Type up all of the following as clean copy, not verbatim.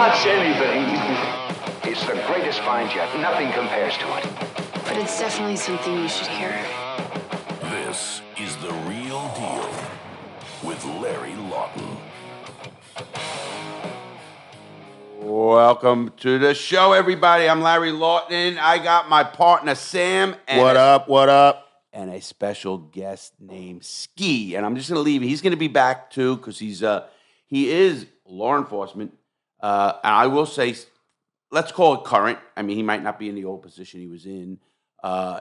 touch anything. It's the greatest find yet. Nothing compares to it. But it's definitely something you should hear. This is The Real Deal with Larry Lawton. Welcome to the show, everybody. I'm Larry Lawton. I got my partner, Sam. And What up? And a special guest named Ski. And I'm just going to leave. He's going to be back, too, because he is law enforcement. And I will say, let's call it current. I mean, he might not be in the old position he was in.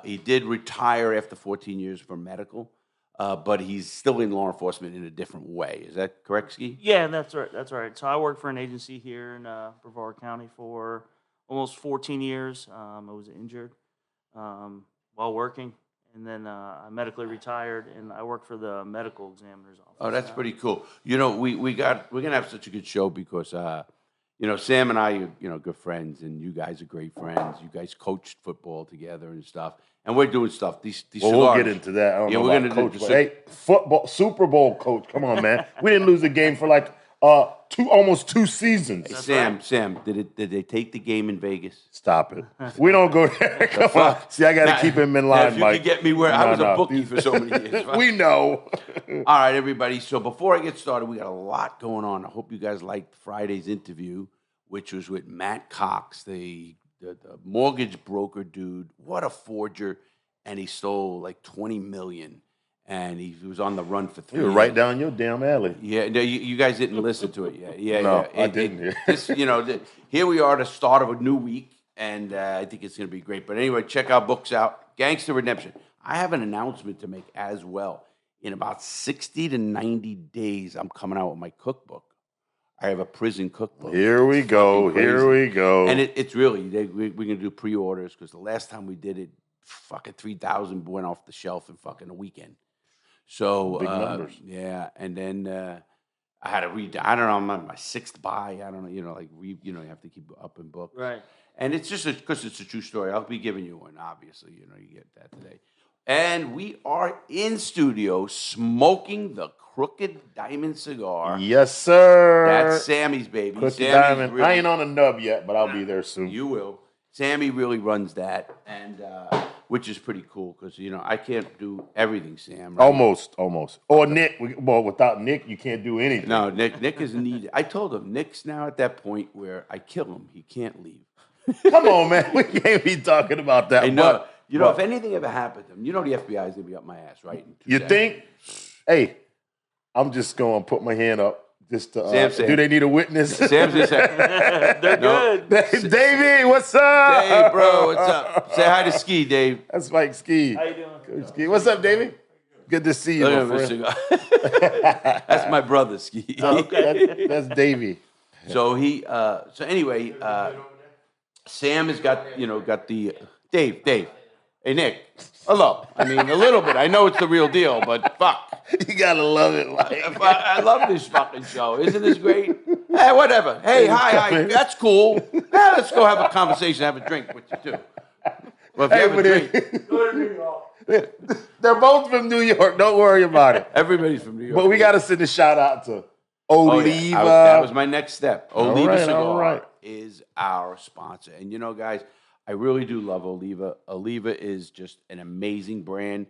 He did retire after 14 years from medical, but he's still in law enforcement in a different way. Is that correct, Ski? Yeah, that's right. So I work for an agency here in Brevard County for almost 14 years. I was injured while working, and then I medically retired, and I work for the medical examiner's office. Oh, that's pretty cool. You know, we're gonna have such a good show because you know, Sam and I are, good friends, and you guys are great friends. You guys coached football together and stuff, and we're doing stuff. These Well, we'll get into that. I don't know we're about gonna coach, but hey, football, Super Bowl coach. Come on, man. We didn't lose a game for like almost 2 seasons. Hey, Sam, did they take the game in Vegas? Stop it. We don't go there. Come on. See, I got to keep him in line, if you Mike. could get me where I was a bookie for so many years. We know. All right, everybody. So before I get started, we got a lot going on. I hope you guys liked Friday's interview, which was with Matt Cox, the mortgage broker dude. What a forger. And he stole like $20 million. And he was on the run for 3 You were years. right down your damn alley. Yeah, no, you guys didn't listen to it yet. Yeah, No, yeah. I didn't. Here we are, the start of a new week, and I think it's going to be great. But anyway, check our books out. Gangster Redemption. I have an announcement to make as well. In about 60 to 90 days, I'm coming out with my cookbook. I have a prison cookbook. Here we go. And it's really, we're going to do pre-orders because the last time we did it, fucking 3,000 went off the shelf in fucking a weekend. So, big numbers. Yeah, and then I had to read, I don't know, I'm on my 6th buy. I don't know, you have to keep up in book. Right. And it's just because it's a true story. I'll be giving you one, obviously. You get that today. And we are in studio smoking the Crooked Diamond cigar. Yes, sir. That's Sammy's baby. Crooked Sammy's Diamond. really, I ain't on a nub yet, but I'll be there soon. You will. Sammy really runs that, and which is pretty cool because, I can't do everything, Sam. Right? Almost. Or Nick. Well, without Nick, you can't do anything. No, Nick is needed. I told him, Nick's now at that point where I kill him. He can't leave. Come on, man. We can't be talking about that. I know. If anything ever happened to him, the FBI is going to be up my ass, right? You think? Hey, I'm just going to put my hand up. Just Sam. Do they need a witness? Sam's just They're good. Davey, what's up? Hey, bro, what's up? Say hi to Ski, Dave. That's Mike Ski. How you doing? Coach Ski. What's up, Davey? Good to see you, my friend. That's my brother, Ski. Okay, that's Davey. So anyway, Sam has got the Dave. Hey, Nick. Hello. I mean, a little bit. I know it's the real deal, but fuck. You gotta love it, Mike. I love this fucking show. Isn't this great? Hey, whatever. Hey, hi. That's cool. Let's go have a conversation, have a drink with you, too. Well, if you have a drink. Go to New York. They're both from New York. Don't worry about it. Everybody's from New York. But we got to send a shout out to Oliva. Oh, yeah. That was my next step. Oliva all right. is our sponsor. And, guys, I really do love Oliva. Oliva is just an amazing brand.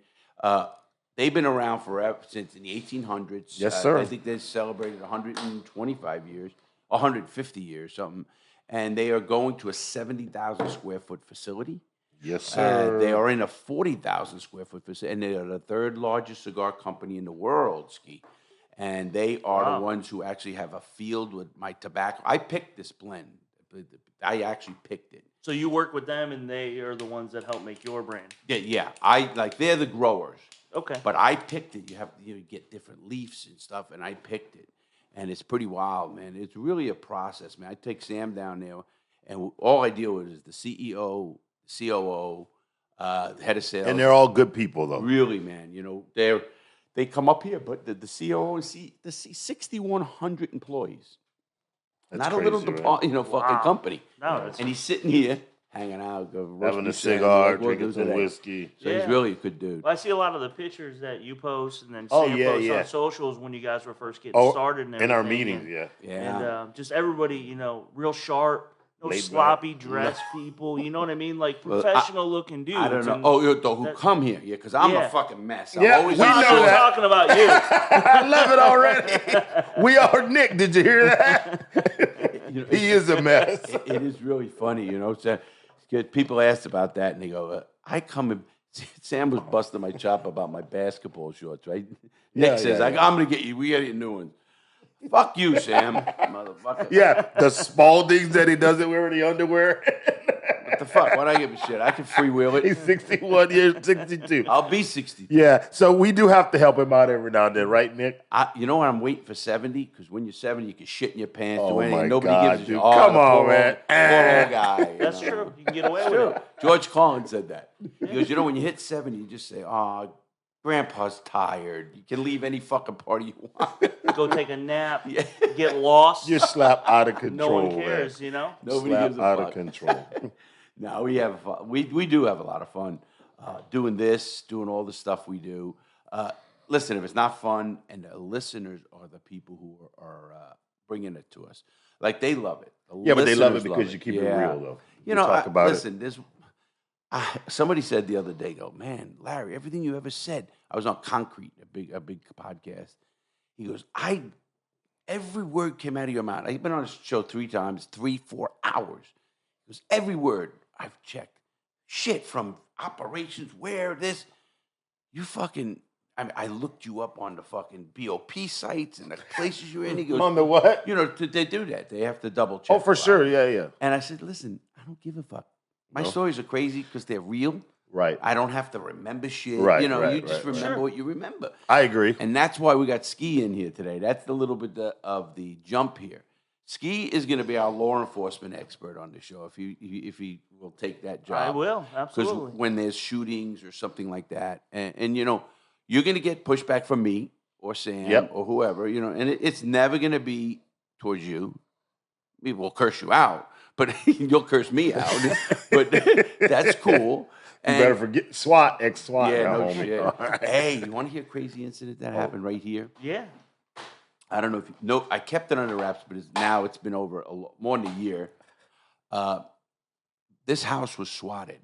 They've been around forever, since in the 1800s. Yes, sir. I think they celebrated 125 years, 150 years, something. And they are going to a 70,000 square foot facility. Yes, sir. They are in a 40,000 square foot facility, and they are the 3rd largest cigar company in the world, Ski. And they are the ones who actually have a field with my tobacco. I picked this blend. I actually picked it. So you work with them, and they are the ones that help make your brand. Yeah. They're the growers. Okay. But I picked it. You have to get different leaves and stuff, and I picked it. And it's pretty wild, man. It's really a process, man. I take Sam down there, and all I deal with is the CEO, COO, the head of sales. And they're all good people, though. Really, man. They come up here, but the COO and the 6,100 employees. That's Not crazy, a little right? fucking company. No, And he's sitting here, hanging out, having a cigar, drinking some whiskey. So he's really a good dude. Well, I see a lot of the pictures that you post and then Oh, Sam yeah, posts yeah. on socials when you guys were first getting started and everything. In our meetings, And just everybody, you know, real sharp, no Laid sloppy back. dress people, you know what I mean? Like professional looking dudes. I don't know. and Who come here? Yeah, because I'm a fucking mess. I'm Yeah, always we know that. talking about you. I love it already. We are Nick. Did you hear that? He is a mess. It is really funny, you know. So, people asked about that, and they go, I come and Sam was busting my chop about my basketball shorts, right? Nick says, I'm going to get you. We got to get new ones. Fuck you, Sam, motherfucker. Yeah, the Spaldings that he doesn't wear any underwear. What the fuck? Why do I give a shit? I can freewheel it. He's 61 years, 62. I'll be 62. Yeah, so we do have to help him out every now and then, right, Nick? You know what? I'm waiting for 70 because when you're 70, you can shit in your pants. Oh, do anything. my Nobody God, gives a shit. dude. Oh, Come the on, poor man. old guy. That's you know. true. You can get away with it. George Collins said that. He goes, you know, when you hit 70, you just say, oh, Grandpa's tired. You can leave any fucking party you want. Go take a nap, get lost. You're slapped out of control. No one cares, man. you know? Nobody Slapped gives a out fuck. of control. No, we have fun. We do have a lot of fun doing this, doing all the stuff we do. Listen, if it's not fun, and the listeners are the people who are bringing it to us, like they love it. Yeah, but they love it listeners because you keep it real, though. You know, talk about listen, somebody said the other day, "Go, man, Larry, everything you ever said." I was on Concrete, a big podcast. He goes, every word came out of your mouth. I've been on this show 3 times, 3-4 hours. He goes, every word I've checked. Shit from operations, where this, you fucking. I looked you up on the fucking BOP sites and the places you're in. He goes, on the what? You know, they do that. They have to double check. Oh, for sure. Yeah. And I said, listen, I don't give a fuck. My stories are crazy because they're real. Right. I don't have to remember shit. Right, you know, right, you just right, remember what you remember. I agree. And that's why we got Ski in here today. That's the little bit of the jump here. Ski is going to be our law enforcement expert on the show if he will take that job. I will, absolutely. Because when there's shootings or something like that, and you know, you're going to get pushback from me or Sam or whoever, you know, and it's never going to be towards you. People will curse you out, but you'll curse me out. But that's cool. You better forget SWAT, ex-SWAT. Yeah, no homie. shit. Right. Hey, you want to hear a crazy incident that happened right here? Yeah. I don't know if you know. I kept it under wraps, but it's been over more than a year. This house was swatted.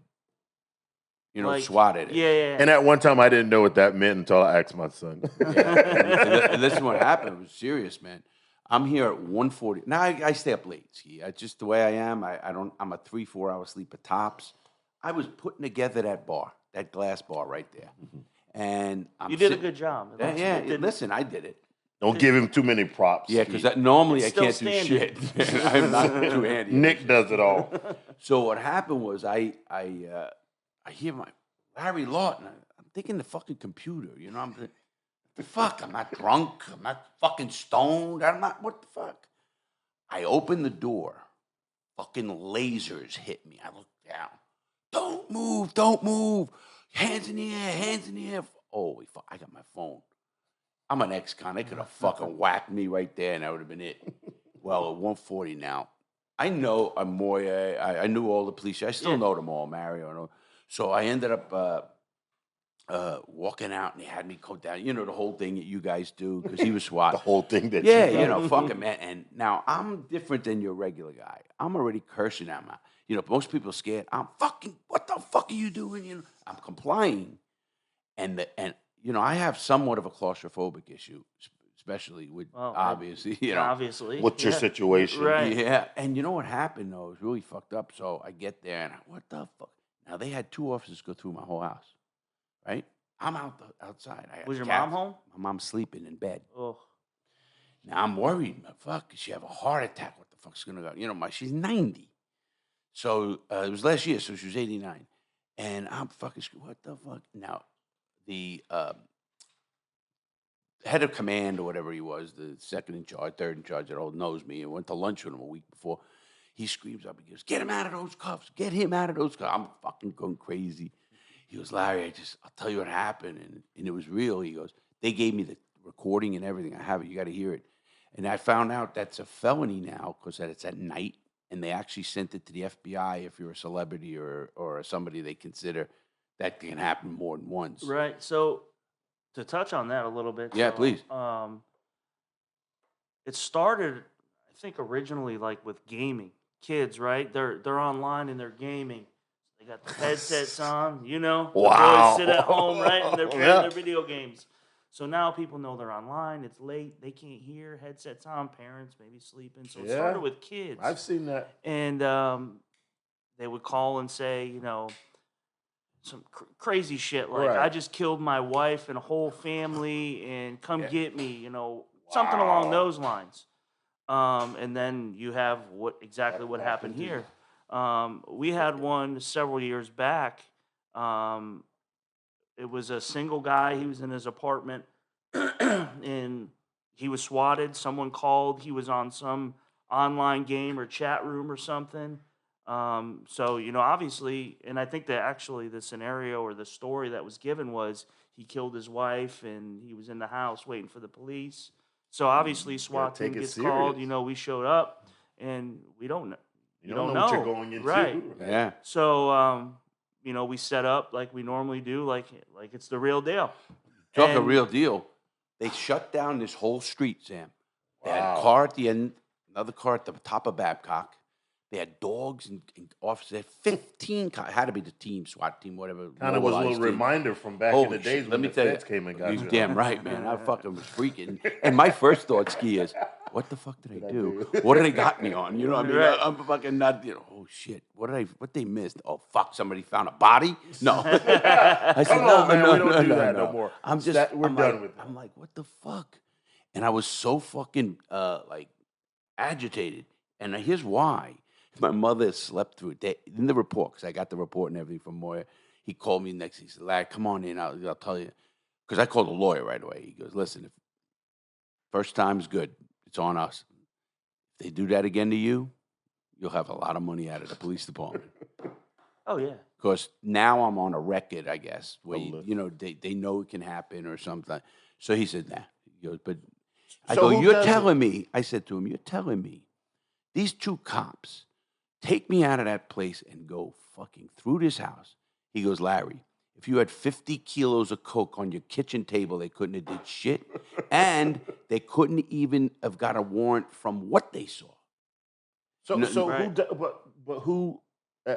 You know, swatted. Yeah. And at one time, I didn't know what that meant until I asked my son. And this is what happened. It was serious, man. I'm here at 1:40. Now I stay up late. See, just the way I am. I'm a 3-4 hour sleeper tops. I was putting together that glass bar right there, and you did a good job. Yeah, listen, I did it. Don't give him too many props. Yeah, because normally I can't do standing. shit. I'm not too handy. Nick does it all. So what happened was I hear my Larry Lawton. I'm thinking the fucking computer. You know, I'm the fuck. I'm not drunk. I'm not fucking stoned. I'm not. What the fuck? I open the door. Fucking lasers hit me. I look down. Don't move. Don't move. Hands in the air. Hands in the air. Holy fuck! I got my phone. I'm an ex-con. They could have fucking whacked me right there, and that would have been it. Well, at 1:40 now, I know Amoya. I knew all the police. I still know them all, Mario. So I ended up walking out, and they had me go down. You know, the whole thing that you guys do, because he was SWAT. The whole thing that you know, fucking man. And now I'm different than your regular guy. I'm already cursing at my. You know, most people are scared. I'm fucking. What the fuck are you doing? You know, I'm complying, and you know, I have somewhat of a claustrophobic issue, especially with obviously, you know, obviously. What's your situation? Right. Yeah, and you know what happened though? It was really fucked up. So I get there and what the fuck? Now they had 2 officers go through my whole house, right? I'm outside. Was your mom home? My mom's sleeping in bed. Oh. Now I'm worried. Fuck, she have a heart attack. What the fuck's gonna go? You know, she's 90. So it was last year, so she was 89, and I'm fucking screwed. What the fuck? Now the head of command or whatever he was, the second in charge, third in charge that all knows me and went to lunch with him a week before. He screams up, he goes, "Get him out of those cuffs! Get him out of those cuffs!" I'm fucking going crazy. He goes, "Larry, I'll tell you what happened," and it was real. He goes, "They gave me the recording and everything. I have it. You got to hear it." And I found out that's a felony now because it's at night and they actually sent it to the FBI if you're a celebrity or somebody they consider that can happen more than once. Right. So to touch on that a little bit. Yeah, so, please. It started, I think, originally like with gaming. Kids, right? They're online and they're gaming. They got the headsets on, you know. The Wow. boys sit at home, right? And they're playing Yeah. their video games. So now people know they're online. It's late. They can't hear. Headsets on. Parents maybe sleeping. So it Yeah. started with kids. I've seen that. And they would call and say, you know, some crazy shit like, Right. I just killed my wife and a whole family and come Yeah. get me, you know, something along those lines. And then you have exactly what happened here. We had one several years back. It was a single guy. He was in his apartment and he was swatted. Someone called. He was on some online game or chat room or something. So, you know, obviously, and I think that actually the scenario or the story that was given was he killed his wife and he was in the house waiting for the police. So obviously SWAT team take it gets called, serious. you know, we showed up and we don't know. You don't know what you're going into. Right. Yeah. So, you know, we set up like we normally do, like it's the real deal. Talk a And- real deal. They shut down this whole street, Sam. They had Wow. a car at the end, another car at the top of Babcock. They had dogs and officers. They had 15. It had to be the team, SWAT team, whatever. Kind of was a mobilized little team. reminder from back in Holy the days shit, when the tell you, feds came and got you you. damn right, man. I fucking was freaking. And my first thought, Ski, is, what the fuck did I do? What did they got me on? You know what I mean? Right. I'm fucking not, you know, oh shit. What they missed? Oh, fuck, somebody found a body? No. I said, Come on, man, we don't do that no more. I'm just, We're I'm done like, with that. I'm like, what the fuck? And I was so fucking, like, agitated. And here's why. My mother slept through it. In the report, because I got the report and everything from Moyer, he called me next. He said, "Lad, come on in. I'll tell you." Because I called the lawyer right away. He goes, "Listen, if first time's good, it's on us. If they do that again to you, you'll have a lot of money out of the police department." Oh, yeah. Because now I'm on a record, I guess, where, list. you know, they know it can happen or something. So he said, "Nah." He goes, "But," I So go, who "You're does it? telling me," I said to him, "You're telling me these two cops take me out of that place and go fucking through this house." He goes, "Larry, if you had 50 kilos of coke on your kitchen table, they couldn't have did shit. And they couldn't even have got a warrant from what they saw." So, No, so who? right. But who?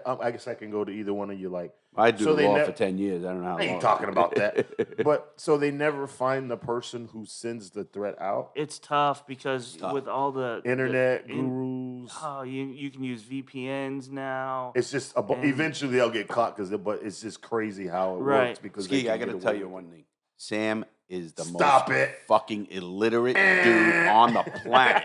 I guess I can go to either one of you. Like, I do So the they law ne- for 10 years. I don't know how I ain't long. talking about that. But so they never find the person who sends the threat out. It's tough because tough. with all the Internet the- gurus. Oh, you can use VPNs now. It's just And- eventually they'll get caught but it's just crazy how it Right. works because they Ski, I can got to get tell away you with one thing. Sam is the Stop most it. fucking illiterate dude on the planet.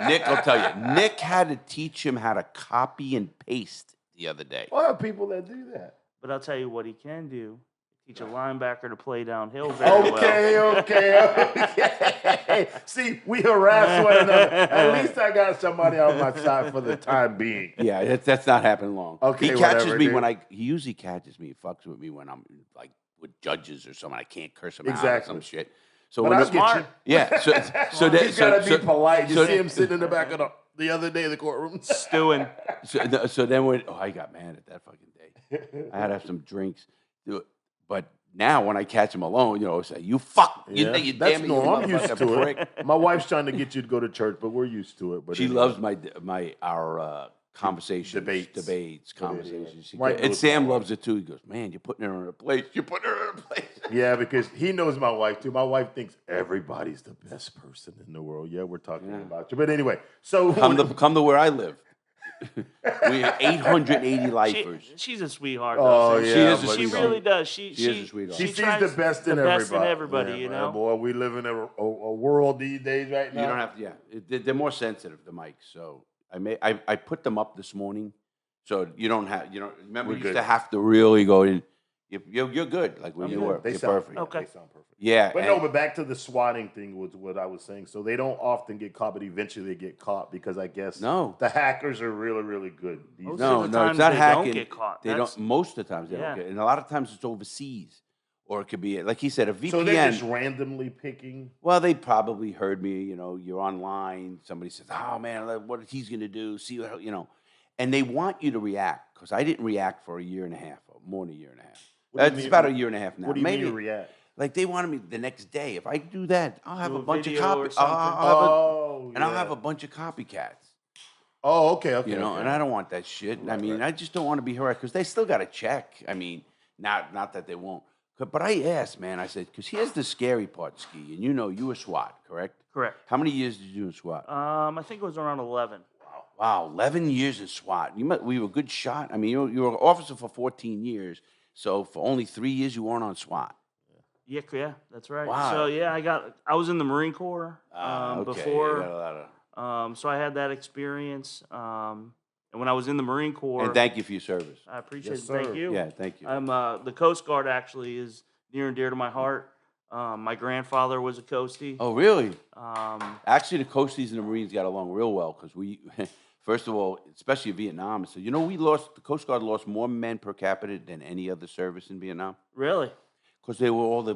Nick will tell you. Nick had to teach him how to copy and paste the other day. Well, I have people that do that. But I'll tell you what he can do. Teach a linebacker to play downhill very well. Okay. See, we harass one another. At least I got somebody on my side for the time being. Yeah, that's not happening long. Okay, he catches whatever, me dude. when he usually catches me, fucks with me when I'm like with judges or something. I can't curse him out or Exactly. some shit. So But when I the- get you. yeah, so He's got to be polite. You so- see him sitting in the back of the other day in the courtroom. Stewing. So then when I got mad at that fucking day. I had to have some drinks. But now when I catch him alone, you know, I say, "You fuck, you That's damn it, you normal. I'm used motherfucking to prick." it. My wife's trying to get you to go to church, but we're used to it. But She anyway. loves our conversations, Debates. conversations. She Right, and those Sam are- loves it too. He goes, "Man, you're putting her in her place. You're putting her in her place." Yeah, because he knows my wife too. My wife thinks everybody's the best person in the world. Yeah, we're talking about you. But anyway, so Come to where I live. We have 880 lifers. She's a sweetheart. Oh, Though, so yeah, She is a she sweetheart. really does. She She is a sweetheart. she sees tries the best in everybody. Yeah, you man, know. boy, we live in a world these days right now. You don't have to. Yeah, they're more sensitive. The mics. So I put them up this morning, so you don't have. You know, remember We're you good. used to have to really go in. You're good. Like when I'm you good. were. They You're sound perfect. Okay. They sound perfect. Yeah, But and- no, but back to the swatting thing was what I was saying. So they don't often get caught, but eventually they get caught because I guess No. the hackers are really, really good. Most No, of the no, times it's not they hacking. don't get caught. They That's- don't. Most of the times they Yeah. don't get, and a lot of times it's overseas, or it could be like he said, a VPN. So they're just randomly picking. Well, they probably heard me. You know, you're online. Somebody says, "Oh man, what he's gonna do?" See what you know, and they want you to react because I didn't react for a year and a half, or more than a year and a half. It's about a year and a half now. What do you Maybe, mean you react? Like they wanted me the next day. If I do that, I'll have Do a a bunch of video or copies. something. I'll have a bunch of copycats. Oh, okay. You know, okay. and I don't want that shit. I mean, I just don't want to be harassed because they still got to check. I mean, not that they won't. But I asked, man. I said, because here's the scary part, Ski, and you know, you were SWAT, correct? Correct. How many years did you do in SWAT? I think it was around 11. Wow, 11 years in SWAT. We were a good shot. I mean, you were an officer for 14 years, so for only 3 years you weren't on SWAT. Yeah, that's right. Wow. So yeah, I was in the Marine Corps Okay, before. you got a lot of... So I had that experience. And when I was in the Marine Corps, And thank you for your service. I appreciate Yes, it. Thank sir. you. Yeah, thank you. I'm the Coast Guard actually is near and dear to my heart. My grandfather was a Coastie. Oh, really? Um, Actually, the Coasties and the Marines got along real well because we, first of all, especially in Vietnam, so you know the Coast Guard lost more men per capita than any other service in Vietnam really? because they were all the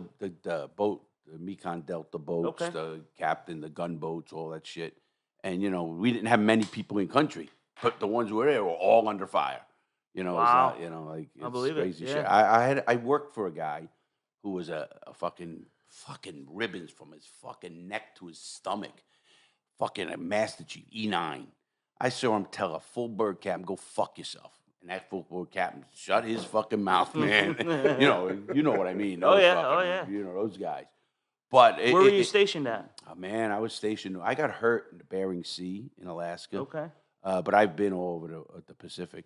boat, the Mekong Delta boats, Okay. the captain, the gunboats, all that shit. And, you know, we didn't have many people in country, but the ones who were there were all under fire. You know, Wow. it's not, you know, like it's I believe it, crazy yeah. shit. I worked for a guy who was a fucking ribbons from his fucking neck to his stomach. Fucking a Master Chief, E9. I saw him tell a full bird captain, go fuck yourself. And that full bird captain shut his fucking mouth, man. you know what I mean. Oh, Those yeah, fucking- oh, yeah. You know, those guys. But Where were you stationed at? Oh, man, I was stationed. I got hurt in the Bering Sea in Alaska. Okay. But I've been all over the Pacific.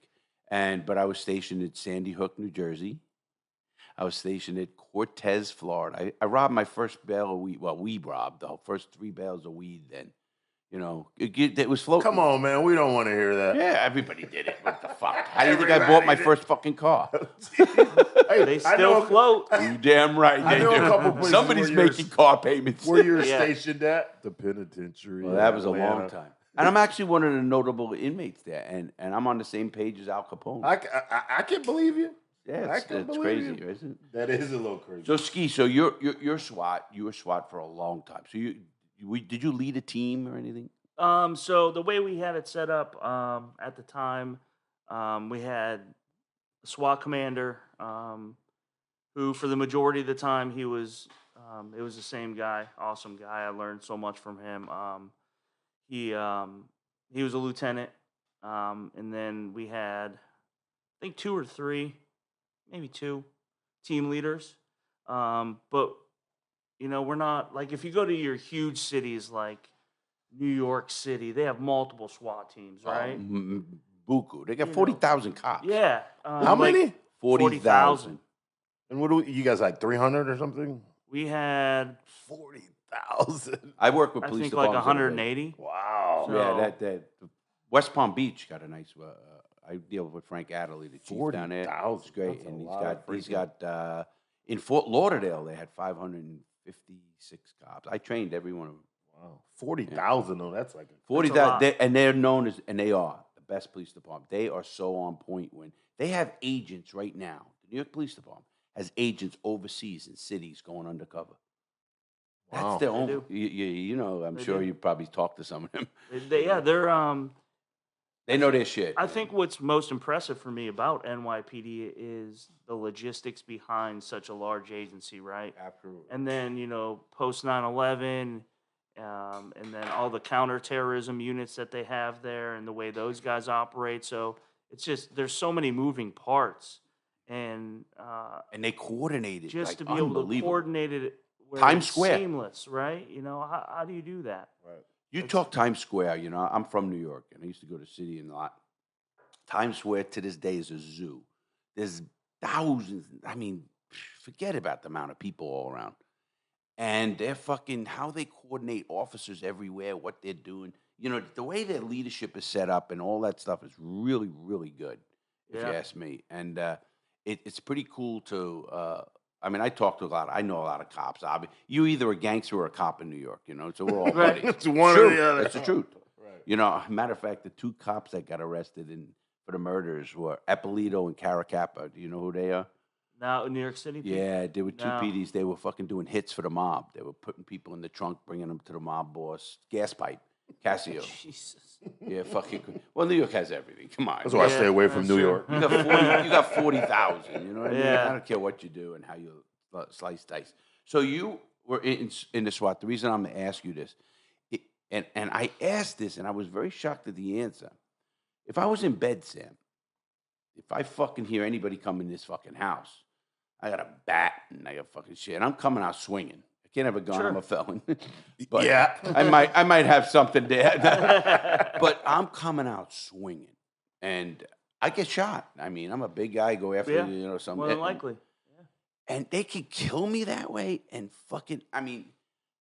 But I was stationed at Sandy Hook, New Jersey. I was stationed at Cortez, Florida. I robbed my first bale of weed. Well, we robbed the first 3 bales of weed then. You know, it was floating. Come on, man. We don't want to hear that. Yeah, everybody did it. What the fuck? How do you think I bought my first fucking car? Hey, They I know still float. You damn right I they know a do. couple places Somebody's where you're- making car payments. Where you're Yeah. stationed at? The penitentiary. Well, that was a Atlanta. long time. And I'm actually one of the notable inmates there. And I'm on the same page as Al Capone. I can believe you. Yeah, I it's can believe crazy, you. isn't it? That is a little crazy. So, Ski, so you're SWAT. You were SWAT for a long time. So did you lead a team or anything? So the way we had it set up at the time, we had a SWAT commander who, for the majority of the time, it was the same guy, awesome guy. I learned so much from him. He was a lieutenant, and then we had, I think, 2 or 3, maybe 2 team leaders. But you know, we're not like if you go to your huge cities like New York City, they have multiple SWAT teams, right? Buku. They got You know. 40,000 cops. Yeah. How many? 40,000. And what do you guys like 300 or something? We had, 40,000. I work with I police think, like departments every day. 180. Wow. So- Yeah, that West Palm Beach got a nice. I deal with Frank Adderley, the chief down there. 40,000. It's great, That's a and lot of he's got in Fort Lauderdale they had 556 cops. I trained every one of them. Wow. 40,000 though. That's like a 40,000, and they're known as, and they are the best police department. They are so on point when they have agents right now. The New York Police Department has agents overseas in cities going undercover. Wow. That's their They own. do. You know, I'm They sure do. you probably talked to some of them. They're They know their shit. I think what's most impressive for me about NYPD is the logistics behind such a large agency, right? Absolutely. And then, you know, post 9/11, and then all the counterterrorism units that they have there and the way those guys operate. So it's just, there's so many moving parts. And And they coordinated. just like, to be able to unbelievable. coordinate it where Times it's Square. seamless, right? You know, how do you do that? You talk Times Square, you know, I'm from New York, and I used to go to City and a lot. Times Square to this day is a zoo. There's thousands, I mean, forget about the amount of people all around. And they're fucking, how they coordinate officers everywhere, what they're doing. You know, the way their leadership is set up and all that stuff is really, really good, if you Yeah. ask me. And it's pretty cool to, I mean, I talk to a lot. I know a lot of cops. You either a gangster or a cop in New York, you know, so we're all Right. buddies. It's one or True. the other. That's the truth. Right. You know, matter of fact, the 2 cops that got arrested for the murders were Eppolito and Caracappa. Do you know who they are? Now in New York City. People? Yeah, there were two No. PDs. They were fucking doing hits for the mob. They were putting people in the trunk, bringing them to the mob boss. Gas pipe, Casio. Jesus. Yeah, fucking. Well, New York has everything. Come on. That's why I stay away from that's New true. York. You got 40. You got 40,000. You know what I mean? Yeah. I don't care what you do and how you slice dice. So you were in the SWAT. The reason I'm going to ask you this, and I asked this, and I was very shocked at the answer. If I was in bed, Sam, if I fucking hear anybody come in this fucking house, I got a bat and I got fucking shit. I'm coming out swinging. I can't have a gun. Sure. I'm a felon. But Yeah. I might have something there. But I'm coming out swinging, and I get shot. I mean, I'm a big guy. Go after Yeah. you know something. More than likely. And they could kill me that way. And fucking, I mean,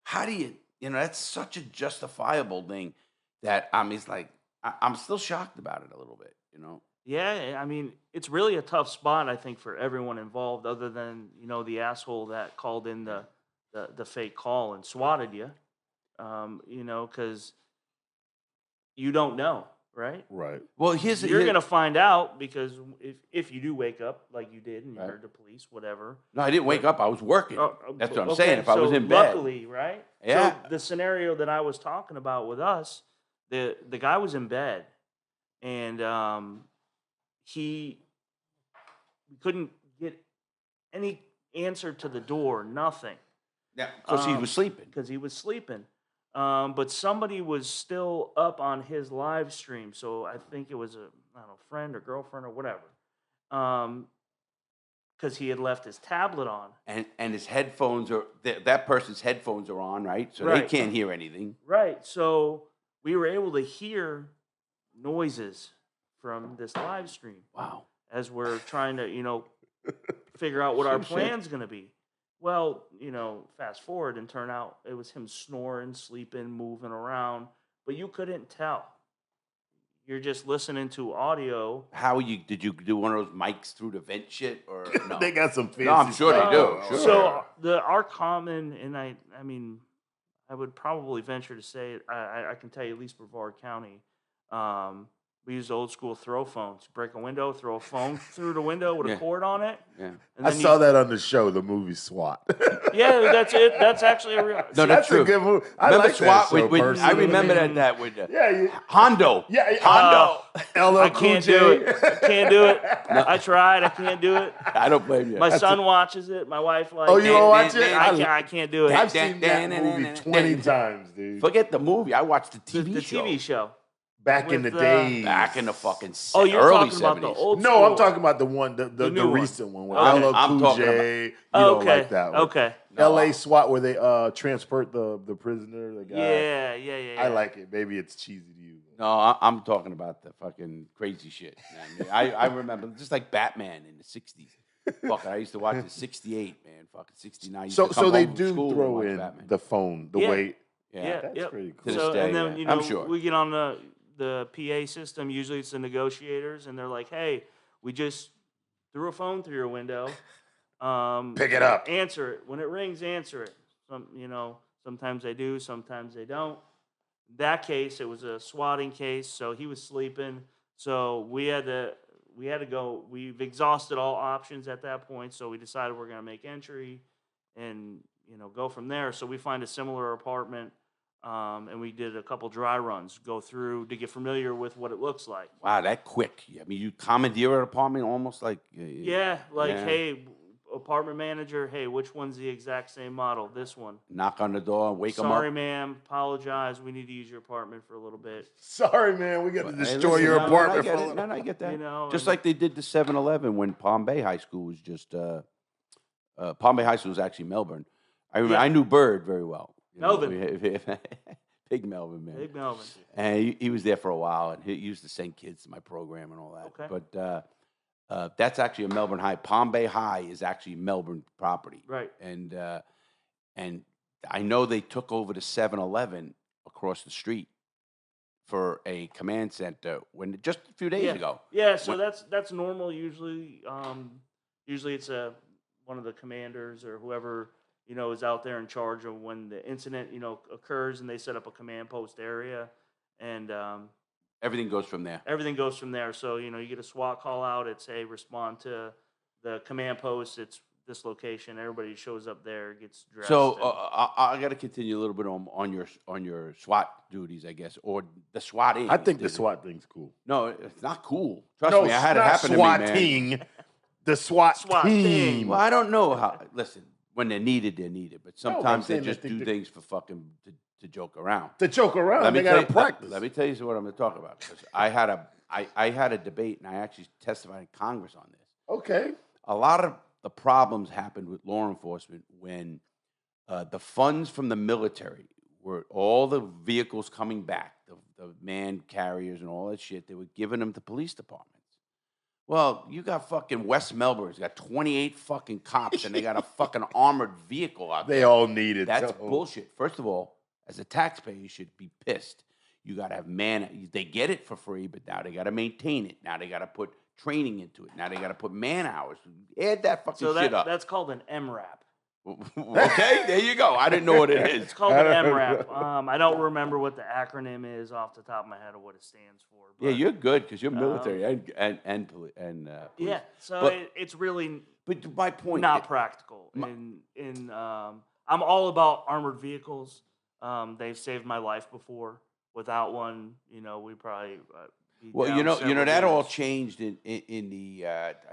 how do you? You know, that's such a justifiable thing that it's like I'm still shocked about it a little bit. You know. Yeah, I mean, it's really a tough spot, I think, for everyone involved, other than, the asshole that called in the fake call and swatted you, because you don't know, right? Right. Well, You're going to find out because if you do wake up like you did and you Right. heard the police, whatever. No, I didn't wake up. I was working. Oh, That's what I'm okay, saying. If I was so in bed. luckily, right? Yeah. So the scenario that I was talking about with us, the guy was in bed, and we couldn't get any answer to the door, nothing, Yeah, because he was sleeping. because he was sleeping. But somebody was still up on his live stream, so I think it was a friend or girlfriend or whatever, because he had left his tablet on. And his headphones are that person's headphones are on, right? So they Right. can't hear anything. Right, so we were able to hear noises from this live stream. Wow. As we're trying to, figure out what our Shit. plan's going to be. Well, fast forward and turn out it was him snoring, sleeping, moving around, but you couldn't tell. You're just listening to audio. Did you do one of those mics through the vent shit or no? They got some fancy No, I'm sure they do. stuff. Sure. So our common, and I mean, I would probably venture to say, I can tell you at least Brevard County, we use old school throw phones. Break a window, throw a phone through the window with Yeah. a cord on it. Yeah. And I then saw that on the show, the movie SWAT. Yeah, that's it. That's actually a real. No, That's that's true. a good movie. I Remember like SWAT that show with I personally. remember that with Yeah, Hondo. yeah. Hondo. LL I Cool can't J. do it. I can't do it. I tried. I can't do it. I don't blame you. My son watches it. My wife likes Oh, it. you don't watch it? I can't do it. I've seen that movie 20 times, dude. Forget the movie. I watched the the TV show. TV show. Back in the with, days. Back in the fucking Oh, you're early talking 70s. about the old No, school I'm talking about the one, the new one. recent one with Okay. LL I'm Cool talking J. You Oh, don't okay. like that one. Okay. LA SWAT, where they transport the prisoner, the guy. Yeah. I like it. Maybe it's cheesy to you. No, I'm talking about the fucking crazy shit. Man. I remember just like Batman in the 60s. Fuck, I used to watch the 68, man. Fucking 69. Used to come So they home from do school and throw watch in Batman. the phone, the Yeah. way. Yeah. That's yep. pretty cool. To this So day, and then yeah. I'm sure. we get on the PA system. Usually it's the negotiators, and they're like, "Hey, we just threw a phone through your window. Pick it up. Answer it when it rings. Answer it. Sometimes they do, sometimes they don't. In that case, it was a swatting case, so he was sleeping. So we had to go. We've exhausted all options at that point, so we decided we're going to make entry and go from there. So we find a similar apartment. And we did a couple dry runs, go through to get familiar with what it looks like. Wow, that quick. I mean, you commandeer an apartment almost like... Yeah, like, Yeah. hey, apartment manager, hey, which one's the exact same model? This one. Knock on the door, wake them Sorry, up. ma'am, apologize. We need to use your apartment for a little bit. Sorry, man. We got to Hey, destroy listen, your no, apartment. I get for it. No, I get that. Just and- like they did the 7-Eleven when Palm Bay High School was just... Palm Bay High School was actually Melbourne. I remember, Yeah. I knew Bird very well. Melvin. Big Melvin, man. Big Melvin. And he was there for a while, and he used to send kids to my program and all that. Okay. But that's actually a Melbourne High. Palm Bay High is actually Melbourne property. Right. And I know they took over the 7-Eleven across the street for a command center just a few days ago. Yeah, so When- that's normal usually. Usually it's one of the commanders or whoever is out there in charge of when the incident occurs, and they set up a command post area, and Everything goes from there. everything goes from there. So you get a SWAT call out. It's hey, respond to the command post. It's this location. Everybody shows up there, gets dressed. So and- I got to continue a little bit on your SWAT duties, I guess, or the swatting. I think the SWAT thing's cool. No, it's not cool. Trust No, me, I had it not happen to me, man. swatting. The SWAT SWAT team. thing. Well, I don't know how. Listen, when they're needed, they're needed. But I'm sometimes they saying just they do think things for fucking to joke around. To joke around, Let me they tell got to you- practice. Let me tell you what I'm going to talk about. 'Cause I had a debate, and I actually testified in Congress on this. Okay. A lot of the problems happened with law enforcement when the funds from the military were all the vehicles coming back, the man carriers and all that shit, they were giving them to police departments. Well, you got fucking West Melbourne's got 28 fucking cops and they got a fucking armored vehicle out there. They all need it. That's so- bullshit. First of all, as a taxpayer, you should be pissed. You got to have they get it for free, but now they got to maintain it. Now they got to put training into it. Now they got to put man hours. Add that fucking so shit up. that's called an MRAP. Okay, there you go. I didn't know what it is. It's called an MRAP. I don't remember what the acronym is off the top of my head or what it stands for. Yeah, but, you're good because you're military and police. yeah. So But- it's really But my point, not practical. I'm all about armored vehicles. They've saved my life before. Without one, we probably be well, down you know several that all years. changed in the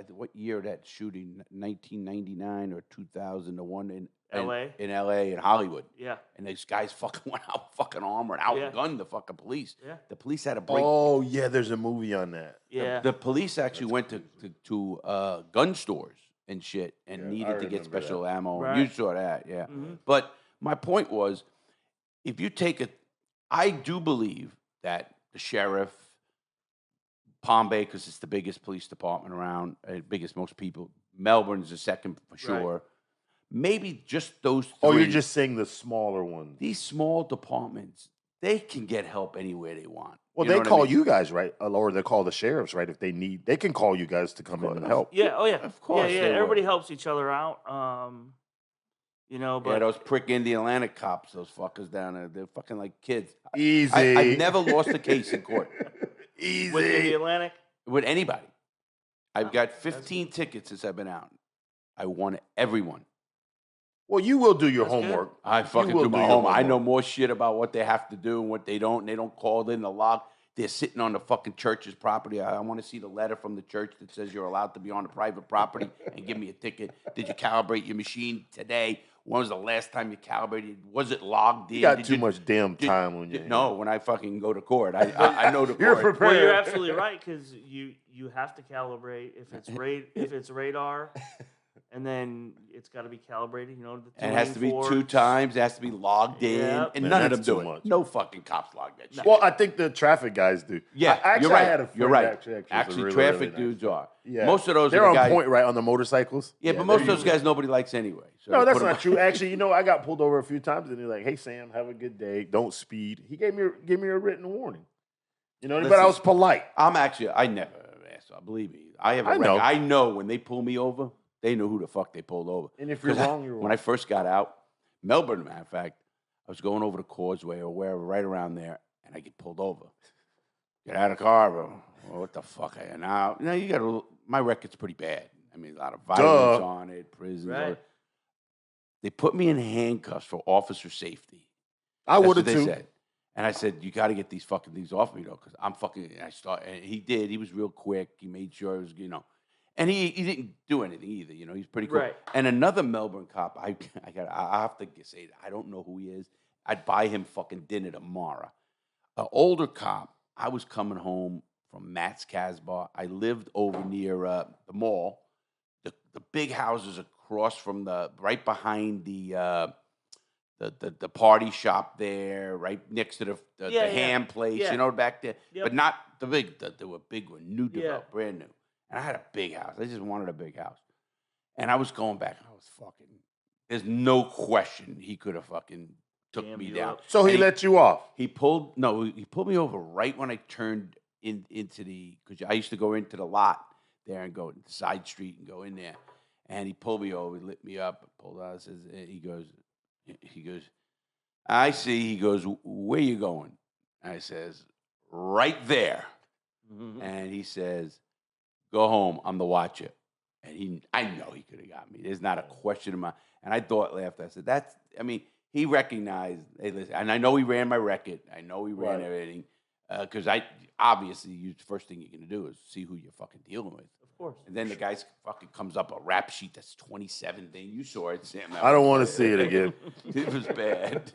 what year that shooting? 1999 or 2001 in LA? in L.A. in Hollywood. Yeah, And these guys fucking went out fucking armored, Yeah. outgunned the fucking police. Yeah. The police had to break. Oh, yeah, there's a movie on that. yeah. The police actually went to gun stores and shit and Yeah, I needed to get remember special that. ammo. Right. You saw that, yeah. Mhm. But my point was, if you take I do believe that the sheriff, Palm Bay, because it's the biggest police department around, biggest most people. Melbourne's the second for sure. Maybe just those three. Oh, you're just saying the smaller ones. These small departments, they can get help anywhere they want. Well, You know they what I call mean? you guys, right? Or they call the sheriffs, right? If they need, they can call you guys to come in and help. Yeah, oh yeah. Of course Yeah, they everybody would. helps each other out. Yeah, But those prick Indiana cops, those fuckers down there, they're fucking like kids. Easy. I've never lost a case in court Easy. within the Atlantic, with anybody. I've got that's- 15 tickets since I've been out. I won everyone. Well, you will do your That's good. homework. I fucking will do my do your homework. I know homework. more shit about what they have to do and what they don't. And they don't call in the log. They're sitting on the fucking church's property. I want to see the letter from the church that says you're allowed to be on the private property and give me a ticket. Did you calibrate your machine today? When was the last time you calibrated? Was it logged in? You got Did too much damn time on you. No, when I fucking go to court, I know the You're court. prepared. well, you're absolutely right because you have to calibrate if it's radar, and then it's got to be calibrated. The And it has to be lane 2 for- times. It has to be logged in, Yep. and Man, none of them that's do too it. much. No fucking cops log that shit. Well, I think the traffic guys do. Yeah, actually, you're right. I had a friend You're right. Actually, Actually, was traffic really nice. dudes are. Yeah. Most of those they're are the on guys. point, right, on the motorcycles. Yeah, but most of those guys nobody likes anyway. So No, they that's put 'em- not true. Actually, I got pulled over a few times, and they're like, "Hey, Sam, have a good day. Don't speed." He gave me a written warning. But I Listen, was polite. I never asked. Believe me, I have a I record. know. I know when they pull me over, they know who the fuck they pulled over. And if you're 'Cause wrong, you're wrong. When I first got out, Melbourne, matter of fact, I was going over the causeway or wherever, right around there, and I get pulled over. Get out of the car, bro. Well, what the fuck? Now you got my record's pretty bad. I mean, a lot of violence on it, prisons. Right. They put me in handcuffs for officer safety. I That's would what have they too. said. And I said, you got to get these fucking things off me, though, because I'm fucking. And and he did. He was real quick. He made sure it was, and he didn't do anything either. He's pretty cool. Right. And another Melbourne cop, I have to say that I don't know who he is. I'd buy him fucking dinner tomorrow. An older cop. I was coming home from Matt's Casbah. I lived over near the mall, the big houses across from right behind the party shop there, right next to the Yeah, yeah. ham place, Yeah. back there. Yep. But not the big, they were big one, new Yeah. developed, brand new. And I had a big house. I just wanted a big house. And I was going back. I was fucking, there's no question he could have fucking took Jammed me you down. up. So he And let you off. he pulled me over right when I turned into because I used to go into the lot there and go to the side street and go in there. And he pulled me over, lit me up, pulled out, he goes, I see. He goes, where you going? I says, right there. Mhm. And he says, go home. I'm the watcher. And I know he could have got me. There's not a question in my. And I laughed. I said, he recognized, hey, listen, and I know he ran my record. I know he ran everything. Because obviously, the first thing you're going to do is see who you're fucking dealing with. Of course. And then the guy fucking comes up a rap sheet that's 27 things. You saw it, Sam. I don't want to see it again. It was bad.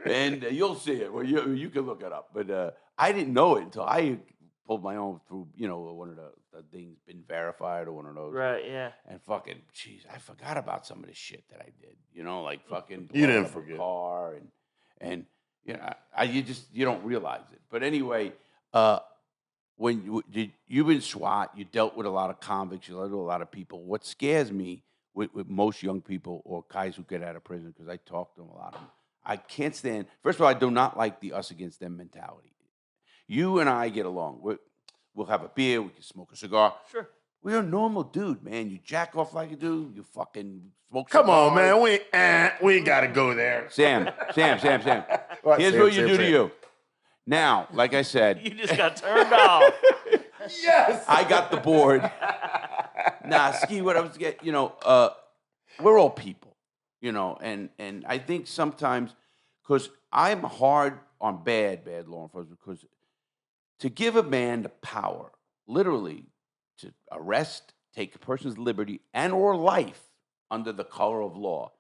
And you'll see it. Well, you can look it up. But I didn't know it until I pulled my own through, one of the things been verified or one of those. Right, yeah. And fucking, jeez, I forgot about some of the shit that I did. Like fucking You didn't blowing up a forget. car and you don't realize it. But anyway, when you've been SWAT, you dealt with a lot of convicts, you dealt with a lot of people. What scares me with most young people or guys who get out of prison, because I talk to them, a lot of them, I can't stand. First of all, I do not like the us against them mentality. You and I get along. We'll have a beer. We can smoke a cigar. Sure. We're a normal dude, man. You jack off like you do. You fucking smoke. Come on, cigars. man. We ain't got to go there. Sam. What, Here's Sam, what you Sam, do Sam. to you. Now, like I said, You just got turned off. Yes. I got the board. Nah, Ski, what I was getting, we're all people, and I think sometimes, because I'm hard on bad law enforcement, because to give a man the power, literally, to arrest, take a person's liberty and or life under the color of law,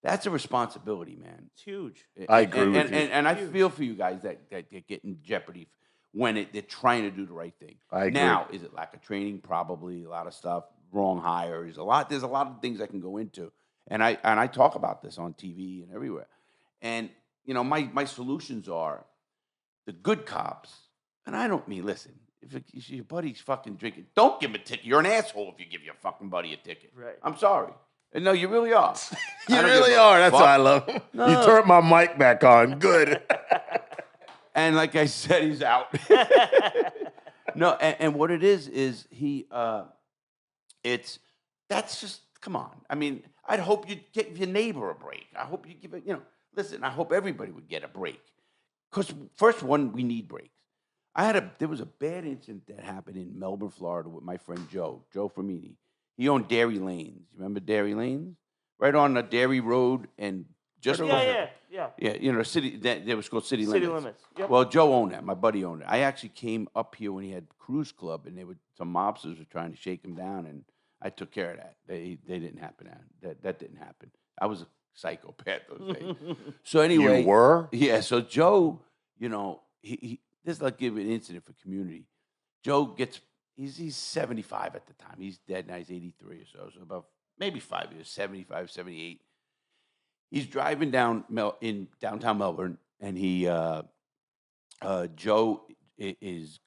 that's a responsibility, man. It's huge. I agree with you. And I feel for you guys that get in jeopardy when they're trying to do the right thing. I agree. Now, is it lack of training? Probably a lot of stuff. Wrong hires. There's a lot of things I can go into, and I talk about this on TV and everywhere. And my solutions are the good cops. And I don't mean, listen, if your buddy's fucking drinking, don't give him a ticket. You're an asshole if you give your fucking buddy a ticket. Right. I'm sorry. And no, you really are. You I don't really give a are. That's fuck. why I love him. No. You turned my mic back on. Good. And like I said, he's out. No, and what it is he, that's just, come on. I mean, I'd hope you'd give your neighbor a break. I hope you give it, listen, I hope everybody would get a break. Because first one, we need breaks. There was a bad incident that happened in Melbourne, Florida with my friend Joe Fermini. He owned Dairy Lanes. You remember Dairy Lanes? Right on the Dairy Road and just Yeah. Yeah, city. That was called City Limits. City Limits. Yep. Well, Joe owned that. My buddy owned it. I actually came up here when he had Cruise Club, and some mobsters were trying to shake him down, and I took care of that. They didn't happen. That didn't happen. I was a psychopath those days. So anyway, You were? Yeah. So Joe, he this is like give an incident for community. Joe he's 75 at the time. He's dead now. He's 83 or so. So about maybe 5 years, 75, 78. He's driving down in downtown Melbourne, and Joe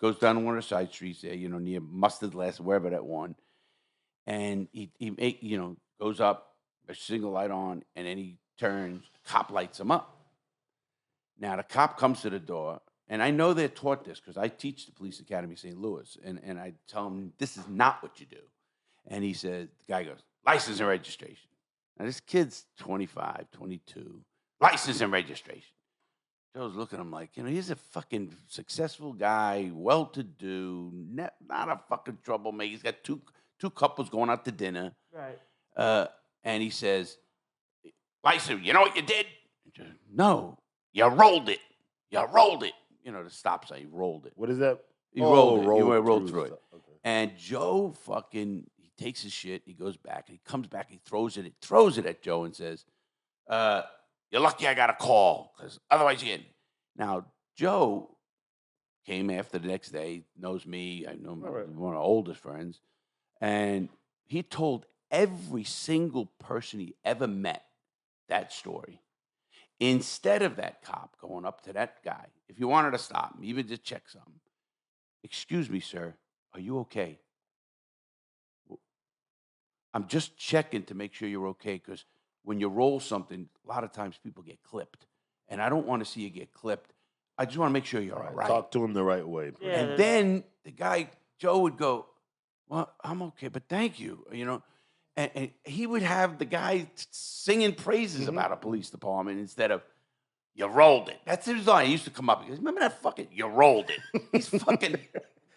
goes down one of the side streets there, near Mustard Last, wherever that one, and he goes up, a single light on, and then he turns. Cop lights him up. Now the cop comes to the door, and I know they're taught this because I teach the Police Academy St. Louis, and I tell them this is not what you do. And he said, the guy goes, license and registration. Now, this kid's 25, 22, license and registration. Joe's looking at him like, he's a fucking successful guy, well-to-do, not a fucking troublemaker. He's got two couples going out to dinner. Right. And he says, license, you know what you did? Joe, no, you rolled it. You rolled it. The stop sign, he rolled it. What is that? He rolled it. He rolled rolled through it. Okay. And Joe he takes his shit, he goes back, and he comes back, he throws it at Joe and says, you're lucky I got a call, because otherwise you get. Now, Joe came after the next day, knows me, I know him, one of our oldest friends, and he told every single person he ever met that story. Instead of that cop going up to that guy, if you wanted to stop him, even just check something, excuse me, sir, are you okay? I'm just checking to make sure you're okay, because when you roll something, a lot of times people get clipped. And I don't want to see you get clipped. I just want to make sure you're all right. Talk to him the right way. Yeah, And then the guy, Joe, would go, well, I'm okay, but thank you, And he would have the guy singing praises about a police department instead of, you rolled it. That's his line. He used to come up. He goes, remember that fucking, you rolled it. He's fucking,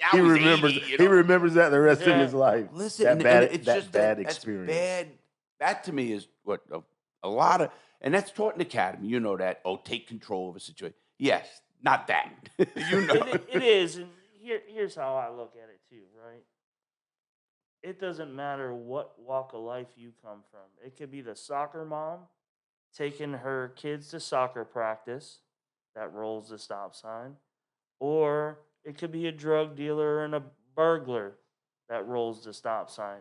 Now he he's remembers. 80, you He know? remembers that the rest of Yeah. his life. Listen, that and bad, it's that just bad that's experience. bad. That to me is what a lot of, and that's taught in the academy. You know that. Oh, take control of a situation. Yes, not that. You know. It is, and here's how I look at it too, right? It doesn't matter what walk of life you come from. It could be the soccer mom taking her kids to soccer practice that rolls the stop sign, or it could be a drug dealer and a burglar that rolls the stop sign.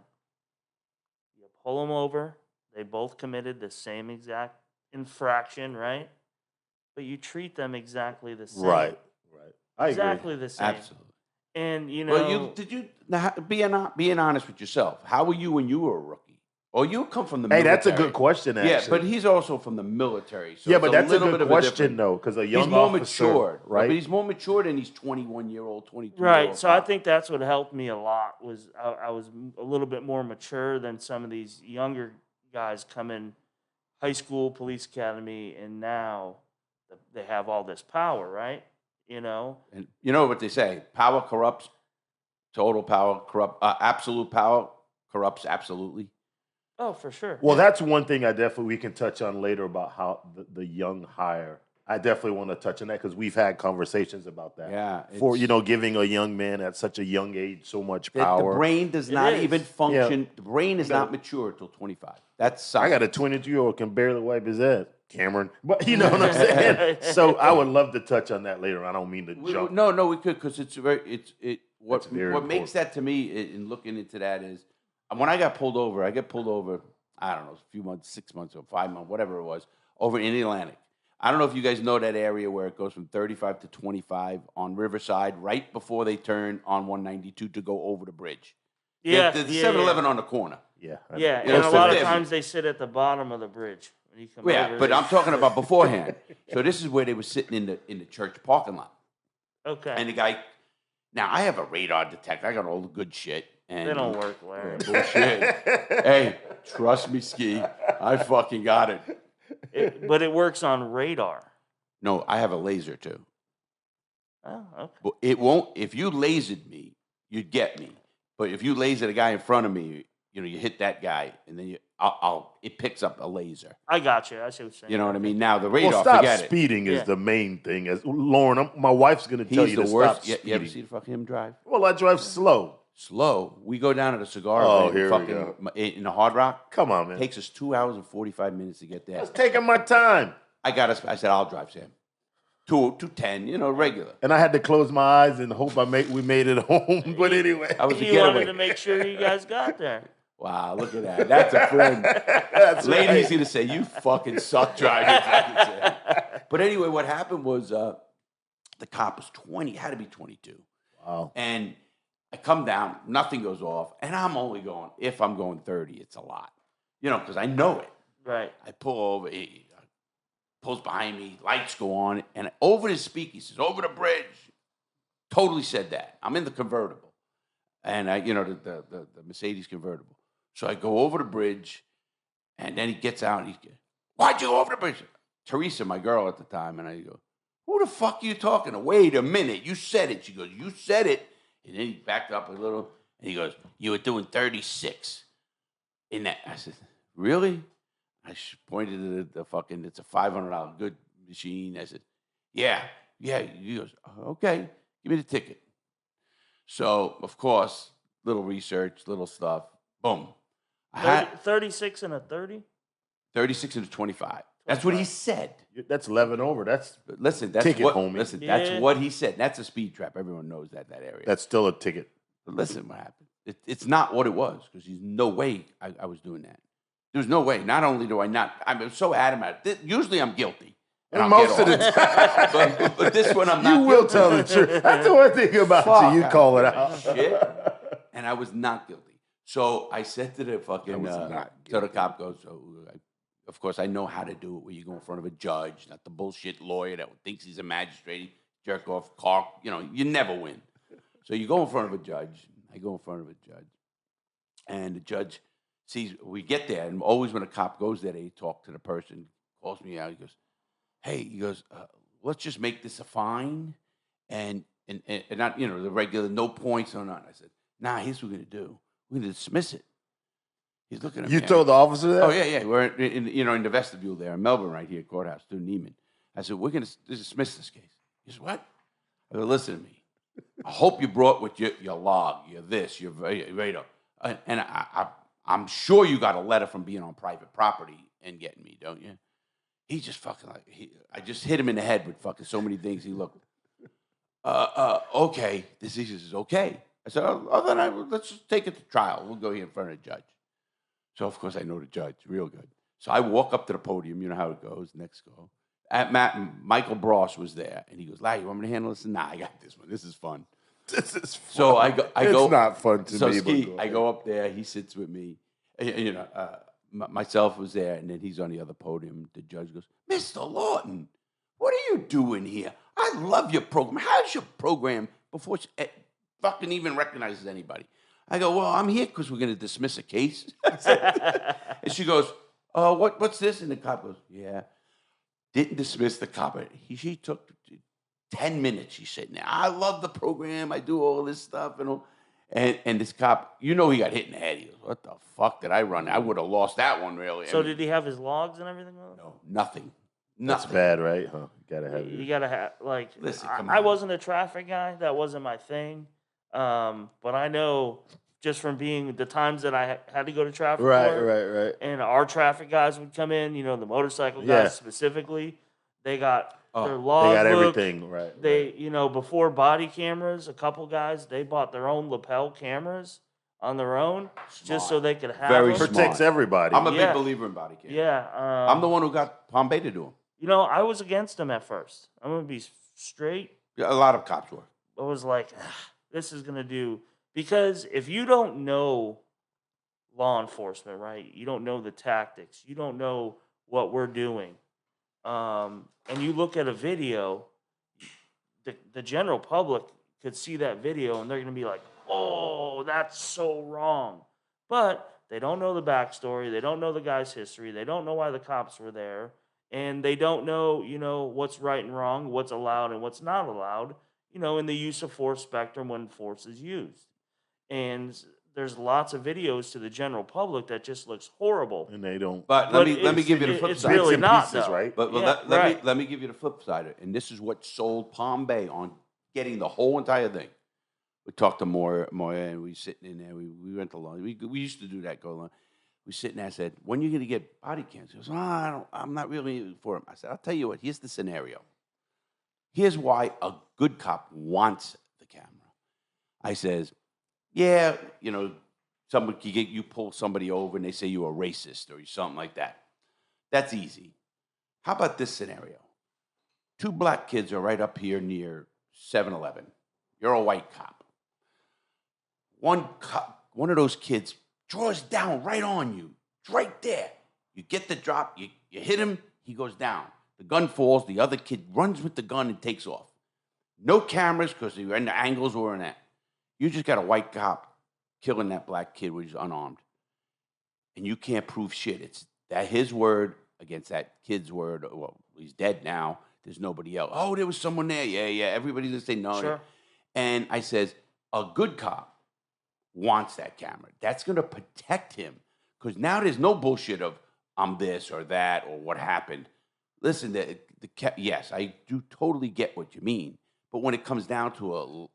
You pull them over. They both committed the same exact infraction, right? But you treat them exactly the same. Right. I Exactly agree. the same. Absolutely. And you know, Well, being honest with yourself. How were you when you were a rookie? Or you come from the Hey, military. that's a good question. Actually. Yeah, but he's also from the military. So yeah, it's but that's a little good bit of question different- though, because a young He's more officer, matured, right? But he's more matured than he's 21-year-old, 22-year-old. right. So I think that's what helped me a lot was I was a little bit more mature than some of these younger guys coming high school, police academy, and now they have all this power, right? You know, And you know what they say: power corrupts. Total power corrupt. Absolute power corrupts absolutely. oh for sure. Well, that's one thing we can touch on later about how the young hire. I definitely want to touch on that because we've had conversations about that. Yeah, For it's- giving a young man at such a young age so much The power. brain does It not is. even function. Yeah. The brain is not mature till 25. That's science. I got a 22-year-old can barely wipe his ass, Cameron. But you know what I'm saying. So I would love to touch on that later. I don't mean to jump. No, we could because it's what That's very makes that to me in looking into that is when I got pulled over. I got pulled over. I don't know, a few months, 6 months or 5 months, whatever it was, over in the Atlantic. I don't know if you guys know that area where it goes from 35 to 25 on Riverside, right before they turn on 192 to go over the bridge. Yeah, the yeah, 7-Eleven on the corner. Yeah. Yeah, and Close a to lot of there. times they sit at the bottom of the bridge when you come Yeah, over. but they- I'm talking about beforehand. So this is where they were sitting in the church parking lot. okay. And the guy, now I have a radar detector. I got all the good shit. And They don't work, Larry. Bullshit. Hey, trust me, Ski. I fucking got it. But it works on radar. No, I have a laser too. Oh, okay. But it won't. If you lasered me, you'd get me. But if you laser the guy in front of me, you hit that guy, and then it picks up a laser. I got you. I see what you're saying. You know what I mean? Now the radar, Well, stop forget it. speeding is Yeah. the main thing. As Lauren, my wife's going to tell He's you the to worst. stop You speeding. ever see the fucking him drive? Well, I drive slow. Slow. We go down to the cigar Oh, Lane, here we fucking go. in the Hard Rock. Come on, man. Takes us 2 hours and 45 minutes to get there. I was taking my time. I said I'll drive, Sam. 210, regular. And I had to close my eyes and hope we made it home. But anyway. I was a He wanted getaway. to make sure you guys got there. Wow, look at that. That's a friend. That's Lady's right. gonna say you fucking suck driving. fucking Sam." But anyway, what happened was the cop was 20, had to be 22, Wow. and I come down, nothing goes off, and I'm only going. If I'm going 30, it's a lot, because I know it. Right. I pull over, he pulls behind me, lights go on, and over the speaker, he says, "Over the bridge." Totally said that. I'm in the convertible, and the Mercedes convertible. So I go over the bridge, and then he gets out, and he goes, "Why'd you go over the bridge?" Teresa, my girl at the time, and I go, "Who the fuck are you talking to?" "Wait a minute, you said it." She goes, "You said it." And then he backed up a little, and he goes, "You were doing 36 in that." I said, "Really?" I pointed to the fucking, it's a $500 good machine. I said, yeah. He goes, "Okay, give me the ticket." So, of course, little research, little stuff. Boom. I had 36 and a 30? 36 and a 25. That's what he said. That's 11 over. That's But listen, that's Ticket, what, homie. listen, Yeah. that's what he said. That's a speed trap. Everyone knows that area. still a ticket. But listen, what happened? It's not what it was because there's no way I was doing that. There's no way. Not only do I not, I'm so adamant. Usually I'm guilty. And I'll Most get of the off. time. but this one I'm not You will guilty. tell the truth. That's the one thing about Fuck, you. You call it out. Shit. And I was not guilty. So I said to the fucking, was not so the guilty. cop goes, of course, I know how to do it where you go in front of a judge, not the bullshit lawyer that thinks he's a magistrate, jerk off car. You never win. So you go in front of a judge. I go in front of a judge. And the judge sees, we get there, and always when a cop goes there, they talk to the person, calls me out. He goes, "Hey," he goes, "let's just make this a fine, and and not, you know, the regular no points or nothing. I said, nah, here's what we're going to do. We're going to dismiss it. He's looking at me. You told the officer that? Oh, yeah. We're in the vestibule there in Melbourne, right here, courthouse, through Neiman. I said, we're going to dismiss this case. He said, what? I said, listen to me. I hope you brought with your log, your this, your radar. And I'm sure you got a letter from being on private property and getting me, don't you? He just fucking I just hit him in the head with fucking so many things. He looked, okay, this is okay. I said, then let's just take it to trial. We'll go here in front of the judge. So, of course, I know the judge real good. So I walk up to the podium. You know how it goes. Next go. Michael Bross was there. And he goes, Larry, you want me to handle this? Nah, I got this one. This is fun. This is fun. So I go. It's not fun to me. So I go up there. He sits with me. You know, myself was there. And then he's on the other podium. The judge goes, Mr. Lawton, what are you doing here? I love your program. How's your program before she fucking even recognizes anybody? I go, well, I'm here because we're going to dismiss a case. And she goes, what's this? And the cop goes, yeah. Didn't dismiss the cop. She took 10 minutes. She's sitting there. I love the program. I do all this stuff. And this cop, you know, he got hit in the head. He goes, what the fuck did I run? I would have lost that one, really. So did he have his logs and everything? No, nothing. That's bad, right? Huh? You gotta have, like, listen, I wasn't a traffic guy. That wasn't my thing. But I know just from being the times that I had to go to traffic court, right. and our traffic guys would come in, you know, the motorcycle guys specifically, they got their log They got book. everything, right. They, you know, before body cameras, a couple guys, they bought their own lapel cameras on their own just so they could have Very them. smart. Protects everybody. I'm a big believer in body cam. Yeah. I'm the one who got Palm Bay to do them. You know, I was against them at first. I'm going to be straight. Yeah, a lot of cops were. I was like, this is going to do. Because if you don't know law enforcement, right, you don't know the tactics, you don't know what we're doing, and you look at a video, the general public could see that video and they're going to be like, oh, that's so wrong. But they don't know the backstory. They don't know the guy's history. They don't know why the cops were there. And they don't know, you know, what's right and wrong, what's allowed and what's not allowed, you know, in the use of force spectrum when force is used. And there's lots of videos to the general public that just looks horrible. And they don't. But let me give you the flip it's side. really in not, pieces, though. right? But Yeah, let me give you the flip side. And this is what sold Palm Bay on getting the whole entire thing. We talked to Moya, and we sitting in there. We went to lunch. We used to do that, go along. We sitting there. I said, when are you going to get body cams? He goes, I'm not really for him. I said, I'll tell you what. Here's the scenario. Here's why a good cop wants the camera. I says, yeah, you know, you pull somebody over and they say you're a racist or something like that. That's easy. How about this scenario? 2 black kids are right up here near 7-Eleven. You're a white cop. One of those kids draws down right on you. It's right there. You get the drop, you hit him, he goes down. The gun falls, the other kid runs with the gun and takes off. No cameras because the angles were in that. You just got a white cop killing that black kid when he's unarmed. And you can't prove shit. It's that his word against that kid's word. Well, he's dead now. There's nobody else. Oh, there was someone there. Yeah. Everybody's going to say no. Sure. And I says, a good cop wants that camera. That's going to protect him. Because now there's no bullshit of I'm this or that or what happened. Listen, yes, I do totally get what you mean. But when it comes down to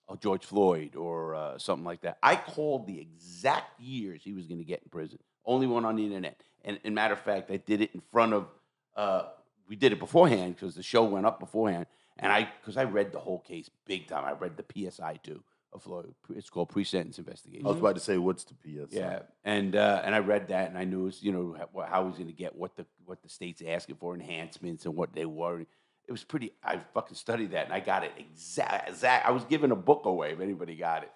a George Floyd or something like that, I called the exact years he was going to get in prison. Only one on the internet. And matter of fact, I did it in front of, we did it beforehand because the show went up beforehand. And because I read the whole case big time. I read the PSI too of Floyd. It's called pre-sentence investigation. I was about to say, what's the PSI? Yeah, and I read that, and I knew it was, you know, how he was going to get what the state's asking for, enhancements and what they were. It was pretty. I fucking studied that, and I got it exact. I was giving a book away if anybody got it,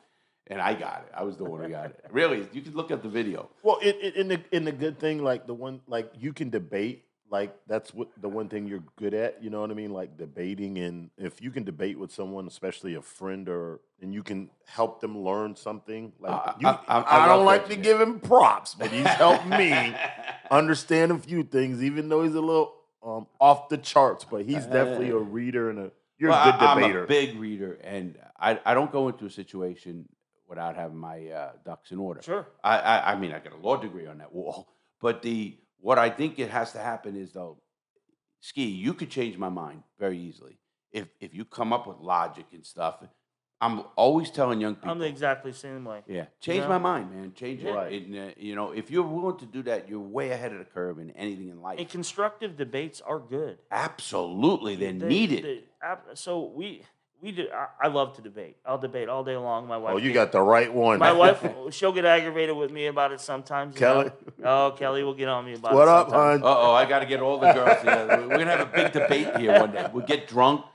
and I got it. I was the one who got it. Really, you can look at the video. Well, in the good thing, like the one, like you can debate. Like that's what the one thing you're good at, you know what I mean? Like debating, and if you can debate with someone, especially a friend, and you can help them learn something. Like I don't like to give him props, but he's helped me understand a few things, even though he's a little off the charts. But he's definitely a reader and You're a good debater. I'm a big reader, and I don't go into a situation without having my ducks in order. Sure. I mean, I got a law degree on that wall, but what I think it has to happen is, though, Ski, you could change my mind very easily if you come up with logic and stuff. I'm always telling young people. I'm the exactly same way. Yeah, change know? my mind, man. Change Right. it. And, you know, if you're willing to do that, you're way ahead of the curve in anything in life. And constructive debates are good. Absolutely, they're needed. So we do. I love to debate. I'll debate all day long. My wife. Oh, you got the right one. My wife, she'll get aggravated with me about it sometimes. Kelly? Oh, Kelly will get on me about What it up, sometimes. hon? I got to get all the girls together. We're gonna have a big debate here one day. We'll get drunk.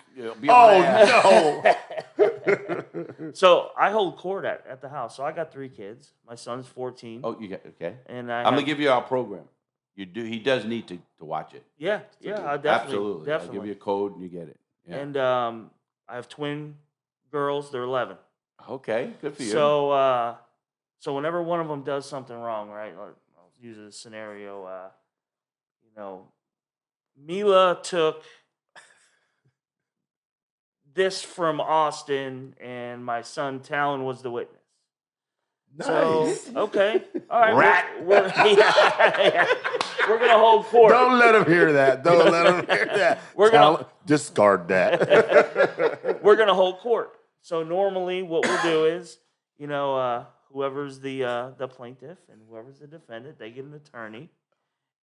Be Oh, on ass. no. So I hold court at the house. So I got 3 kids. My son's 14. Oh, you got okay. And I'm gonna give you our program. You do. He does need to watch it. Yeah, I definitely. Absolutely. I'll Definitely. give you a code and you get it. Yeah. And I have twin girls. They're 11. Okay, good for you. So so whenever one of them does something wrong, right? I'll use a scenario. You know, Mila took this from Austin, and my son Talon was the witness. Nice. So okay, all right. Rat. We're we're gonna hold court. Don't let him hear that. Don't let him hear that. We're gonna- discard that. We're gonna hold court. So normally, what we'll do is, you know, whoever's the plaintiff and whoever's the defendant, they get an attorney,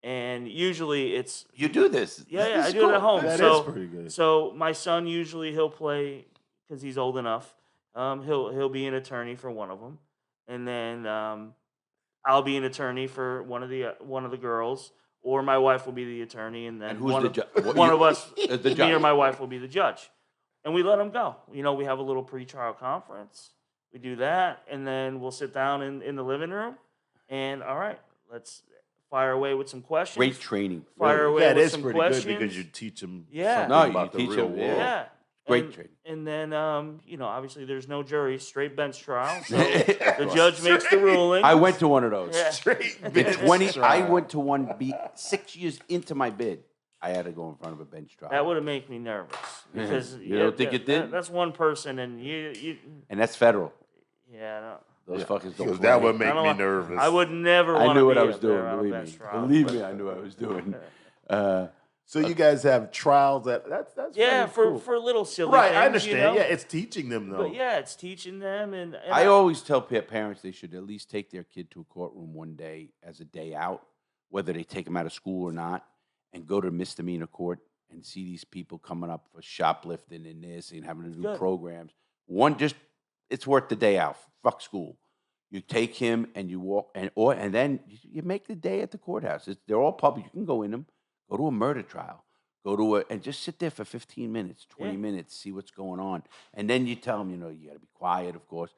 and usually it's you do this. yeah, This I is do it cool. at home. That so is pretty good. So my son usually he'll play because he's old enough. He'll be an attorney for one of them, and then I'll be an attorney for one of the girls, or my wife will be the attorney, and then And who's one the of, judge? one of us, The me judge. or my wife, will be the judge, and we let them go. You know, we have a little pre-trial conference. We do that, and then we'll sit down in the living room, and all right, let's fire away with some questions. Great training. Fire really. away Yeah, it with is some pretty questions. good because you teach them Yeah. something No, you about the teach real 'em, world. Yeah. Great and, training. And then, you know, obviously there's no jury, straight bench trial. So the judge makes the ruling. I went to one of those. Yeah. Straight It's bench 20. I trial. went to one 6 years into my bid. I had to go in front of a bench trial. That would have made me nervous because You don't think it did? That's one person, and you And that's federal. yeah. No. Those fuckers He don't goes, play. that would I make don't me want- nervous. I would never I want knew to what be I was up there doing. on a Believe bench me. trial. Believe but- me, I knew what I was doing. So you guys have trials that's Yeah, pretty cool. for little silly right. things, I understand. You know? Yeah, it's teaching them though. But yeah, it's teaching them, and I always tell parents they should at least take their kid to a courtroom one day as a day out, whether they take them out of school or not, and go to misdemeanor court and see these people coming up for shoplifting and this and having to do Good. programs. It's worth the day out. Fuck school. You take him and you walk, and then you make the day at the courthouse. They're all public. You can go in them, go to a murder trial, and just sit there for 15 minutes, 20 minutes, see what's going on. And then you tell them, you know, you got to be quiet, of course.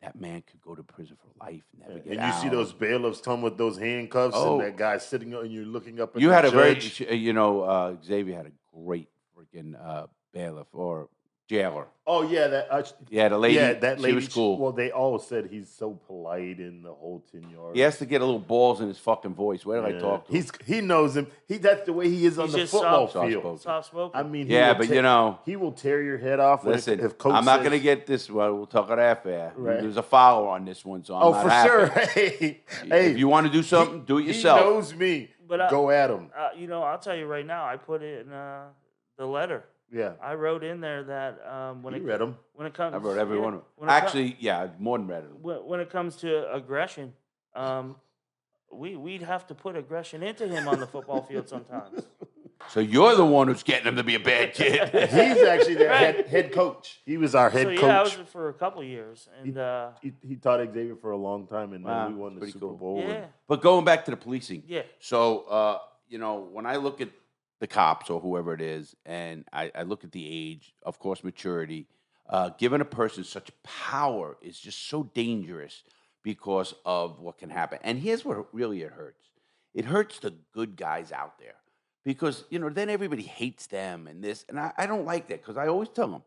That man could go to prison for life, never get And out. you see those bailiffs come with those handcuffs Oh. and that guy sitting and you're looking up at You the had a very, judge. Xavier had a great freaking bailiff or jailer. Oh yeah, that Yeah, the lady, that lady she was cool. Well, they all said he's so polite in the whole 10 yards. He has to get a little balls in his fucking voice. Where did I talk to him? He knows him. That's the way he is on He's the just football soft- field. soft-spoken. soft spoken. I mean, Yeah, but you know, he will tear your head off. listen, if coach I'm not says- going to get this. Well, we'll talk it after. Right. There's a follow on this one, so I'm Oh, not for happy. sure. Hey, If you want to do something, do it yourself. He knows me. But Go at him. you know, I'll tell you right now. I put it in the letter. Yeah. I wrote in there that when You it read them. when it comes, I wrote every yeah, one of them. when it co- Actually, yeah, more than read it. when it comes to aggression, we'd have to put aggression into him on the football field sometimes. So you're the one who's getting him to be a bad kid. He's actually the Right. head coach. He was our head So coach. yeah, I was for a couple years, and He taught Xavier for a long time, and Wow, then we won the pretty Super cool. Bowl. yeah, But going back to the policing. yeah, So, you know, when I look at the cops or whoever it is, and I look at the age, of course, maturity, giving a person such power is just so dangerous because of what can happen. And here's what really it hurts. It hurts the good guys out there because, you know, then everybody hates them and this. And I don't like that because I always tell them,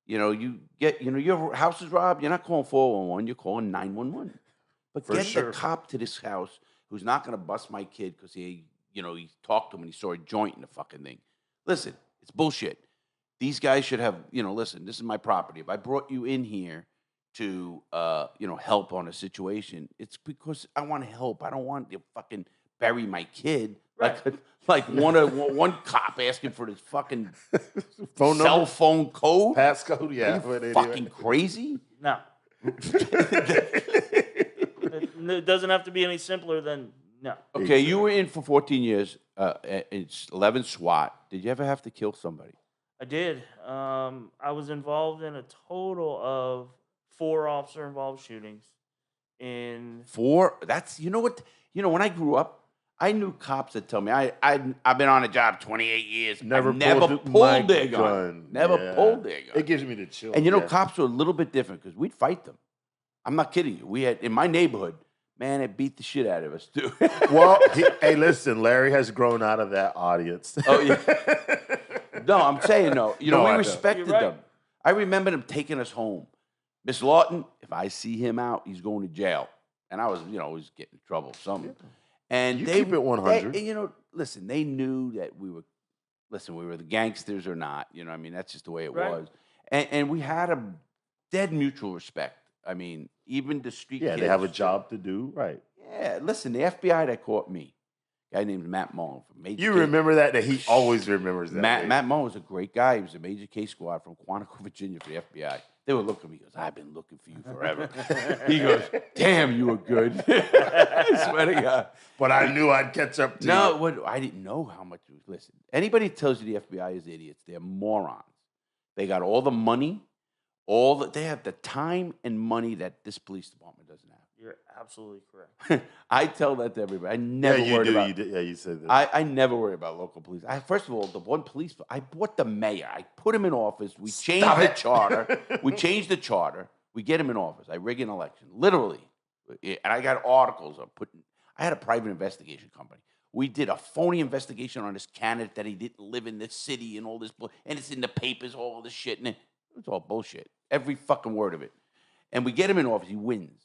you know, your house is robbed, you're not calling 411, you're calling 911. But For get sure. the cop to this house who's not going to bust my kid because he talked to him and he saw a joint in the fucking thing. Listen, it's bullshit. these guys should have, listen, this is my property. If I brought you in here to, help on a situation, it's because I want to help. I don't want to fucking bury my kid. Right. Like one cop asking for this fucking Phone cell number? phone code. Passcode, yeah. Are you fucking crazy? No. It doesn't have to be any simpler than no. Okay, you were in for 14 years. It's 11 SWAT. Did you ever have to kill somebody? I did. I was involved in a total of 4 officer-involved shootings. In 4? That's what when I grew up, I knew cops that tell me I've been on a job 28 years. Never pulled their gun. Never Yeah. pulled their gun. It gives me the chill. And cops were a little bit different because we'd fight them. I'm not kidding you. We had in my neighborhood, man, it beat the shit out of us too. Well, hey, listen, Larry has grown out of that audience. Oh yeah. No, I'm saying no. No, we I don't. respected You're right. them. I remember them taking us home. Miss Lawton, if I see him out, he's going to jail. And I was, always getting in trouble, something. And You they keep it 100. listen, they knew that we were the gangsters or not. That's just the way it Right. was. And we had a dead mutual respect. I mean, even the street Yeah, kids. they have a job to do, right? Yeah, listen, the FBI that caught me, a guy named Matt Mullen from Major You Case- remember that he always remembers that. Matt Mullen was a great guy. He was a major case squad from Quantico, Virginia for the FBI. They were looking at me. He goes, I've been looking for you forever. He goes, damn, you were good. I swear to God. But I knew I'd catch up to you. I didn't know how much. Listen, anybody that tells you the FBI is idiots, they're morons. They got all the money, they have the time and money that this police department doesn't have. You're absolutely correct. I tell that to everybody. I never Yeah, you worried do. about. You did. Yeah, you said that. I never worry about local police. First of all, the one police, I bought the mayor. I put him in office. We changed Stop the it. charter. We changed the charter. We get him in office. I rig an election, literally. And I got articles of putting. I had a private investigation company. We did a phony investigation on this candidate that he didn't live in this city and all this, and it's in the papers, all this shit, and it's all bullshit. Every fucking word of it. And we get him in office. He wins.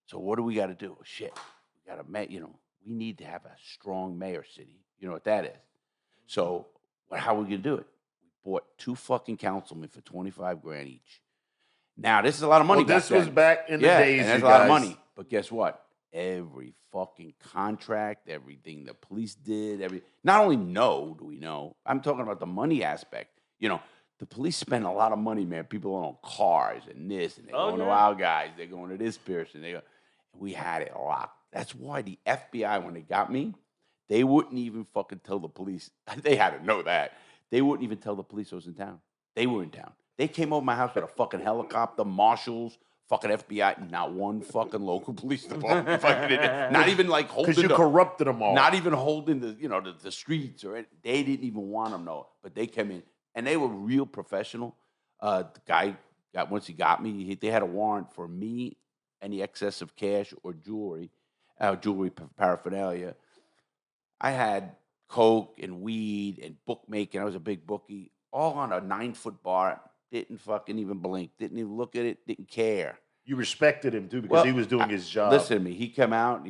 So what do we got to do? Shit, we got to, we need to have a strong mayor city. You know what that is. So how are we going to do it? We bought 2 fucking councilmen for $25,000 each. Now, this is a lot of money. Well, this back was then. back in the days, and that's you a lot of guys. money. But guess what? Every fucking contract, everything the police did, not only do we know, I'm talking about the money aspect. The police spend a lot of money, man. People own cars and this, and they're going to our guys. They're going to this person. We had it locked. That's why the FBI, when they got me, they wouldn't even fucking tell the police. They had to know that. They wouldn't even tell the police I was in town. They were in town. They came over my house with a fucking helicopter, marshals, fucking FBI, not one fucking local police department. Not even like holding. Because you corrupted them all. Not even holding the streets or anything. They didn't even want them know. But they came in and they were real professional. The guy once he got me, they had a warrant for me, any excess of cash or jewelry paraphernalia. I had coke and weed and bookmaking. I was a big bookie, all on a 9-foot bar. Didn't fucking even blink. Didn't even look at it. Didn't care. You respected him too because he was doing his job. Listen to me. He come out.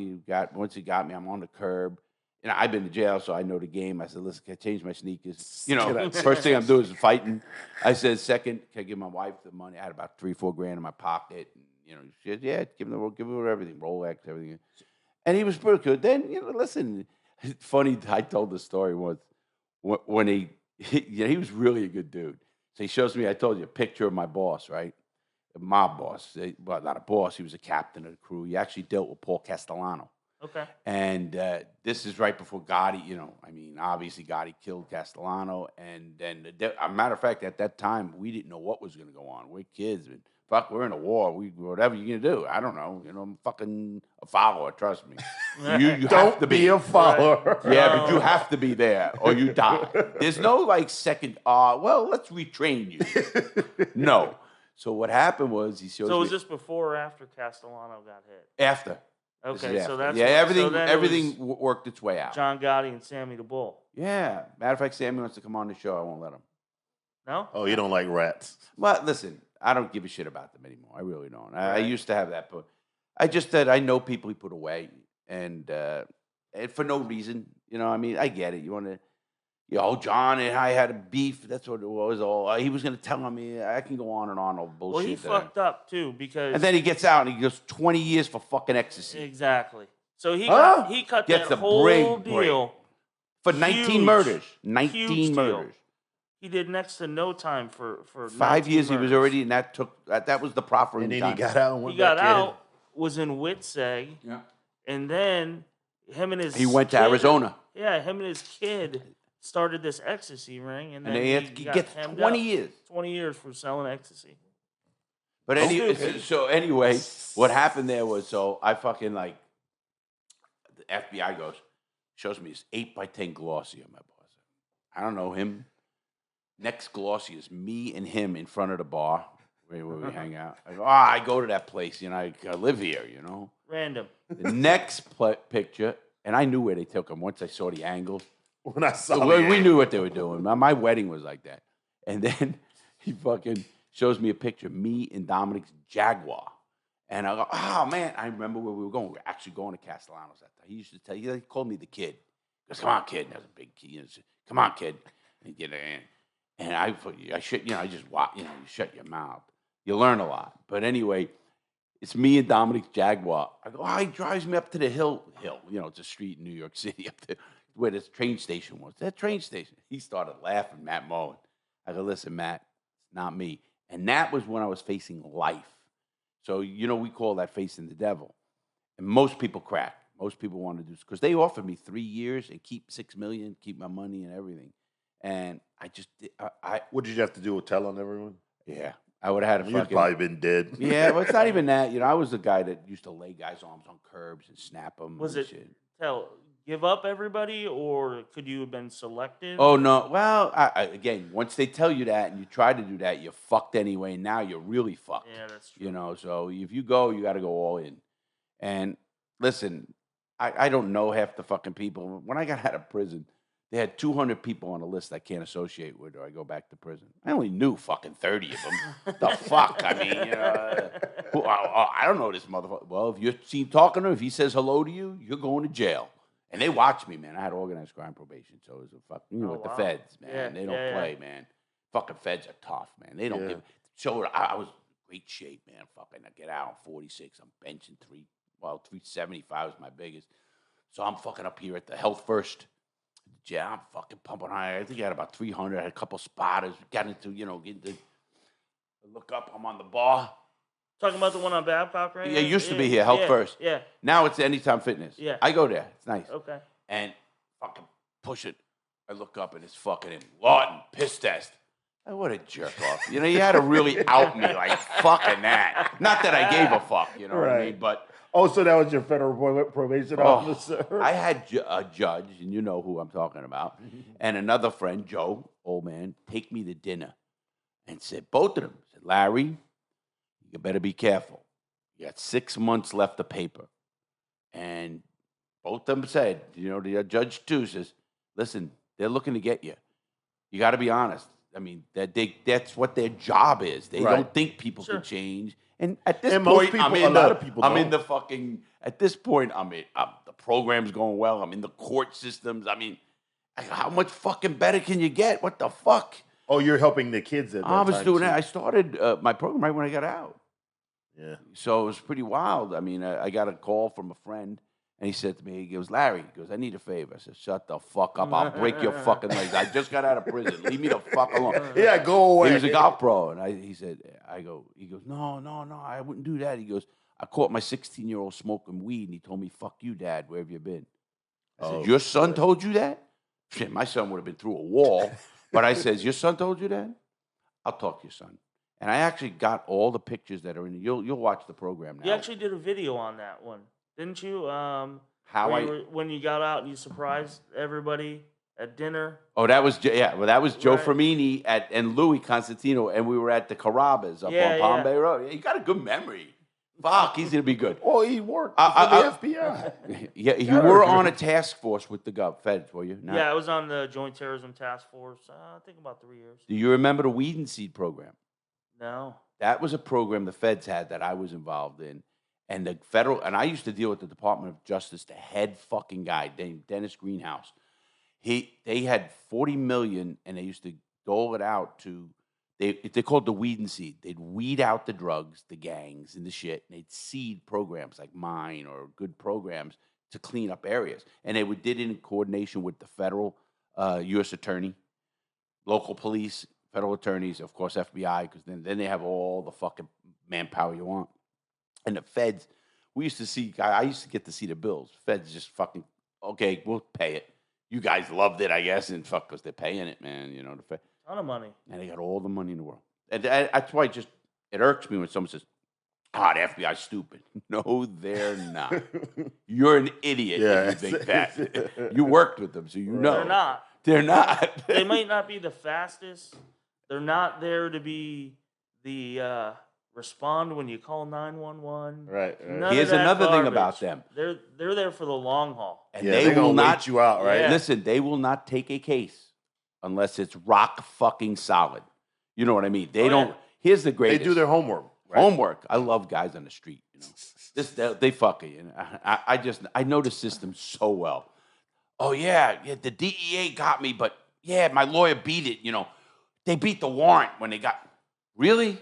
Once he got me, I'm on the curb. And I've been to jail, so I know the game. I said, listen, can I change my sneakers? First thing I'm doing is fighting. I said, second, can I give my wife the money? I had about $3-4 in my pocket. And, she said, yeah, give her everything, Rolex, everything. And he was pretty good. Then, listen, funny, I told the story once when he was really a good dude. So he shows me, I told you, a picture of my boss, right? My boss. Well, not a boss. He was a captain of the crew. He actually dealt with Paul Castellano. Okay. And this is right before Gotti, obviously Gotti killed Castellano. And then, a matter of fact, at that time, we didn't know what was going to go on. We're kids. And we're in a war. Whatever you're going to do. I don't know. I'm fucking a follower, trust me. You Don't have to be a follower. Yeah, but you have to be there or you die. There's no second, let's retrain you. No. So what happened was he showed me. So was this before or after Castellano got hit? After. This Okay, is so after. that's everything worked its way out. John Gotti and Sammy the Bull. Yeah. Matter of fact, Sammy wants to come on the show. I won't let him. No? Oh, you don't like rats. But listen, I don't give a shit about them anymore. I really don't. I used to have that, but I know people he put away, and for no reason. I get it. You want to. John and I had a beef. That's what it was. All he was going to tell me. I can go on and on of bullshit. Well, he fucked up too because. And then he gets out and he goes 20 years for fucking ecstasy. Exactly. So he cut Gets that a whole break. deal For 19 Huge. murders. Huge 19 deal. murders. He did next to no time for 5 years murders. he was already, and that was the proper. And then time. he got out and went He got back out, was in Witzeg, Yeah. and then him and his He went to kid- Arizona. Yeah, him and his kid started this ecstasy ring, and then he got gets hemmed 20 up. years. 20 years for selling ecstasy. But anyway, what happened there was, so I fucking the FBI shows me this 8x10 glossy on my boss. I don't know him. Next glossy is me and him in front of the bar where we hang out. I go, I go to that place, I live here, Random. The next picture, and I knew where they took him once I saw the angles. When I saw We knew what they were doing. My wedding was like that. And then he fucking shows me a picture of me and Dominic's Jaguar. And I go, oh, man, I remember where we were going. We were actually going to Castellanos that time. He used to tell you, he called me the kid. He goes, come on, kid. And that was a big kid. Come on, kid. And get in. And I just watch, you shut your mouth. You learn a lot. But anyway, it's me and Dominic's Jaguar. I go, he drives me up to the hill. It's a street in New York City up there where this train station was. That train station. He started laughing, Matt Moen. I go, listen, Matt, it's not me. And that was when I was facing life. So, we call that facing the devil. And most people crack. Most people want to do this because they offered me 3 years and keep $6 million, keep my money and everything. And I just, What did you have to do with telling everyone? Yeah, I would have had a You'd fucking. probably been dead. Yeah, well, it's not even that. I was the guy that used to lay guys' arms on curbs and snap them. Was and it shit. give up everybody, or could you have been selective? Oh, no. Well, again, once they tell you that and you try to do that, you're fucked anyway. Now you're really fucked. Yeah, that's true. So if you go, you got to go all in. And listen, I don't know half the fucking people. When I got out of prison, they had 200 people on a list I can't associate with or I go back to prison. I only knew fucking 30 of them. The fuck? I mean, I don't know this motherfucker. Well, if you see him talking to him, if he says hello to you, you're going to jail. And they watched me, man. I had organized crime probation, so it was a fucking, with the feds, man. Yeah, they don't play, man. Fucking feds are tough, man. They don't give. So I was in great shape, man. Fucking, I get out, I'm 46. I'm benching 375 was my biggest. So I'm fucking up here at the Health First. Yeah, I'm fucking pumping high. I think I had about 300. I had a couple spotters. Got into, look up. I'm on the bar. Talking about the one on Babcock, right? Yeah, it used to be here, Health First. Yeah. Now it's Anytime Fitness. Yeah. I go there. It's nice. Okay. And fucking push it. I look up and it's fucking in Lawton, piss test. Oh, what a jerk off. You had to really out me like fucking that. Not that I gave a fuck, what I mean? But. Oh, so that was your federal probation officer? I had a judge, and you know who I'm talking about, and another friend, Joe, old man, take me to dinner and said, both of them, said, Larry, you better be careful. You got 6 months left of paper. And both of them said, the judge too says, listen, they're looking to get you. You got to be honest. I mean, that's what their job is. They don't think people can change. And at this point, at this point, the program's going well. I'm in the court systems. I mean, how much fucking better can you get? What the fuck? Oh, you're helping the kids at that I was time, doing too. that. I started my program right when I got out. Yeah. So it was pretty wild. I mean, I got a call from a friend, and he said to me, he goes, Larry, he goes, I need a favor. I said, shut the fuck up. I'll break your fucking legs. I just got out of prison. Leave me the fuck alone. Yeah, go away. He was a golf pro. And he goes, no, I wouldn't do that. He goes, I caught my 16-year-old smoking weed, and he told me, fuck you, Dad, where have you been? I said, your son told you that? Shit, my son would have been through a wall. But I says, your son told you that? I'll talk to your son. And I actually got all the pictures that are in it. You'll watch the program now. You actually did a video on that one. Didn't you? When you got out and you surprised everybody at dinner. Oh, that was Joe Fermini and Louis Constantino, and we were at the Carrabas up on Palm Bay Road. Yeah, you got a good memory. Fuck, he's gonna be good. Oh, he worked for the FBI. Yeah, you were on a task force with the feds, were you? Yeah, I was on the Joint Terrorism Task Force. I think about 3 years. Do you remember the Weed and Seed program? No. That was a program the feds had that I was involved in. And the federal, and I used to deal with the Department of Justice, the head fucking guy, named Dennis Greenhouse. They had 40 million, and they used to dole it out to. They called the weed and seed. They'd weed out the drugs, the gangs, and the shit, and they'd seed programs like mine or good programs to clean up areas. And they did it in coordination with the federal U.S. attorney, local police, federal attorneys, of course, FBI, because then they have all the fucking manpower you want. And the feds, we used to see, I used to get to see the bills. Feds just fucking, okay, we'll pay it. You guys loved it, I guess, and fuck, because they're paying it, man. You know, the Fed. Ton of money. And they got all the money in the world. And that's why it irks me when someone says, the FBI's stupid. No, they're not. You're an idiot if you think that. You worked with them, so you know. They're not. They're not. They might not be the fastest. They're not there to be the respond when you call 911. Right. Here's another thing about them. They're there for the long haul. And they will not wait you out, right? Yeah. Listen, they will not take a case unless it's rock fucking solid. You know what I mean? They don't. Yeah. Here's the greatest. They do their homework. Right? Homework. I love guys on the street. You know, they fuck it. You know? I know the system so well. Oh yeah, the DEA got me, but yeah, my lawyer beat it. You know, they beat the warrant when they got. Really?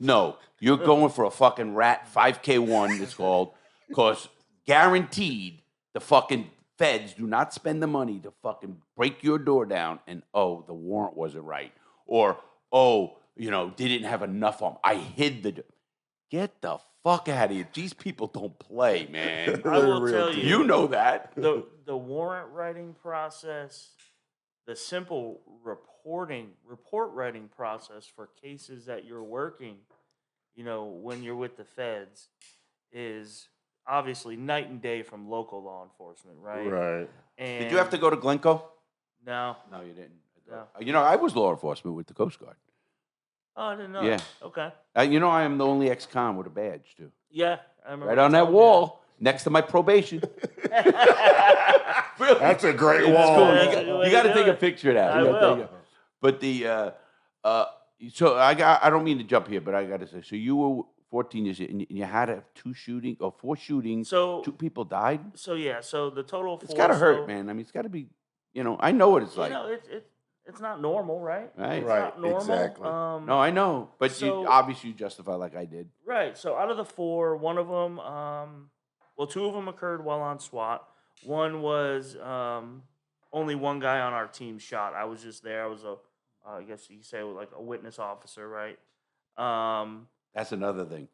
No, you're going for a fucking rat 5K1. It's called, because guaranteed the fucking feds do not spend the money to fucking break your door down and, oh, the warrant wasn't right. Or, oh, you know, they didn't have enough on. I hid the... Get the fuck out of here. These people don't play, man. I will tell you. You know that. The warrant writing process, the simple report writing process for cases that you're working, you know, when you're with the feds is... obviously night and day from local law enforcement, right? Right. And Did you have to go to Glencoe? No. No, you didn't. No. You know, I was law enforcement with the Coast Guard. Oh, I didn't know. Yeah. Okay. You know, I am the only ex-con with a badge, too. Yeah, I remember. Right on that wall, next to my probation. Really? That's a great It's wall. cool. You got to take a picture of that. I You gotta will. take But so I don't mean to jump here, but I got to say, so you were 14 years and you had four shootings. So 2 people died. So yeah, so the total. It's got to hurt, man. I mean, it's got to be. You know, I know what it's like. You know, it's not normal, right? Right. It's Right, not normal. exactly. No, I know, but so- you obviously justify like I did. Right. So out of the 4, one of them, well, 2 of them occurred while on SWAT. One was only one guy on our team shot. I was just there. I was I guess you could say like a witness officer, right? That's another thing.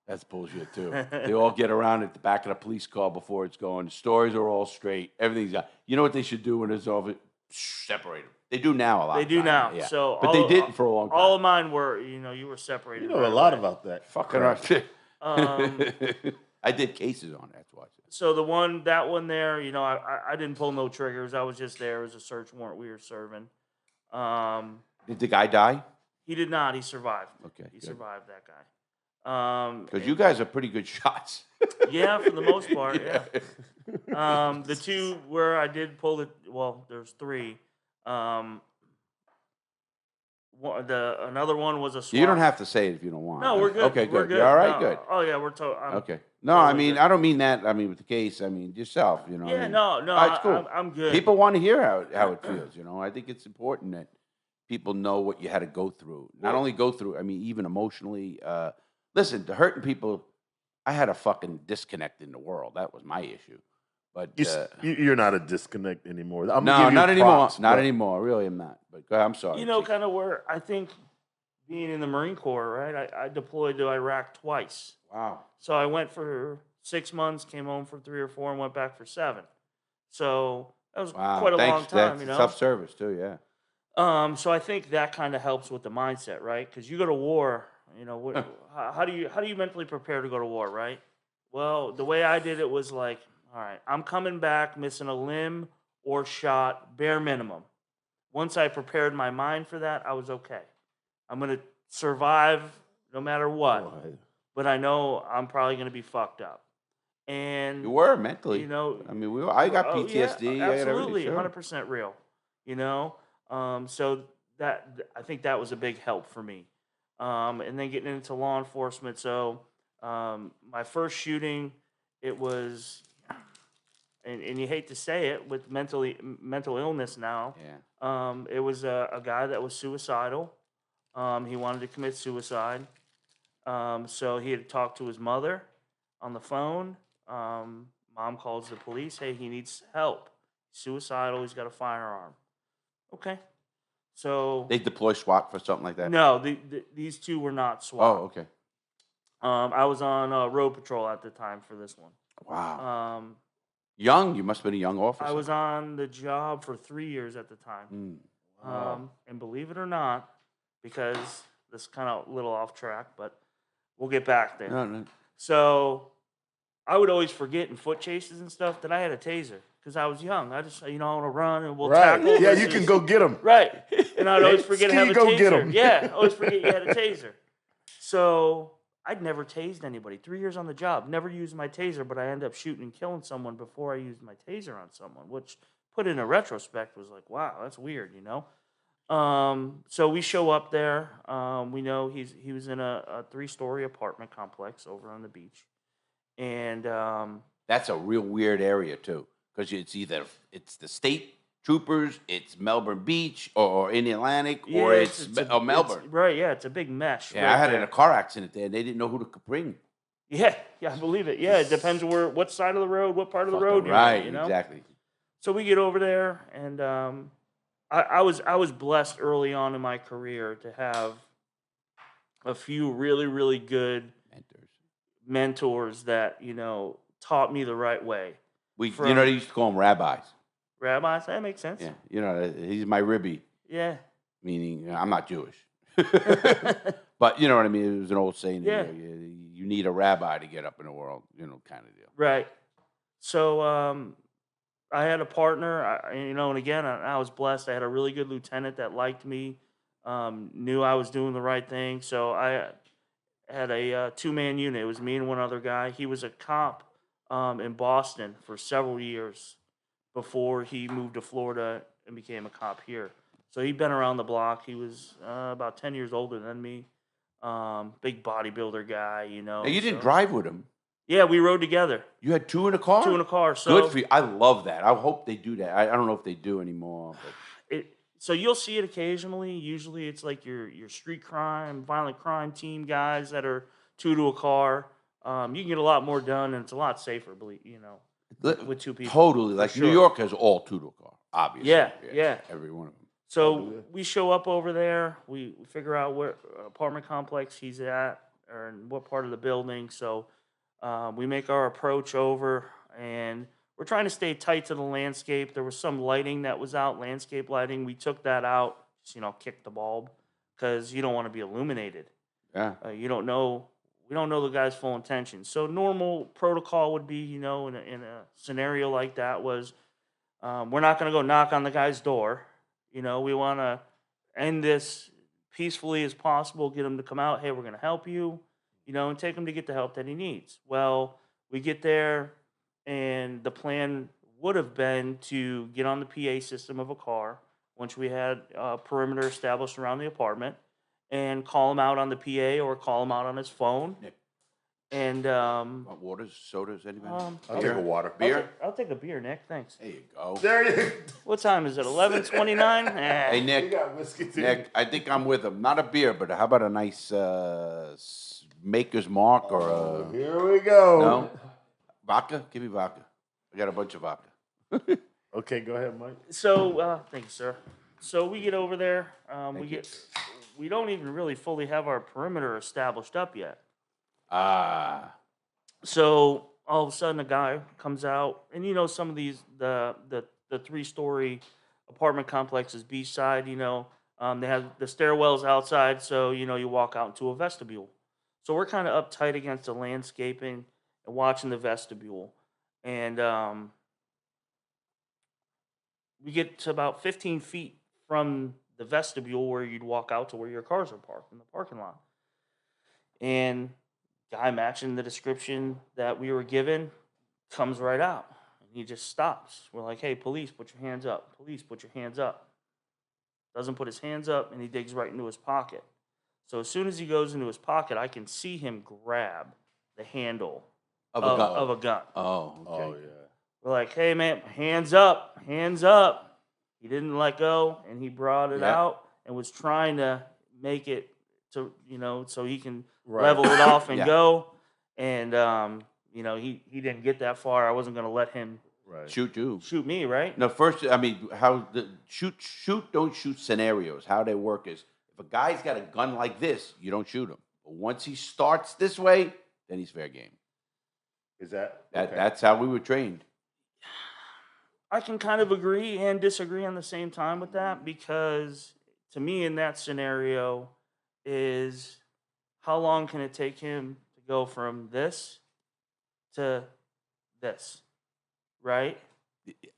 That's bullshit too. They all get around at the back of the police car before it's going. The stories are all straight. Everything's got. You know what they should do when it's over? Separate them. They do now a lot. They of do time, now. Yeah. So but they didn't for a long time. All of mine were, you were separated. You know right a lot away. about that. Fucking crap. right. I did cases on it. That's why. So that one there, I didn't pull no triggers. I was just there. It was a search warrant we were serving. Did the guy die? He did not. He survived. Okay. He survived that guy. Because you guys are pretty good shots. Yeah, for the most part, yeah. The 2 where I did pull it, well, there's 3. Another one was a SWAT. You don't have to say it if you don't want. No, we're good. Okay, good. We're good. You all right? No. Good. Oh yeah, Okay. No, totally I mean, good. I don't mean that. I mean, with the case, I mean, yourself, you know. I Yeah, mean, no, all right, it's cool. I'm good. People want to hear how it feels, you know. I think it's important that people know what you had to go through. Not only go through, I mean, even emotionally. Listen, to hurting people, I had a fucking disconnect in the world. That was my issue. But You're not a disconnect anymore. I'm no, gonna give you not anymore. props, Not but- anymore. Really, I'm not. But go ahead, I'm sorry. Kind of where I think being in the Marine Corps, right? I deployed to Iraq twice. Wow. So I went for 6 months, came home for 3 or 4, and went back for 7. So that was Wow. quite a Thanks. long time, That's tough service too. Yeah. So I think that kind of helps with the mindset, right? Because you go to war, how do you mentally prepare to go to war, right? Well, the way I did it was like, all right, I'm coming back missing a limb or shot, bare minimum. Once I prepared my mind for that, I was okay. I'm going to survive no matter what, but I know I'm probably going to be fucked up. And You were mentally. I mean, I got PTSD. Yeah, I got absolutely, everything, sure. 100% real. So that I think that was a big help for me. And then getting into law enforcement. So my first shooting, it was and you hate to say it, with mental illness now. Yeah. It was a guy that was suicidal. He wanted to commit suicide. So he had talked to his mother on the phone. Mom calls the police. Hey, he needs help. Suicidal. He's got a firearm. Okay. So They deploy SWAT for something like that? no, these two were not SWAT. Oh, okay. I was on road patrol at the time for this one. Wow. Young? You must have been a young officer. I was on the job for 3 years at the time. Mm. And believe it or not, because this is kind of a little off track, but we'll get back there. No. So I would always forget in foot chases and stuff that I had a taser because I was young. I just, I want to run and we'll tackle. Yeah, you can go get them. Right. And I'd always forget to have a Ski, go taser. get 'em. Yeah, I always forget you had a taser. So I'd never tased anybody. 3 years on the job, never used my taser, but I ended up shooting and killing someone before I used my taser on someone, which put in a retrospect was like, wow, that's weird, So we show up there. We know he was in a 3-story apartment complex over on the beach. And That's a real weird area, too, because it's the state troopers, it's Melbourne Beach, or in the Atlantic, or it's Melbourne. Right, yeah, it's a big mesh. Yeah, right I had there. in a car accident there, and they didn't know who to bring. Yeah, I believe it. Yeah, it depends what side of the road, what part of the road you're right, in, exactly. So we get over there, and I was blessed early on in my career to have a few really, really good mentors that, taught me the right way. They used to call them rabbis. Rabbis, that makes sense. Yeah, he's my Ribby. Yeah. Meaning, I'm not Jewish. But you know what I mean? It was an old saying. Yeah. You need a rabbi to get up in the world, kind of deal. Right. So I had a partner, and again, I was blessed. I had a really good lieutenant that liked me, knew I was doing the right thing. So I had a 2-man unit. It was me and one other guy. He was a cop in Boston for several years before he moved to Florida and became a cop here. So he'd been around the block. He was about 10 years older than me. Big bodybuilder guy, Now, you didn't drive with him. Yeah, we rode together. You had 2 in a car? 2 in a car. So good for you. I love that. I hope they do that. I don't know if they do anymore. But. So you'll see it occasionally. Usually it's like your street crime, violent crime team guys that are 2 to a car. You can get a lot more done, and it's a lot safer, with 2 people. Totally. Like sure. New York has all 2 to a car, obviously. Yeah. Every one of them. So we show up over there. We figure out where apartment complex he's at or in what part of the building. So we make our approach over, and we're trying to stay tight to the landscape. There was some lighting that was out, landscape lighting. We took that out, just, kicked the bulb because you don't want to be illuminated. Yeah. We don't know the guy's full intention. So normal protocol would be, in a scenario like that was we're not going to go knock on the guy's door. We want to end this peacefully as possible, get him to come out. Hey, we're going to help you, and take him to get the help that he needs. Well, we get there, and the plan would have been to get on the PA system of a car once we had a perimeter established around the apartment and call him out on the PA or call him out on his phone. Nick. And waters, sodas, anybody? I'll take a water. Beer? I'll take a beer, Nick. Thanks. There you go. There you What time is it? 11:29. Hey, Nick. You got whiskey too. Nick, I think I'm with him. Not a beer, but how about a nice Maker's Mark or a... Here we go. No? Vodka? Give me vodka. I got a bunch of vodka. Okay, go ahead, Mike. So, thank you, sir. So we get over there. Thank you. We don't even really fully have our perimeter established up yet. So all of a sudden, a guy comes out, and some of these the 3-story apartment complexes, beachside. They have the stairwells outside, so you walk out into a vestibule. So we're kind of uptight against the landscaping and watching the vestibule, and we get to about 15 feet from the vestibule where you'd walk out to where your cars are parked in the parking lot, and guy matching the description that we were given comes right out, and he just stops. We're like, hey, police, put your hands up. Police, put your hands up. Doesn't put his hands up, and he digs right into his pocket. So as soon as he goes into his pocket, I can see him grab the handle Of a gun. Of a gun. Oh, okay. Oh, yeah. we're like, hey man, hands up, hands up. He didn't let go, and he brought it Yeah. out and was trying to make it to, so he can Right. level it off and Yeah. go. And he didn't get that far. I wasn't gonna let him Right. Shoot you. shoot me, right? No, first, I mean, how the don't shoot scenarios. How they work is if a guy's got a gun like this, you don't shoot him. But once he starts this way, then he's fair game. Is that okay. That's how we were trained. I can kind of agree and disagree on the same time with that, because to me in that scenario is how long can it take him to go from this to this, right?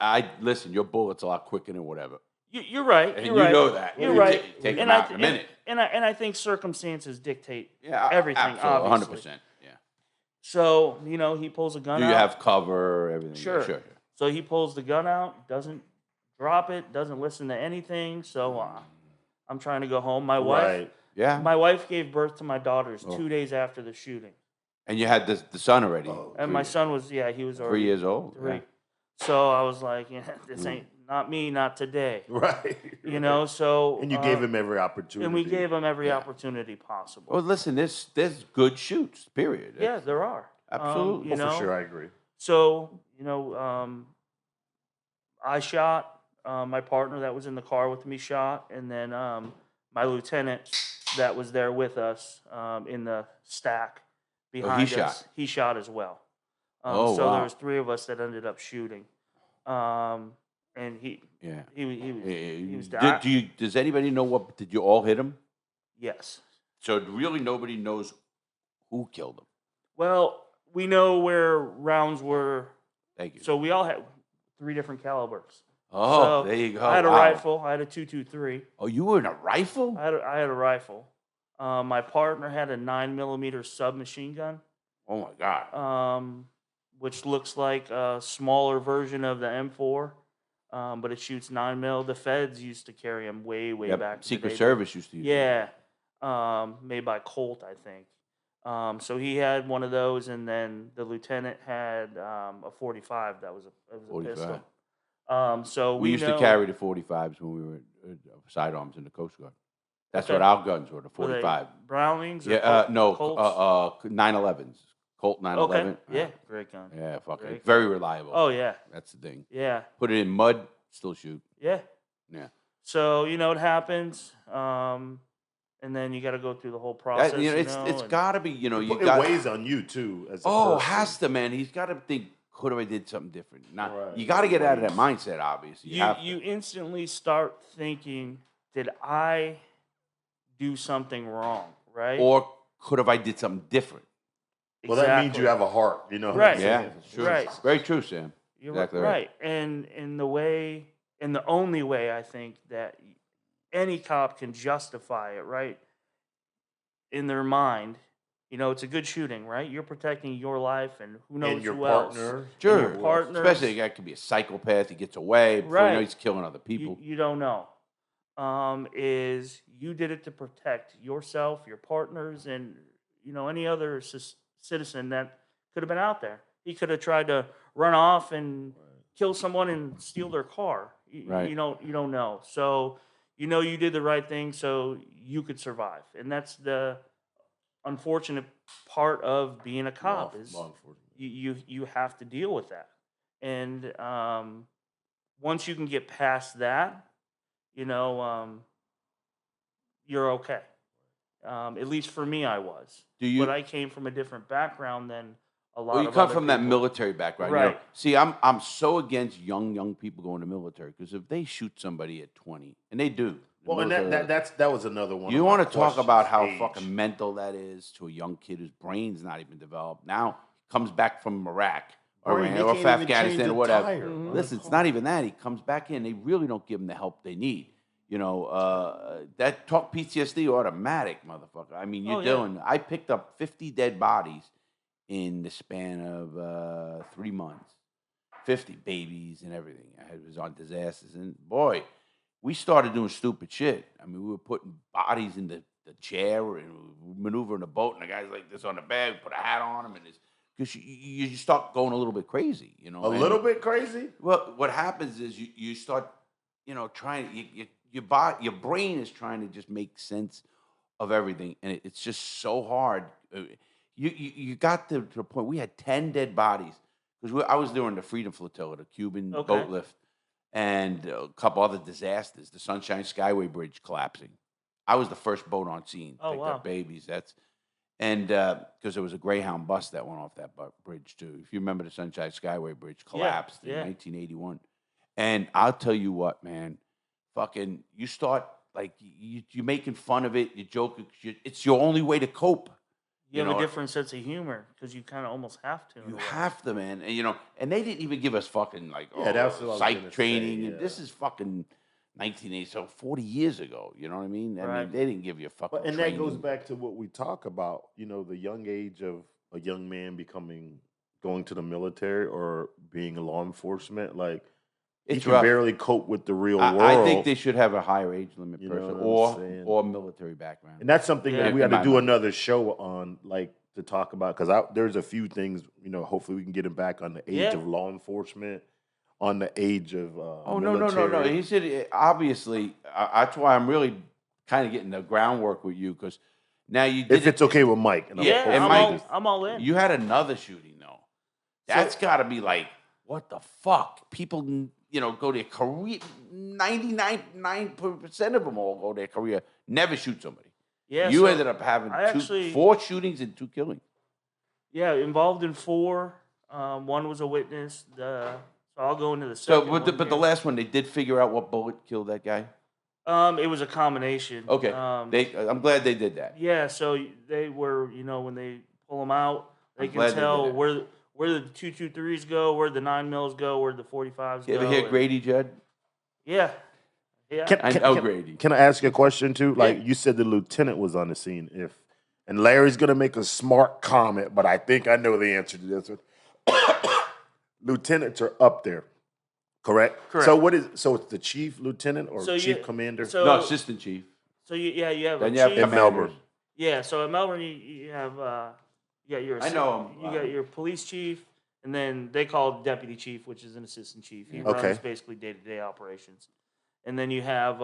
I listen. Your bullet's a lot quicker than whatever, You're right. and You're you right. know that. You're You right. Take him And out in a minute. And I think circumstances dictate Yeah, everything. absolutely, Obviously. 100%. Yeah. So he pulls a gun Do out. you have cover? Everything? Sure. Sure. So he pulls the gun out, doesn't drop it, doesn't listen to anything. So I'm trying to go home. My Right. Yeah. my wife gave birth to my daughters Oh. 2 days after the shooting, And you had the son already. and my son was he was 3 already years old. 3. Yeah. So I was like, this ain't not me, not today. Right. So And you gave him every opportunity. and we gave him every opportunity possible. Well, listen. There's good shoots. Period. Yeah, there are. Absolutely. Oh, for sure, I agree. So, I shot, my partner that was in the car with me shot, and then my lieutenant that was there with us in the stack behind us, shot. he shot as well. Oh, so wow. there was 3 of us that ended up shooting. And he was down. Does anybody know what? Did you all hit him? Yes. So really, nobody knows who killed him. Well, we know where rounds were. Thank you. So we all had 3 different calibers. Oh, So there you go. I had a Wow. rifle. I had a 223. Oh, you were in a rifle? I had a rifle. My partner had a 9mm submachine gun, Oh my God. which looks like a smaller version of the M4, but it shoots 9mm. The feds used to carry them way Yep, back. in the Secret day. Service used to use them. Yeah, made by Colt, I think. So he had one of those, and then the lieutenant had a 45. That was a 45. pistol. So We used to know- carry the 45s when we were sidearms in the Coast Guard. That's what Okay. our guns were, the Were they 45. Brownings? Or Yeah, Colts? 911s. Colt 911. Okay. Yeah, great gun. Yeah, fuck Very it. Very reliable. Oh yeah, That's the thing. yeah, Put it in mud, still shoot. yeah. Yeah. So it happens, and then you got to go through the whole process. It's and- got to be, you It got. weighs on you too. As a Oh, person. has to, man. He's got to think, could have I did something different? Not, Right. You got to get out of that mindset, obviously. you instantly start thinking, did I do something wrong? Right? Or could have I did something different? Well, that means you have a heart. You know. what I'm Right. Yeah, saying? true. Right. Very true, Sam. You're Exactly right. And in the way, and the only way I think that any cop can justify it, right? In their mind, it's a good shooting, right? You're protecting your life, and who knows And your who partner. else. Sure. Your partners. Especially a guy could be a psychopath. He gets away. Before you know, Right. he's killing other people. You don't know. Is you did it to protect yourself, your partners, and any other citizen that could have been out there. He could have tried to run off and kill someone and steal their car. Right. You don't know. So you did the right thing so you could survive, and that's the unfortunate part of being a cop is Law enforcement. you have to deal with that. And once you can get past that, you're okay. At least for me, I was. But I came from a different background than a lot Well, you of come other from that people. military background. Right. See, I'm so against young people going to military because if they shoot somebody at 20, and they do. the Well, and military- that was another one. You want want to talk about how age. fucking mental that is to a young kid whose brain's not even developed. Now comes back from Iraq or Brain, they or can't even Afghanistan change or the whatever. tire. Listen, it's not even that. He comes back in. They really don't give him the help they need. That talk PTSD automatic, motherfucker. I mean, you're Oh, yeah. doing. I picked up 50 dead bodies in the span of 3 months. 50 babies and everything. I was on disasters. And boy, we started doing stupid shit. I mean, we were putting bodies in the chair and maneuvering the boat, and the guy's like this on the bed, put a hat on him, and his because you start going a little bit crazy, you know. A little bit crazy? Well, what happens is you start, trying, your brain is trying to just make sense of everything, and it's just so hard. You got to the point, we had 10 dead bodies, because I was doing the Freedom Flotilla, the Cuban boat lift, and a couple other disasters, the Sunshine Skyway Bridge collapsing. I was the first boat on scene, picked up babies. And because there was a Greyhound bus that went off that bridge too. If you remember, the Sunshine Skyway Bridge collapsed in 1981. And I'll tell you what, man, fucking, you start, like, you're making fun of it, you're joking, it's your only way to cope. You have a different sense of humor, because you kind of almost have to. You have to, man. And they didn't even give us fucking, like, that's what I was psych gonna training. say, And this is fucking 1980, so 40 years ago, you know what I mean? I mean, they didn't give you fucking And training. that goes back to what we talk about, the young age of a young man going to the military or being a law enforcement. Like, he can barely cope with the real world. I think they should have a higher age limit person or military background. And that's something that we got to do another show on, like, to talk about, because there's a few things, hopefully we can get him back on the age of law enforcement, on the age of military. No. He said, obviously, that's why I'm really kind of getting the groundwork with you, because now you did if it's okay with Mike. And I'm all in. You had another shooting, though. That's got to be like, what the fuck? People, go to Korea. 99% of them all go to Korea, never shoot somebody. Yeah, you ended up having 4 shootings and 2 killings. Yeah, involved in 4. One was a witness. So I'll go into the second one. But the last one, they did figure out what bullet killed that guy? It was a combination. Okay. I'm glad they did that. Yeah, so they were, when they pull them out, they can tell where the 223s go, where the 9mm go, where the 45s go. You ever hear Grady Judd? Yeah. Grady. Can I ask you a question too? Like, you said the lieutenant was on the scene. And Larry's gonna make a smart comment, but I think I know the answer to this one. Lieutenants are up there, correct? Correct. So it's the chief lieutenant or chief commander? No, assistant chief. So you have then a you have chief. in Melbourne. Yeah, so in Melbourne you have you got your I know him. You got your police chief, and then they call it deputy chief, which is an assistant chief. He runs basically day-to-day operations. And then you have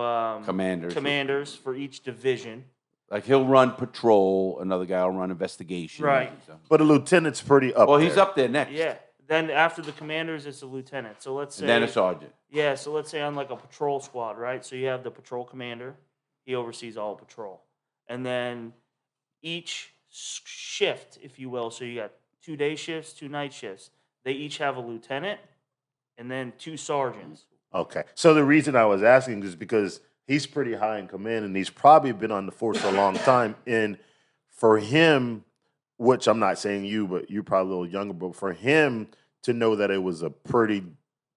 commanders for each division. Like, he'll run patrol, another guy will run investigation. Right. But a lieutenant's pretty up there. Well, he's up there next. Yeah. Then after the commanders, it's a lieutenant. So let's say... And then a sergeant. Yeah, so let's say on like a patrol squad, right? So you have the patrol commander. He oversees all patrol. And then each shift, if you will, so you got 2 day shifts, 2 night shifts. They each have a lieutenant and then 2 sergeants. Okay. So the reason I was asking is because he's pretty high in command, and he's probably been on the force a long time. And for him, which I'm not saying you, but you're probably a little younger, but for him to know that it was a pretty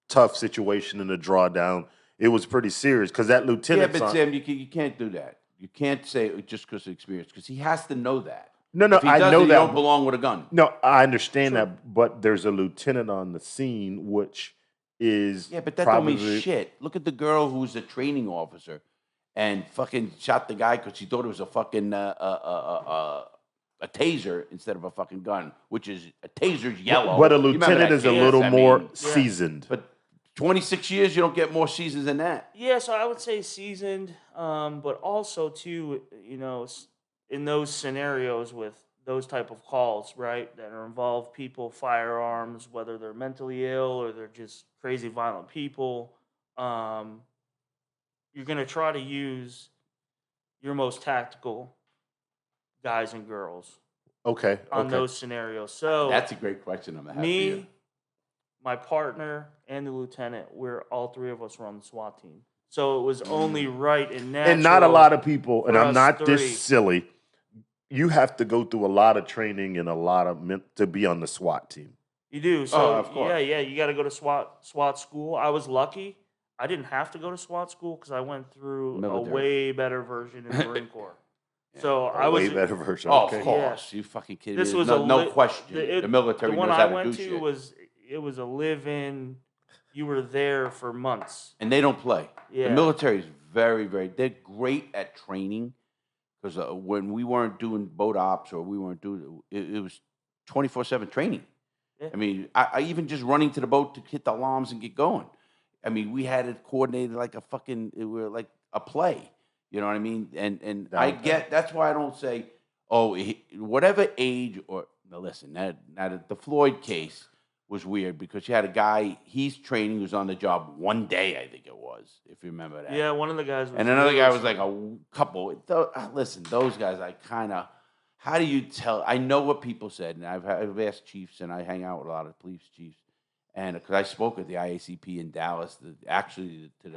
tough situation in the drawdown, it was pretty serious, because that lieutenant... Yeah, but Sam, you can't do that. You can't say it just because of experience, because he has to know that. No, if he I know that. You don't belong with a gun. No, I understand that, but there's a lieutenant on the scene, which is but that don't mean shit. Look at the girl who's a training officer and fucking shot the guy because she thought it was a fucking a taser instead of a fucking gun, which is a taser's yellow. But a lieutenant is a little more seasoned. But 26 years, you don't get more seasons than that. Yeah, so I would say seasoned, but also too, in those scenarios with those type of calls, right, that are involved people, firearms, whether they're mentally ill or they're just crazy violent people, you're going to try to use your most tactical guys and girls. Okay. On those scenarios. So that's a great question. I'm gonna have for you. My partner, and the lieutenant, all 3 of us were on the SWAT team. So it was only right and natural. And not a lot of people, and I'm not this silly, you have to go through a lot of training and a lot of to be on the SWAT team. You do. So of course. Yeah, you got to go to SWAT school. I was lucky. I didn't have to go to SWAT school because I went through a way better version in the Marine Corps. So I was way better version. Oh, of course, you fucking kidding me. This was no question. The military the one knows how I to went do to shit. It was a live-in. You were there for months, and they don't play. Yeah. The military is very, very. They're great at training because when we weren't doing boat ops or we weren't doing it was 24/7 training. Yeah. I mean, I even just running to the boat to hit the alarms and get going. I mean, we had it coordinated like we were like a play. You know what I mean? And I get, that's why I don't say, oh, whatever age or, now listen, the Floyd case was weird because you had a guy, he's training, who's on the job one day, I think it was, if you remember that. Yeah, one of the guys was. And another guy was like a couple. Listen, those guys, I kind of, how do you tell? I know what people said, and I've asked chiefs, and I hang out with a lot of police chiefs, and because I spoke at the IACP in Dallas, actually to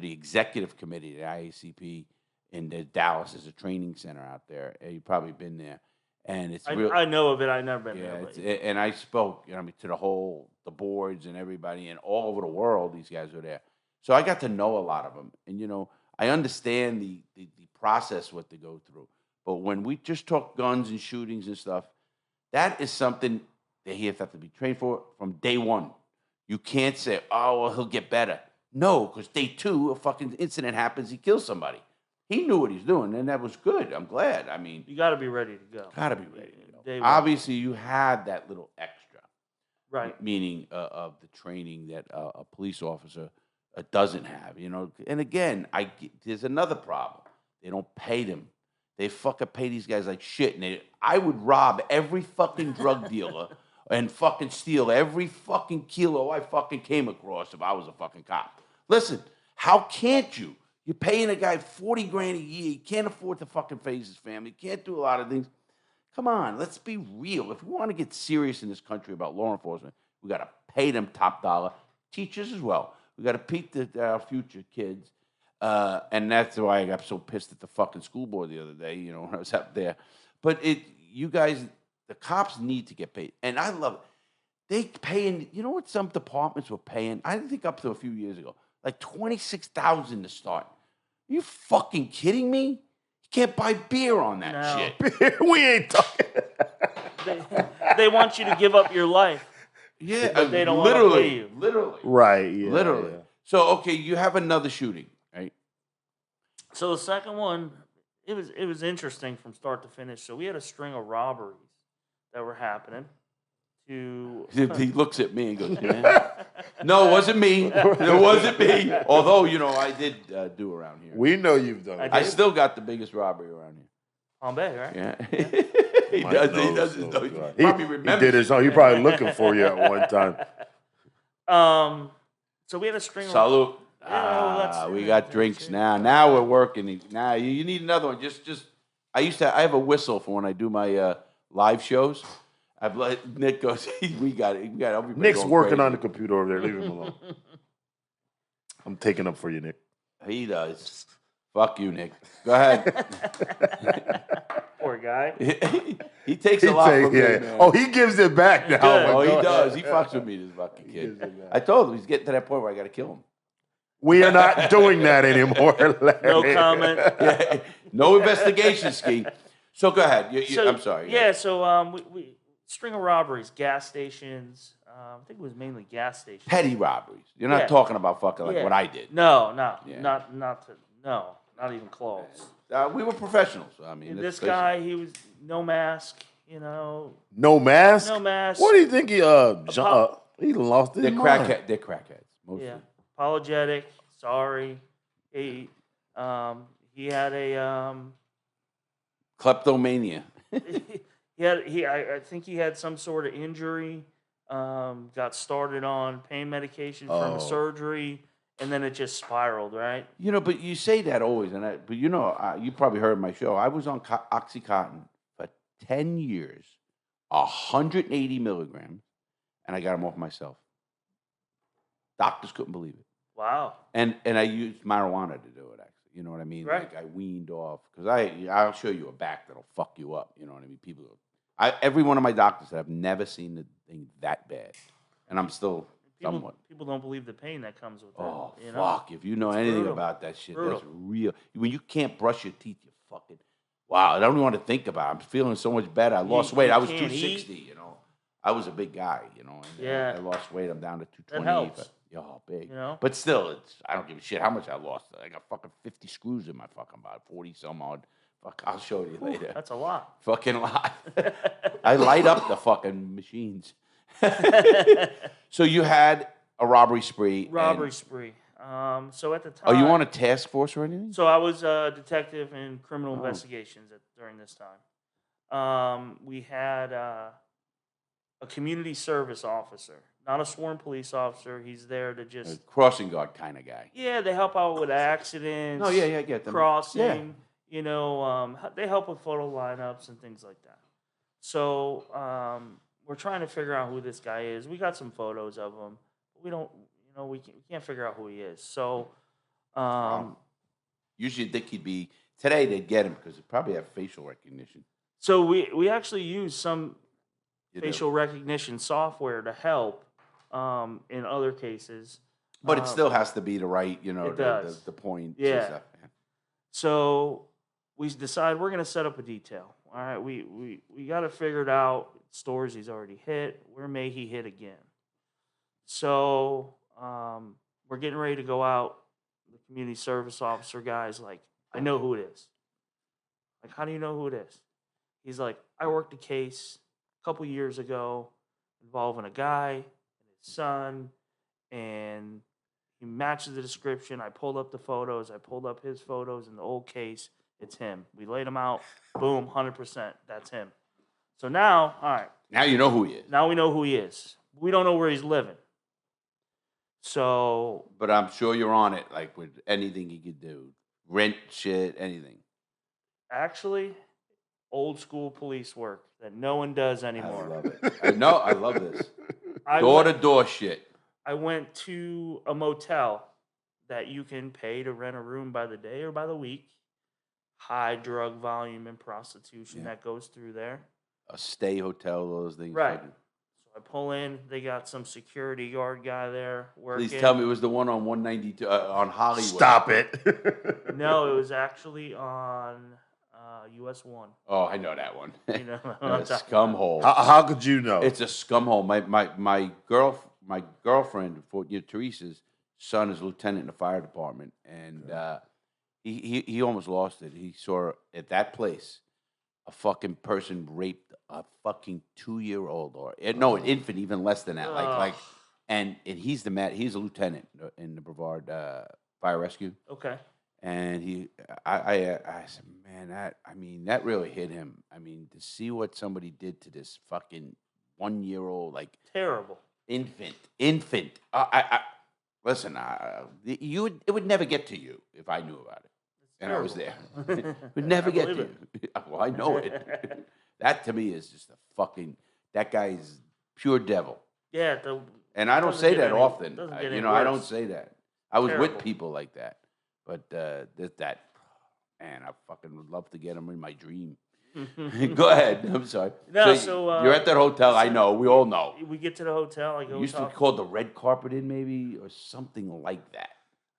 the executive committee of the IACP in Dallas is a training center out there. You've probably been there, and it's real. I know of it. I've never been there. Yeah, and I spoke, I mean, to the boards and everybody, and all over the world, these guys were there. So I got to know a lot of them, and I understand the process what they go through. But when we just talk guns and shootings and stuff, that is something that he has to be trained for from day one. You can't say, oh, well, he'll get better. No, because day 2, a fucking incident happens, he kills somebody. He knew what he's doing, and that was good. I'm glad. I mean, you got to be ready to go. Got to be ready to go. Day Obviously, you had that little extra, right? Meaning of the training that a police officer doesn't have. And again, there's another problem. They don't pay them. They fucking pay these guys like shit. And I would rob every fucking drug dealer and fucking steal every fucking kilo I fucking came across if I was a fucking cop. Listen, how can't you? You're paying a guy $40 grand a year. He can't afford to fucking face his family. He can't do a lot of things. Come on, let's be real. If we want to get serious in this country about law enforcement, we got to pay them top dollar. Teachers as well. We got to peak our future kids. And that's why I got so pissed at the fucking school board the other day, when I was up there. But you guys, the cops need to get paid. And I love it. They paying, you know what some departments were paying? I think up to a few years ago, like $26,000 to start. Are you fucking kidding me? You can't buy beer on that shit. We ain't talking. They want you to give up your life. Yeah, but they don't want to pay you. Literally. Right, yeah. Literally. Yeah. So, okay, you have another shooting, right? So the second one, it was interesting from start to finish. So we had a string of robberies that were happening. He looks at me and goes, yeah. No, it wasn't me. It wasn't me. Although, I did do around here. We know you've done it. I still got the biggest robbery around here. Palm Bay, right? Yeah. He does. He probably remembers. He did his own. He probably looking for you at one time. So we had a string of... Salute. Yeah, we got drinks now. Now we're working. Now you need another one. Just. I have a whistle for when I do my live shows. I've let Nick go. We got it. Nick's working on the computer over there. Leave him alone. I'm taking up for you, Nick. He does. Fuck you, Nick. Go ahead. Poor guy. he takes a lot from me, man. Oh, he gives it back now. Oh, he does. He fucks with me, this fucking kid. I told him he's getting to that point where I got to kill him. We are not doing that anymore. No comment. Yeah. No investigation, Ski. So go ahead. I'm sorry. Yeah, so we string of robberies, gas stations. I think it was mainly gas stations. Petty robberies. You're not talking about fucking like what I did. No, not even close. We were professionals. I mean, this guy, he was no mask. No mask. No mask. What do you think he he lost his mind? They're crackheads. Mostly. Yeah. Apologetic. Sorry. He had a kleptomania. I think he had some sort of injury. Got started on pain medication from a surgery, and then it just spiraled. Right. But you say that always, you probably heard my show. I was on OxyContin for 10 years, 180 milligrams, and I got them off myself. Doctors couldn't believe it. Wow. And I used marijuana to do it, actually. You know what I mean? Right. Like I weaned off. Because I'll show you a back that'll fuck you up. You know what I mean? Every one of my doctors said I've never seen the thing that bad. And I'm still somewhat. People don't believe the pain that comes with that. Oh, fuck. If you know anything about that shit, that's real. When you can't brush your teeth, you fucking... Wow, I don't even want to think about it. I'm feeling so much better. I lost weight. I was 260, I was a big guy, And I lost weight. I'm down to 228. That helps. Big. But still, I don't give a shit how much I lost. I got fucking 50 screws in my fucking body, 40 some odd. Fuck, I'll show you later. That's a lot. Fucking lot. I light up the fucking machines. So you had a robbery spree. Robbery spree. So at the time, Are you on a task force or anything? So I was a detective in criminal Oh. investigations during this time. We had a community service officer, not a sworn police officer. He's there to A just crossing guard kind of guy. they help out with accidents. Oh, yeah, I get them. Crossing. Yeah. You know, they help with photo lineups and things like that. So we're trying to figure out who this guy is. We got some photos of him. But we don't, we can't figure out who he is. So Usually you'd think he'd be, today they'd get him because they probably have facial recognition. so we actually use some You know. facial recognition software to help in other cases. But it still has to be the right, it does. the point. Yeah. Stuff. So we decide we're going to set up a detail. All right, we got to figure it out. Stores he's already hit. Where may he hit again? So we're getting ready to go out. The community service officer guy's like, I know who it is. Like, how do you know who it is? He's like, I worked a case a couple years ago involving a guy and his son, and he matches the description. I pulled up the photos. I pulled up his photos in the old case. It's him. We laid him out. Boom, 100%. That's him. So now, all right. Now you know who he is. Now we know who he is. We don't know where he's living. So, But I'm sure you're on it, like with anything he could do. Rent shit, anything. actually, old school police work that no one does anymore. I love it. I know. I love this. I Door to went- door shit. I went to a motel that you can pay to rent a room by the day or by the week. High drug volume and prostitution Yeah. that goes through there. A stay hotel, those things. Right. So I pull in. They got some security guard guy there working. Please tell me it was the one on 192 on Hollywood. Stop it. No, it was actually on US 1. Oh, I know that one. You know, what I'm A talking scum about. hole. How could you know? It's a scum hole. My girlfriend, Teresa's son, is a lieutenant in the fire department, and he almost lost it. He saw at that place a fucking person raped a fucking 2-year-old or no, an infant, even less than that. And he's he's a lieutenant in the Brevard Fire Rescue. Okay. And I said, man, that really hit him. I mean, to see what somebody did to this fucking 1-year-old, like Terrible. infant. Listen, it would never get to you if I knew about it, and I was there. It would never I get to believe you. Well, I know it. That to me is just that guy's pure devil. Yeah. And I don't Doesn't say get that any- often. doesn't I get any don't worse. say that. I was Terrible. with people like that. But that, man, I fucking would love to get him in my dream. Go ahead. I'm sorry. No, you're at that hotel. I know. We all know. We get to the hotel. I It go used to be talk. called the Red Carpet Inn, maybe, or something like that.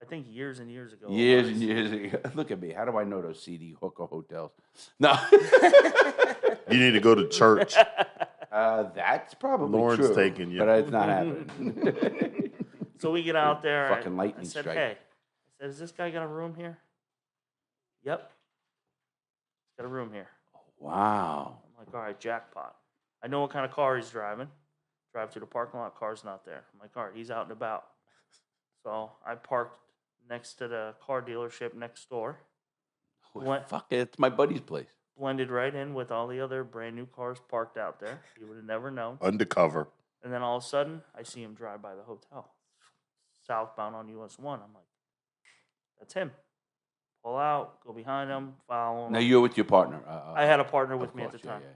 I think years and years ago. it Years was. and years ago. Look at me. How do I know those CD hooker hotels? No. You need to go to church. That's probably Lauren's true. taking you. But it's not happening. So we get out there. Fucking I lightning said, strike. hey. I said, has this guy got a room here? Yep. Got a room here. Wow. I'm like, all right, jackpot. I know what kind of car he's driving. Drive to the parking lot, car's not there. I'm like, all right, he's out and about. So I parked next to the car dealership next door. What? Fuck it. It's my buddy's place. Blended right in with all the other brand new cars parked out there. You would have never known. Undercover. And then all of a sudden, I see him drive by the hotel, southbound on US 1. I'm like, that's him. Pull out, go behind him, follow him. Now you're with your partner. I had a partner Of with me at the course, yeah, time. yeah.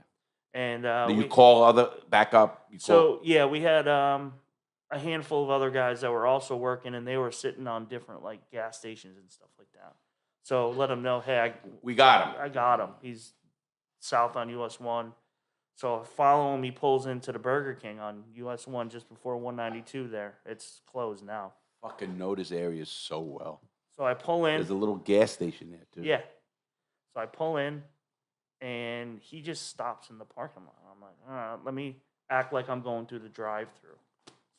And Do you we- call other backup? So yeah, we had a handful of other guys that were also working, and they were sitting on different like gas stations and stuff like that. So let them know, hey, we got him. I got him. He's south on US 1. So I follow him. He pulls into the Burger King on US 1 just before 192 there. It's closed now. Fucking know this area so well. So I pull in. There's a little gas station there too. Yeah. So I pull in, and he just stops in the parking lot. I'm like, all right, let me act like I'm going through the drive-through.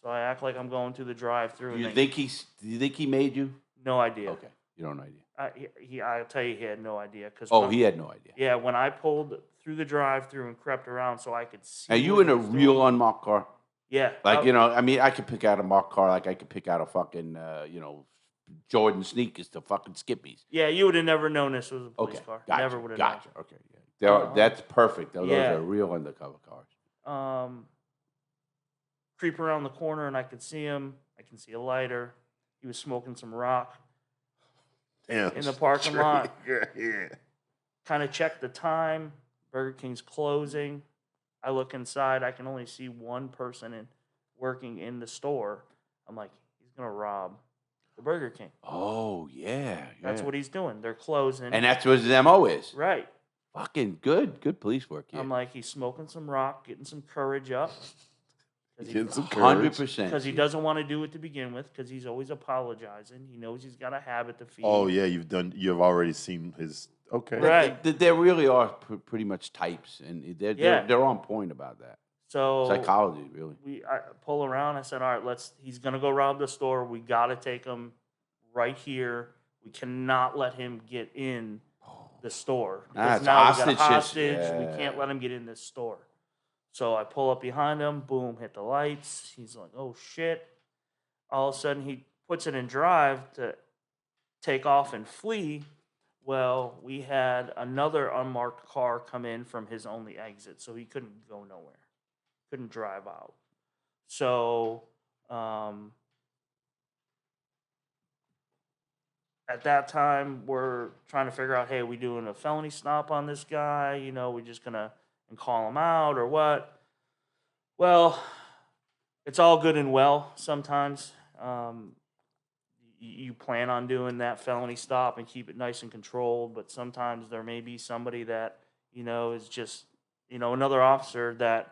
So I act like I'm going through the drive-through. Do you and think do you think he made you? no idea. Okay. You don't have no idea. I'll tell you, he had no idea. Oh, he had no idea. Yeah, when I pulled through the drive-through and crept around so I could see. Are you what in he a was real doing. unmarked car? Yeah. Like, I mean, I could pick out a marked car like I could pick out a fucking, Jordan sneakers to fucking Skippies. Yeah, you would have never known this was a police car. Gotcha, Never would have gotcha. known. Okay, yeah. That's perfect. Those yeah. are real undercover cars. Creep around the corner and I could see him. I can see a lighter. He was smoking some rock. Damn, in the parking lot. Yeah. Kind of check the time. Burger King's closing. I look inside. I can only see one person working in the store. I'm like, he's going to rob the Burger King. Oh, yeah. That's what he's doing. They're closing. And that's what his MO is. Right. Fucking good. Good police work, yeah. I'm like, he's smoking some rock, getting some courage up. Getting some courage. 100%. Because he doesn't want to do it to begin with, because he's always apologizing. He knows he's got a habit to feed. Oh, yeah, you've already seen his, okay. Right. There really are pretty much types, and they're on point about that. So Psychology, really. I pull around. I said, all right, he's going to go rob the store. We got to take him right here. We cannot let him get in the store. Because It's now we got a hostage. hostage. Yeah. We can't let him get in this store. So I pull up behind him. Boom, hit the lights. He's like, oh, shit. All of a sudden, he puts it in drive to take off and flee. Well, we had another unmarked car come in from his only exit, so he couldn't go nowhere. Couldn't drive out. So at that time, we're trying to figure out, hey, are we doing a felony stop on this guy? We're just going to call him out or what? Well, it's all good and well sometimes. You plan on doing that felony stop and keep it nice and controlled, but sometimes there may be somebody that, is just, another officer that,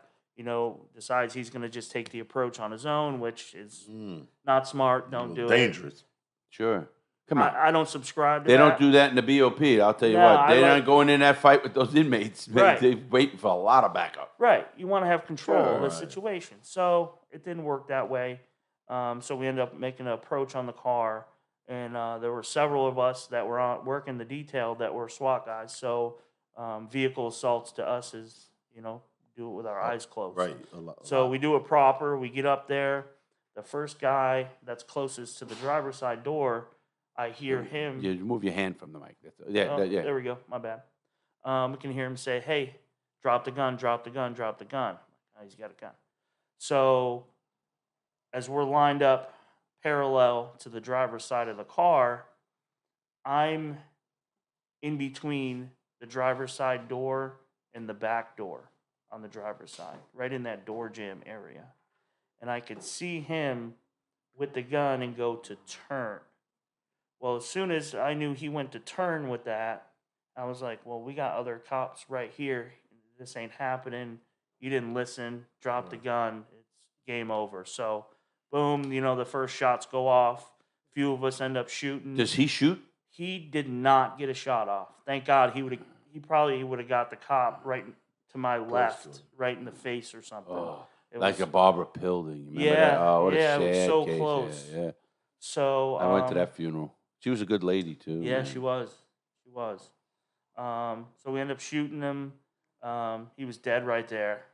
decides he's going to just take the approach on his own, which is not smart. Don't do it. Dangerous. Sure. Come on. I don't subscribe to They that. don't do that in the BOP. I'll tell you No, what. They're not going in that fight with those inmates. Right. They're waiting for a lot of backup. Right. You want to have control of the Right. situation. So it didn't work that way. So we ended up making an approach on the car. And there were several of us that were working the detail that were SWAT guys. So vehicle assaults to us is, do it with our eyes closed. Right. So we do it proper. We get up there. The first guy that's closest to the driver's side door, I hear him. You move your hand from the mic. Oh, Yeah. There we go. My bad. We can hear him say, hey, drop the gun, drop the gun, drop the gun. Oh, he's got a gun. So as we're lined up parallel to the driver's side of the car, I'm in between the driver's side door and the back door on the driver's side, right in that door jamb area. And I could see him with the gun and go to turn. Well, as soon as I knew he went to turn with that, I was like, well, we got other cops right here. This ain't happening. You didn't listen. Drop the gun. It's game over. So, boom, the first shots go off. A few of us end up shooting. Does he shoot? He did not get a shot off. Thank God. He probably would have got the cop right to my left, right in the face or something. Oh, It like was- a Barbara Pillding. Remember Yeah, that? Oh, what yeah, a it was sad so case. close. Yeah. So I went to that funeral. She was a good lady, too. Yeah, man. she was. She was. So we ended up shooting him. He was dead right there.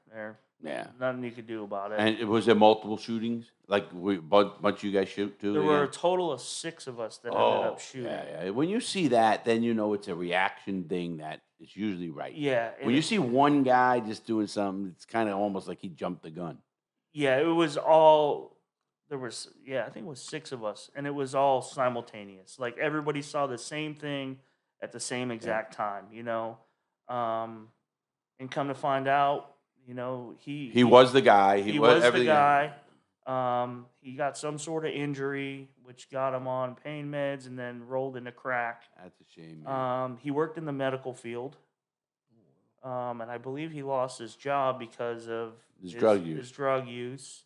Yeah. Nothing you could do about it. And was there multiple shootings? Like, bunch of you guys shoot, too? There again? were a total of 6 of us that ended up shooting. Yeah. When you see that, then you know it's a reaction thing that is usually right. Yeah. When you see one guy just doing something, it's kind of almost like he jumped the gun. Yeah, it was all. There was, I think it was 6 of us, and it was all simultaneous. Like everybody saw the same thing at the same exact time, and come to find out, he was the guy. He was the everything. guy. He got some sort of injury, which got him on pain meds, and then rolled into crack. That's a shame, man. He worked in the medical field, and I believe he lost his job because of His drug use. His drug use.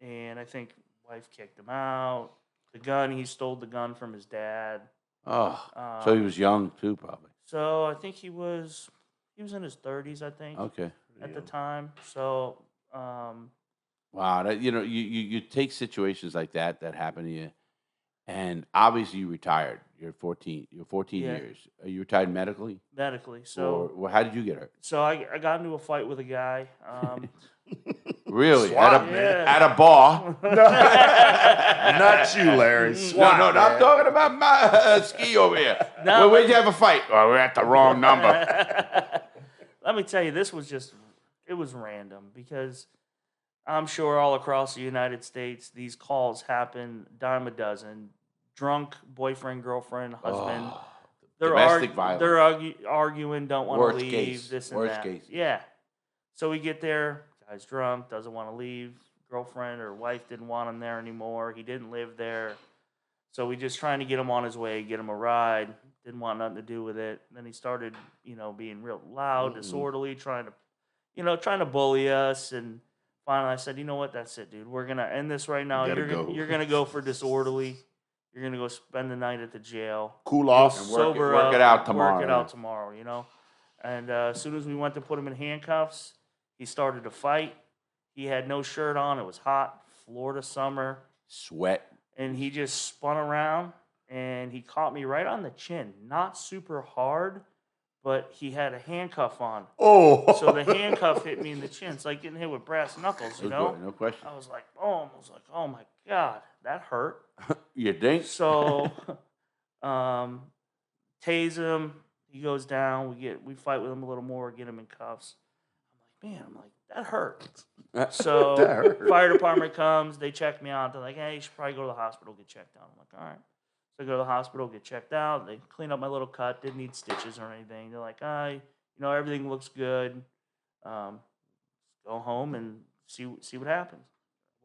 And I think wife kicked him out. The gun, he stole the gun from his dad. Oh, so he was young, too, probably. So I think he was in his 30s, I think, Okay. at the time. So, Wow, that, you take situations like that happen to you, And obviously you retired. You're 14. You're 14 Yeah. years. Are you retired medically? medically. So Or how did you get hurt? so I got into a fight with a guy. Really? SWAT, man. At a bar? Not you, Larry. No, SWAT, no, I'm man. talking about my Ski over here. No, Where'd you have a fight? Oh, we're at the wrong number. Let me tell you, this was it was random because I'm sure all across the United States, these calls happen dime a dozen. Drunk boyfriend, girlfriend, husband. Oh, They're domestic violence. They're arguing, don't want Worst to leave, case. this and Worst that. case. Yeah. So we get there, guy's drunk, doesn't want to leave. Girlfriend or wife didn't want him there anymore. He didn't live there. So we just trying to get him on his way, get him a ride. Didn't want nothing to do with it. Then he started, being real loud, disorderly, trying to bully us. And finally I said, you know what, that's it, dude. We're going to end this right now. Gotta go. You're going to go for disorderly. You're going to go spend the night at the jail. Cool off. And Sober work up, it out tomorrow. Work it out tomorrow, And as soon as we went to put him in handcuffs, he started to fight. He had no shirt on. It was hot, Florida summer. Sweat. And he just spun around, and he caught me right on the chin. Not super hard, but he had a handcuff on. Oh. So the handcuff hit me in the chin. It's like getting hit with brass knuckles, No question. I was like, boom. I was like, oh, my God, that hurt. You think? So, tase him. He goes down. We fight with him a little more. Get him in cuffs. I'm like, that hurt. So, That hurt. fire department comes. They check me out. They're like, hey, you should probably go to the hospital, get checked out. I'm like, all right. So I go to the hospital, get checked out. They clean up my little cut. Didn't need stitches or anything. They're like, everything looks good. Go home and see what happens.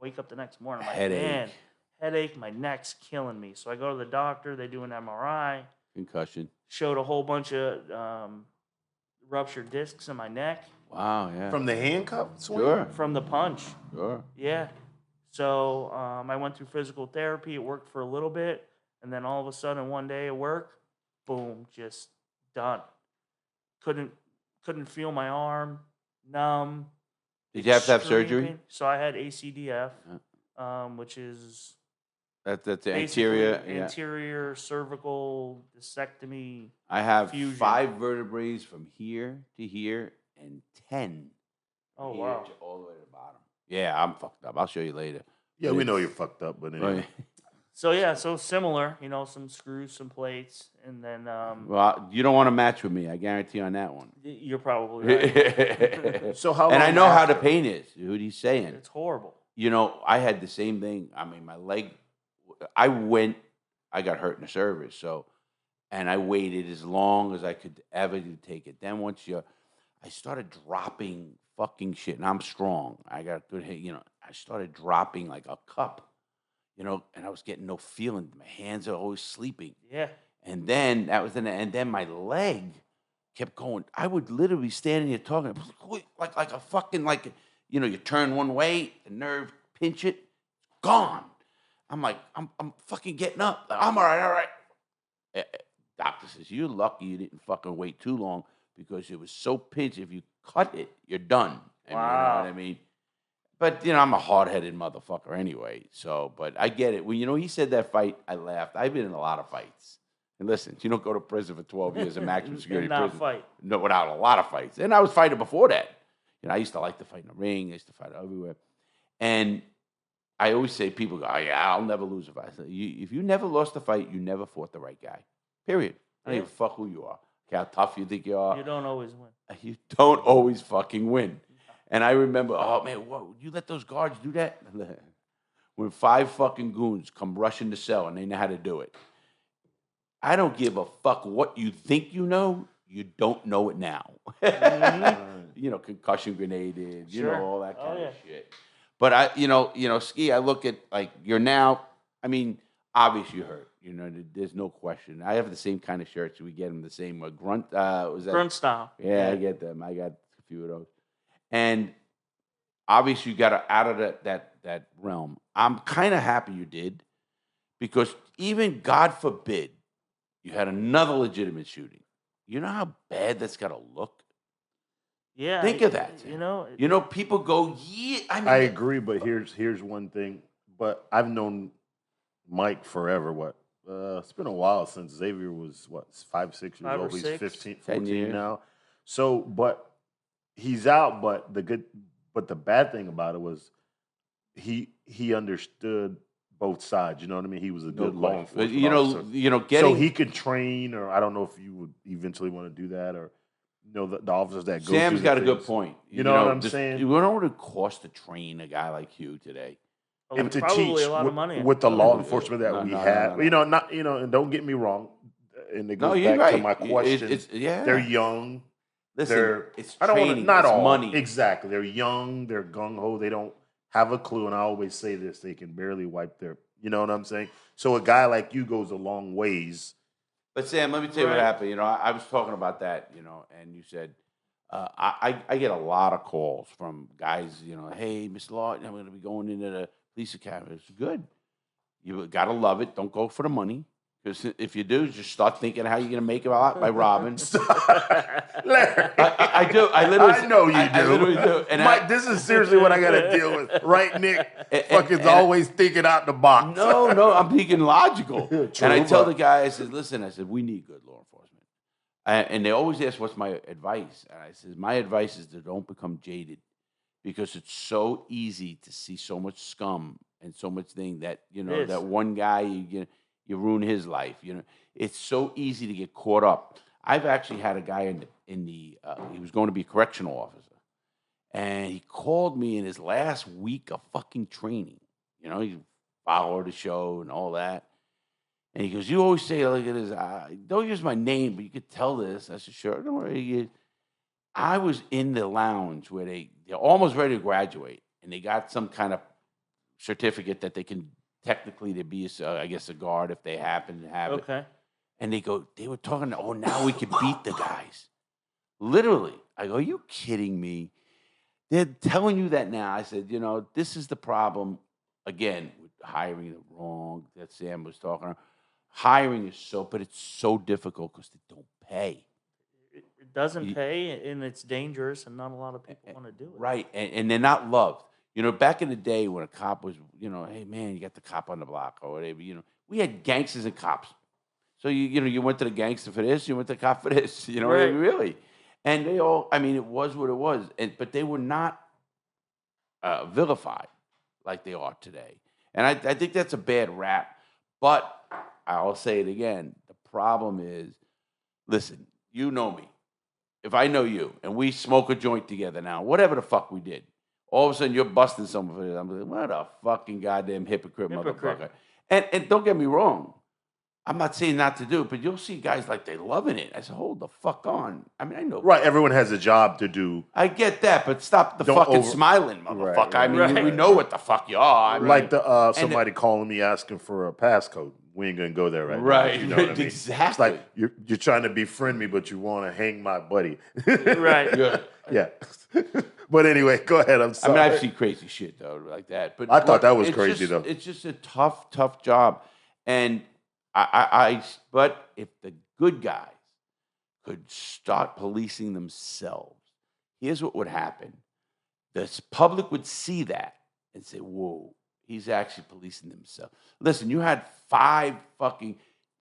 Wake up the next morning. I'm like, Headache. man, headache. My neck's killing me. So I go to the doctor. They do an MRI. Concussion. Showed a whole bunch of ruptured discs in my neck Wow, yeah. From the handcuff swing? Sure. from the punch. Sure. Yeah. So I went through physical therapy. It worked for a little bit. And then all of a sudden, one day at work, boom, just done. Couldn't feel my arm, numb. Did you have to have extreme surgery? pain. So I had ACDF, which is That's the basically anterior. Yeah. anterior cervical discectomy. I have fusion. 5 vertebrae from here to here and 10 Oh, here wow. to all the way to the bottom. Yeah, I'm fucked up. I'll show you later. Yeah, we know you're fucked up, but Oh, anyway. So, yeah, so similar, some screws, some plates, and then Well, you don't want to match with me. I guarantee on that one. you're probably right. So how And I long know how the after? pain is. What he's saying. It's horrible. I had the same thing. I mean, my leg. I got hurt in the service, and I waited as long as I could ever take it. Then I started dropping fucking shit, and I'm strong. I got good hit. I started dropping like a cup, and I was getting no feeling. My hands are always sleeping. Yeah. And then and then my leg kept going. I would literally stand here talking like a fucking you turn one way, the nerve pinch it, gone. I'm like, I'm fucking getting up. I'm all right. Doctor says, you're lucky you didn't fucking wait too long because it was so pinched. If you cut it, you're done. You know Wow. what I mean? But, I'm a hard-headed motherfucker anyway. So, but I get it. When, he said that fight, I laughed. I've been in a lot of fights. And listen, you don't go to prison for 12 years in maximum security And not prison. fight. No, without a lot of fights. And I was fighting before that. I used to like to fight in the ring. I used to fight everywhere. And I always say, people go, oh, yeah, I'll never lose a fight. I say, if you never lost a fight, you never fought the right guy. Period. I don't give a fuck who you are. Okay, how tough you think you are. You don't always win. You don't always fucking win. And I remember, oh, man, what, you let those guards do that? When 5 fucking goons come rushing the cell and they know how to do it. I don't give a fuck what you think you know. You don't know it now. Concussion grenaded, Sure. all that kind Oh, of shit. But Ski, I look at, you're now, obviously you're hurt. There's no question. I have the same kind of shirts. We get them the same. Grunt, was that? Grunt style. Yeah, I get them. I got a few of those. And obviously you got out of that realm. I'm kind of happy you did because even, God forbid, you had another legitimate shooting. You know how bad that's got to look? Yeah. Think of that. People go, yeah. I agree, but here's one thing. But I've known Mike forever. What? It's been a while since Xavier was 5, 6 years 5 or old. He's 6. 15, 10 14 years. now. So, but he's out. But the bad thing about it was he understood both sides. You know what I mean? He was a good law question. But, enforcement officer. so So getting he could train, or I don't know if you would eventually want to do that, or the officers that go. Sam's through got the a good things. point. You know what I'm just- saying? You know what it costs to train a guy like you today? And to Probably teach a lot with, of money. with the law No, enforcement that no, we no, have, no, no. and don't get me wrong, and it No, goes you're back to right. my question. Yeah. They're young. Listen, it's I don't want to. training. Not It's all. money. Exactly. They're young. They're gung ho. They don't have a clue. And I always say this: they can barely wipe their. You know what I'm saying? So a guy like you goes a long ways. But Sam, let me tell you what Right. happened. I was talking about that, and you said, I get a lot of calls from guys, hey, Mr. Lawton, I'm going to be going into the police academy. It's good. You got to love it. Don't go for the money. Because if you do, just start thinking how you're going to make it out by robbing. Larry, I do. I literally. I know you do. I literally do. And Mike, this is seriously what I got to deal with, right, Nick? Fucking always thinking out the box. No, I'm thinking logical. True, and I tell but- the guy, I said, listen, we need good law enforcement. And they always ask, what's my advice? And I said, my advice is to don't become jaded because it's so easy to see so much scum and so much thing that, is. that one guy, you ruin his life. It's so easy to get caught up. I've actually had a guy he was going to be a correctional officer. And he called me in his last week of fucking training. He followed the show and all that. And he goes, you always say, look at this. Don't use my name, but you could tell this. I said, sure, don't worry. I was in the lounge where they're almost ready to graduate. And they got some kind of certificate that they can technically be, I guess, a guard if they happen to have it. Okay. And they were talking, now we can beat the guys. Literally. I go, are you kidding me? They're telling you that now. I said, this is the problem, again, with hiring the wrong, that Sam was talking about. Hiring is but it's so difficult because they don't pay. It doesn't pay, and it's dangerous, and not a lot of people want to do it. Right, and they're not loved. Back in the day when a cop was, hey, man, you got the cop on the block or whatever, we had gangsters and cops. So, you went to the gangster for this, you went to the cop for this, Right. really. And they all, it was what it was. But they were not vilified like they are today. And I think that's a bad rap. But I'll say it again. The problem is, listen, you know me. If I know you and we smoke a joint together now, whatever the fuck we did, all of a sudden you're busting someone for this. I'm like, what a fucking goddamn hypocrite. Motherfucker. And don't get me wrong. I'm not saying not to do it, but you'll see guys like they loving it. I said, hold the fuck on. I know. Right, everyone has a job to do. I get that, but stop the Don't fucking over- smiling, motherfucker. Right, we know what the fuck you are. Like somebody calling me asking for a passcode. We ain't gonna go there right now. Right, You know what I mean? exactly. It's like you're trying to befriend me, but you want to hang my buddy. Right. Yeah. Yeah. But anyway, go ahead. I'm sorry. I've seen crazy shit though, like that. But I thought that was it's crazy, just- though. It's just a tough job, and but if the good guys could start policing themselves, here's what would happen: the public would see that and say, "Whoa, he's actually policing himself." Listen, you had 5 fucking.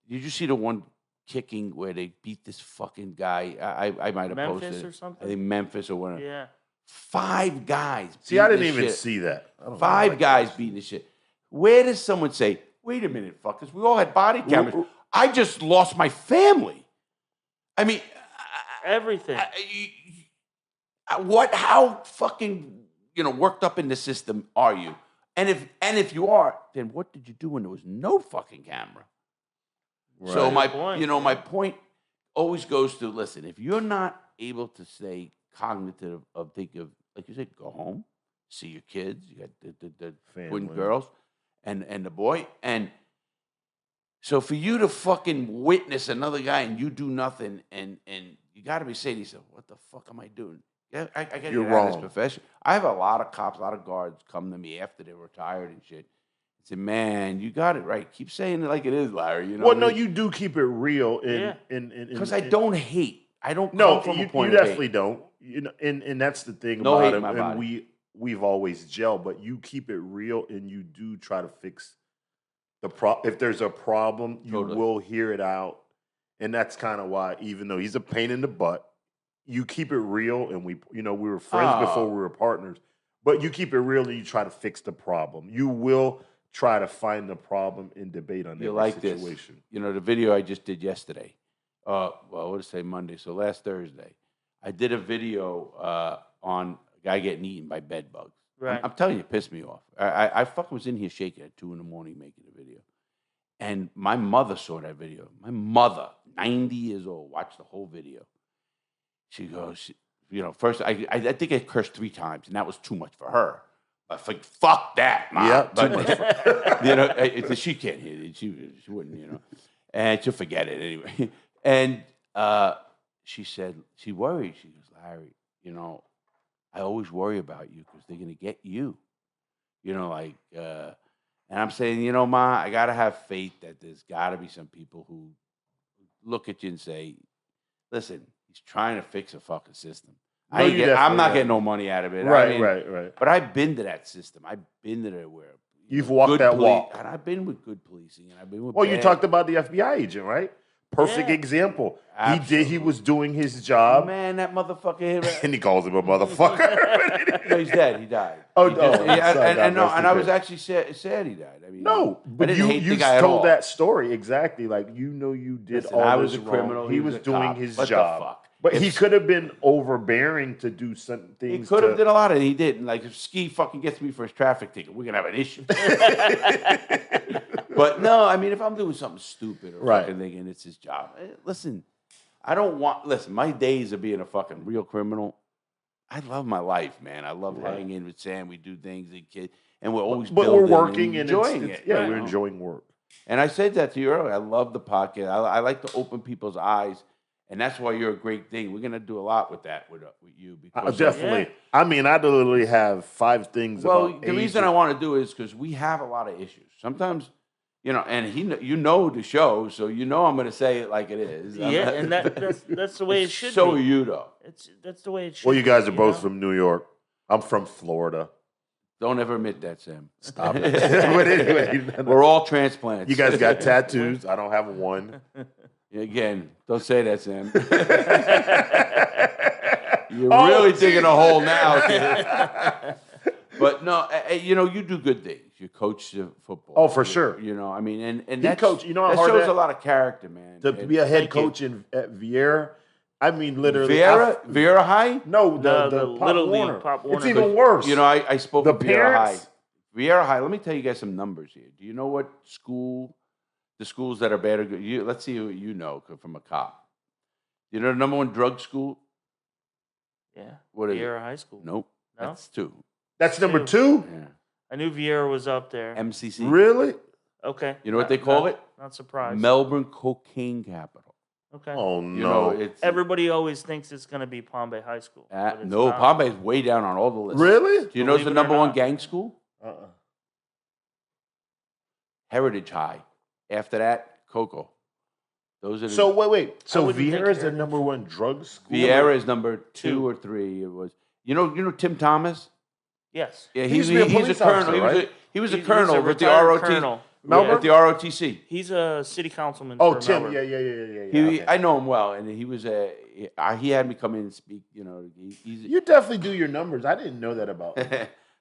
Did you see the one kicking where they beat this fucking guy? I might have Memphis posted it. or something? I think Memphis or whatever. Yeah. 5 guys. See, I beating didn't the even shit. see that. I don't 5 like guys that. beating the shit. Where does someone say, wait a minute, fuckers, we all had body cameras. I just lost my family. I mean, Everything. how fucking, worked up in the system are you? And if you are, then what did you do when there was no fucking camera? So Right. my, Good point, my point always goes to, listen, if you're not able to stay cognitive of think of, like you said, go home, see your kids, you got the twin Family. girls and the boy. And so for you to fucking witness another guy and you do nothing and you got to be saying to yourself, what the fuck am I doing? Yeah, I got to You're get out of this wrong. profession. I have a lot of cops, a lot of guards come to me after they're retired and shit. I say, man, you got it right. Keep saying it like it is, Larry. You know Well, what I no, mean? you do keep it real. Yeah. Because I don't hate. I don't No, come from you a point you of definitely hate. don't. And that's the thing No hate about in it. my And body. we've always gelled, but you keep it real and you do try to fix if there's a problem, you Totally. will hear it out. And that's kind of why, even though he's a pain in the butt, you keep it real. And we were friends before we were partners, but you keep it real and you try to fix the problem. You will try to find the problem and debate on every situation. This. The video I just did yesterday. Well, what did I say Monday? So last Thursday, I did a video on a guy getting eaten by bed bugs. Right. I'm telling you, it pissed me off. I fucking was in here shaking at 2 a.m. making a video. And my mother saw that video. My mother, 90 years old, watched the whole video. She goes, first, I think I cursed 3 times, and that was too much for her. I think, fuck that, Mom. Yeah, too much for her. She can't hear it. She wouldn't, and she'll forget it anyway. And she said, she worried. She goes, Larry, I always worry about you because they're going to get you. And I'm saying, Ma, I got to have faith that there's got to be some people who look at you and say, listen, he's trying to fix a fucking system. No, I'm not getting no money out of it. Right. But I've been to that system. I've been to there where you've walked that walk. And I've been with good policing, and I've been with. Well, you talked about the FBI agent, right? Perfect example. Absolutely. He was doing his job. Man, that motherfucker. And he calls him a motherfucker. No, he's dead. He died. And I was actually sad he died. I mean, no, but you told that story exactly. Like you did Listen, all I this was a wrong. criminal. He was doing cop. his What job. the fuck? But he could have been overbearing to do some things. He could have did a lot of it. He didn't. Like if Ski fucking gets me for his traffic ticket, we're gonna have an issue. But no, I mean if I'm doing something stupid or fucking thinking it's his job, listen. My days of being a fucking real criminal, I love my life, man. I love hanging with Sam. We do things and we're always building we're working and enjoying it. Yeah, we're enjoying work. And I said that to you earlier. I love the podcast. I like to open people's eyes, and that's why you're a great thing. We're gonna do a lot with that with you because definitely. I mean, I literally have 5 things. Well, about the reason I want to do it is because we have a lot of issues. Sometimes. And the show, so I'm going to say it like it is. Yeah, and that's the way it should be. So are you, though. That's the way it should be. Well, you guys are be, both from New York. I'm from Florida. Don't ever admit that, Sam. Stop it. But anyway. We're all transplants. You guys got tattoos. I don't have one. Again, don't say that, Sam. You're really digging a hole now, kid. But no, you do good things. You coach the football. Oh, for sure. I mean, and that coach. That shows a lot of character, man. To be a head coach at Vieira, I mean, literally. Vieira High? No, the Pop Warner. Pop Warner. It's even worse. I spoke the with Vieira High. parents. Vieira High. Let me tell you guys some numbers here. Do you know what the schools that are bad or good? Let's see what you know from a cop. You know the number 1 drug school? Yeah. What is Vieira it? High School. Nope. No? That's 2. That's number 2? Yeah. I knew Vieira was up there. MCC. Really? Okay. You know what they call it? Not surprised. Melbourne Cocaine Capital. Okay. Oh, no. Everybody always thinks it's going to be Palm Bay High School. No, Palm Bay is way down on all the lists. Really? Do you know it's the number 1 gang school? Heritage High. After that, Coco. Those are So wait. So Vieira is the number 1 drug school? Vieira is number 2 or 3. It was. You know Tim Thomas? Yes. Yeah, he's a colonel. right? He was a He's colonel a with the retired ROT. colonel. At the ROTC. He's a city councilman. Oh, for Tim. Melbourne. Yeah. Okay. I know him well, and he was he had me come in and speak. You definitely do your numbers. I didn't know that about you.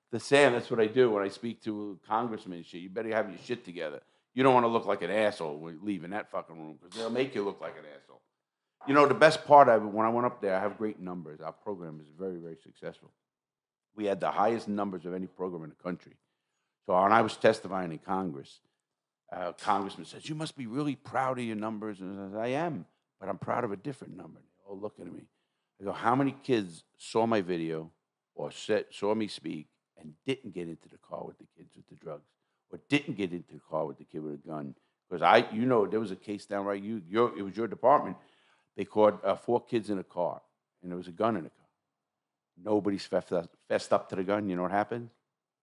The Sam. That's what I do when I speak to congressmen and shit. You better have your shit together. You don't want to look like an asshole when leaving that fucking room because they'll make you look like an asshole. The best part of it, when I went up there, I have great numbers. Our program is very, very successful. We had the highest numbers of any program in the country. So when I was testifying in Congress, Congressman says, you must be really proud of your numbers. And I said, I am, but I'm proud of a different number. They're all looking at me. I go, how many kids saw my video or saw me speak and didn't get into the car with the kids with the drugs or didn't get into the car with the kid with a gun? Because there was a case down right, it was your department. They caught 4 kids in a car, and there was a gun in the car. Nobody's fessed up to the gun. You know what happened?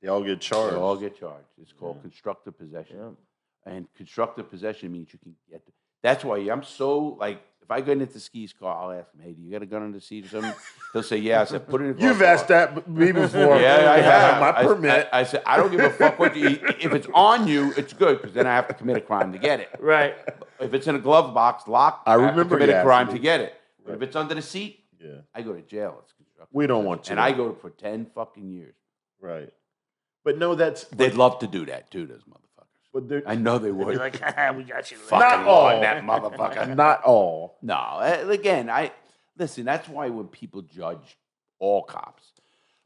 They all get charged. They all get charged. It's called constructive possession. Yeah. And constructive possession means you can get That's why I'm so like. If I get into Ski's car, I'll ask him, "Hey, do you got a gun on the seat or something?" He'll say, "Yeah." I said, "Put it in." You've asked that me before. Yeah, I have. My permit. I said, "I don't give a fuck what you. If it's on you, it's good because then I have to commit a crime to get it. Right. If it's in a glove box, locked, I have to remember commit you a crime asking to me. get it. But Right. if it's under the seat, Yeah. I go to jail. It's constructive We don't possession. want you and to. I go for 10 fucking years. Right. But no, that's. They'd love to do that too, those motherfuckers. But they're, I know they Be would. like, we got you. Fucking Not all. want that motherfucker. not all. No, again, listen. That's why when people judge all cops,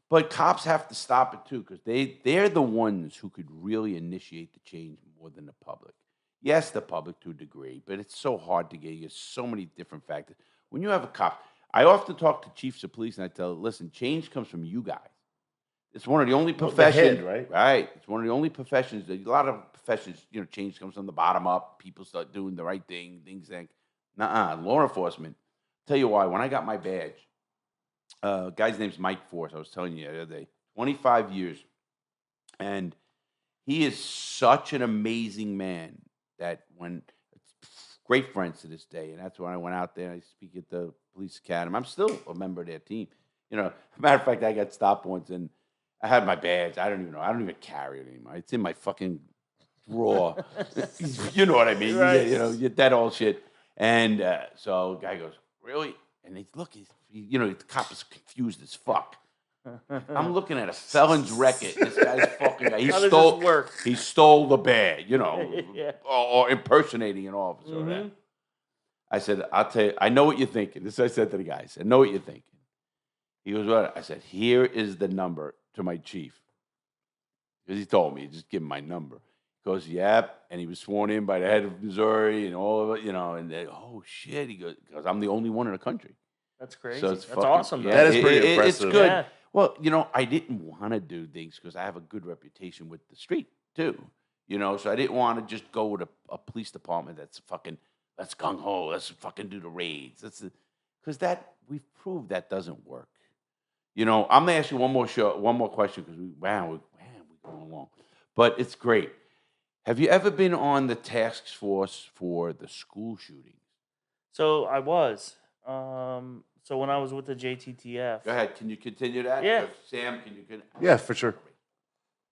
but cops have to stop it too because they're the ones who could really initiate the change more than the public. Yes, the public to a degree, but it's so hard to get. You get so many different factors. When you have a cop, I often talk to chiefs of police and I tell them, listen, change comes from you guys. It's one of the only professions, right? Right. It's one of the only professions that a lot of professions, change comes from the bottom up. People start doing the right thing. Things like, law enforcement. Tell you why. When I got my badge, guy's name's Mike Force. I was telling you the other day, 25 years, and he is such an amazing man that when great friends to this day, and that's when I went out there and I speak at the police academy. I'm still a member of their team. Matter of fact, I got stopped once and I had my badge. I don't even know. I don't even carry it anymore. It's in my fucking drawer. You know what I mean? Right. That old shit. And so guy goes, really? And the cop is confused as fuck. I'm looking at a felon's record. This guy's fucking guy. How does this work? He stole the badge, Yeah. or impersonating an officer. Or that. I said, I'll tell you, I know what you're thinking. This I said to the guy. I said, I know what you're thinking. He goes, what? I said, here is the number to my chief. Because he told me, just give him my number. He goes, yep. And he was sworn in by the head of Missouri and all of it, and they, oh, shit. He goes, because I'm the only one in the country. That's crazy. So it's That's fucking, awesome. Yeah, That is pretty impressive. It's good. Yeah. Well, I didn't want to do things because I have a good reputation with the street, too. So I didn't want to just go with a police department that's fucking, let's gung-ho, let's fucking do the raids. Because we've proved that doesn't work. I'm going to ask you one more question because we're going along. But it's great. Have you ever been on the task force for the school shootings? So I was. So when I was with the JTTF. Go ahead. Can you continue that? Yeah. Sam, can you? Yeah, for sure.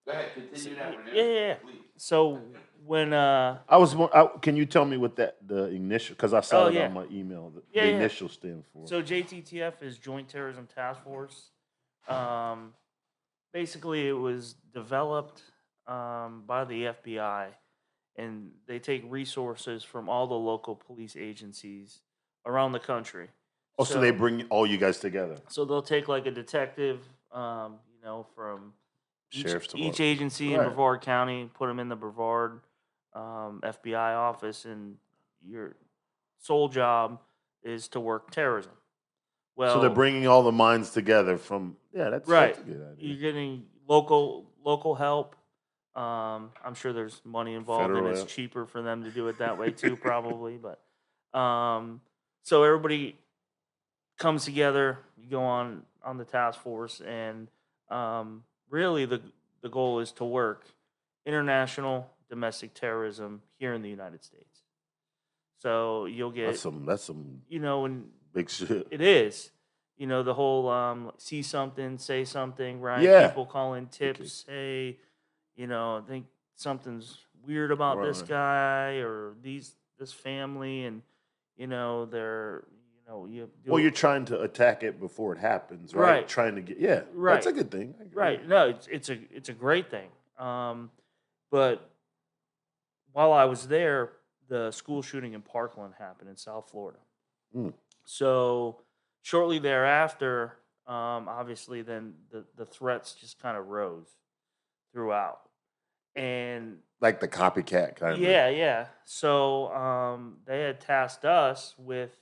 Go ahead. Continue that. Yeah. Please. So when Can you tell me what the initial? Because I saw it yeah. on my email. The Yeah. initial stand for. So JTTF is Joint Terrorism Task Force. Basically, it was developed by the FBI, and they take resources from all the local police agencies around the country. Oh, so they bring all you guys together. So they'll take like a detective, from Sheriff's each Department. agency in Right. Brevard County, put them in the Brevard FBI office, and your sole job is to work terrorism. Well, So they're bringing all the minds together from. Yeah, that's right. That's a good idea. You're getting local help. I'm sure there's money involved, Federal and it's help. cheaper for them to do it that way too, probably. But so everybody comes together. You go on the task force, and really the goal is to work international domestic terrorism here in the United States. So you'll get That's some and big shit. it is. The whole see something, say something, right? Yeah. People call in tips. Hey, I think something's weird about this Right. guy or this family, and they're Well, you're trying to attack it before it happens, right? Right. Trying to get Right. That's a good thing. I agree. right. No, it's a great thing. But while I was there, the school shooting in Parkland happened in South Florida. Mm. So shortly thereafter, obviously, then the threats just kind of rose throughout, and Like the copycat kind of. yeah. So they had tasked us with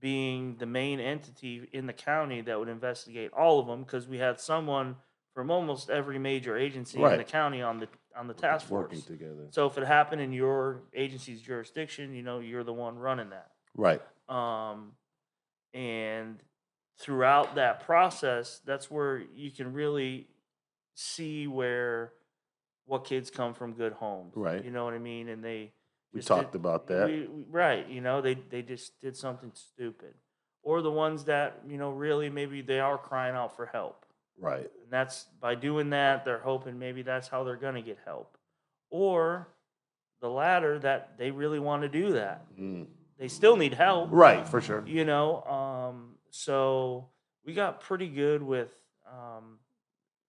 being the main entity in the county that would investigate all of them because we had someone from almost every major agency in the Right. county on the task Working force. together. So if it happened in your agency's jurisdiction, you're the one running that. Right. And throughout that process, that's where you can really see what kids come from good homes. Right. You know what I mean? And they We just talked about that. Right. They just did something stupid. Or the ones that, really maybe they are crying out for help. Right. And that's by doing that, they're hoping maybe that's how they're going to get help. Or the latter, that they really want to do that. They still need help. Right, for sure. So we got pretty good with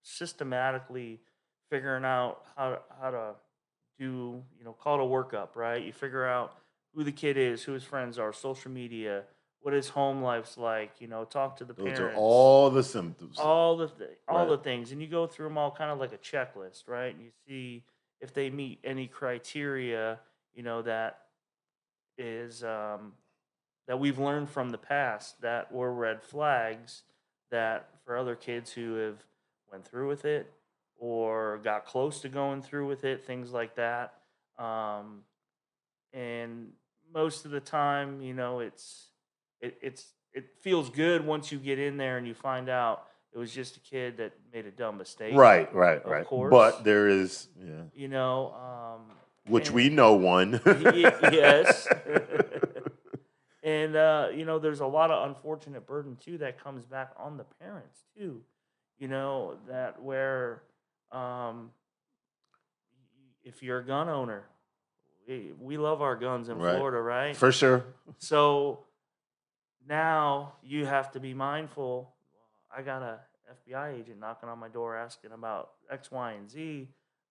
systematically figuring out how to do, call it a workup, right? You figure out who the kid is, who his friends are, social media, what his home life's like, talk to the Those parents. are all the symptoms. All the Right. things. And you go through them all kind of like a checklist, right? And you see if they meet any criteria, that is that we've learned from the past that were red flags that for other kids who have went through with it or got close to going through with it, things like that. And most of the time, it feels good once you get in there and you find out it was just a kid that made a dumb mistake. Right. Of course. But there is, which we know one. Yes. And, there's a lot of unfortunate burden, too, that comes back on the parents, too. That where if you're a gun owner, we love our guns in Right. Florida, right? For sure. So now you have to be mindful. I got a FBI agent knocking on my door asking about X, Y, and Z.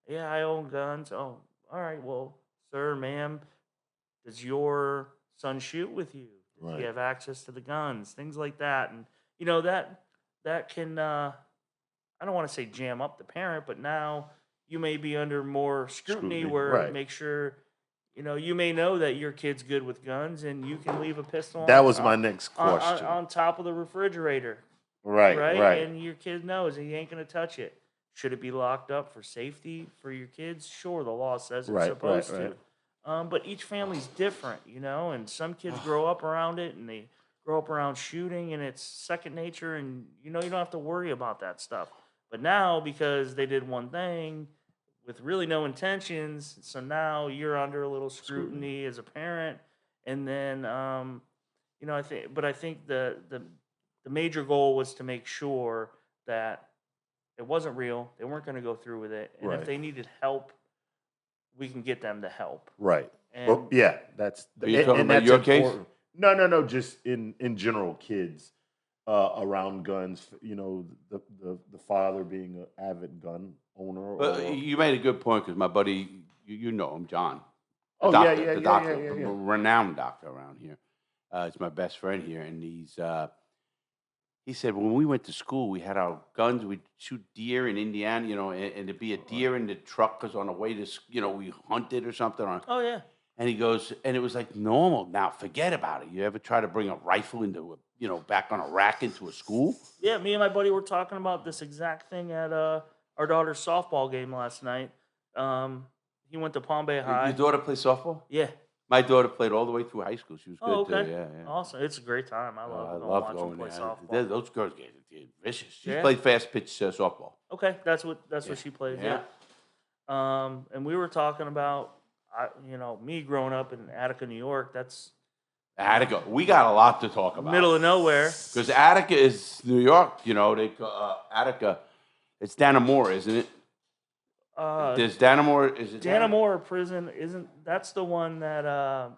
Yeah, I own guns. Oh, all right. Well, sir, ma'am, does your son shoot with you? Does Right. he have access to the guns? Things like that. And, that can, I don't want to say jam up the parent, but now you may be under more scrutiny where right. make sure, you may know that your kid's good with guns and you can leave a pistol That was my next question. on top of the refrigerator. Right. And your kid knows he ain't going to touch it. Should it be locked up for safety for your kids? Sure, the law says it's supposed to. But each family's different, and some kids grow up around it and they grow up around shooting and it's second nature and, you don't have to worry about that stuff. But now, because they did one thing with really no intentions, so now you're under a little scrutiny as a parent. And then, I think the major goal was to make sure that it wasn't real. They weren't going to go through with it. And if they needed help, we can get them the help. Right. And well, yeah, that's. Are you talking about your case? No. Just in general, kids around guns. The father being an avid gun owner. But you made a good point because my buddy, you know him, John. The doctor, yeah. Renowned doctor around here. He's my best friend here, and he said when we went to school, we had our guns. We'd shoot deer in Indiana, and there'd be a deer in the truck because on the way to, we hunted or something. Oh, yeah. And he goes, and it was like normal. Now, forget about it. You ever try to bring a rifle into back on a rack into a school? Yeah, me and my buddy were talking about this exact thing at our daughter's softball game last night. He went to Palm Bay High. Your daughter plays softball? Yeah. My daughter played all the way through high school. She was good too. Yeah. Awesome. It's a great time. I love watching them play softball. Those girls get vicious. She played fast pitch softball. Okay, that's what she plays. Yeah. And we were talking about, me growing up in Attica, New York. That's Attica. We got a lot to talk about. Middle of nowhere. Because Attica is New York. They Attica. It's Dannemora, isn't it? There's Dannemora. Is it Dannemora prison? That's the one that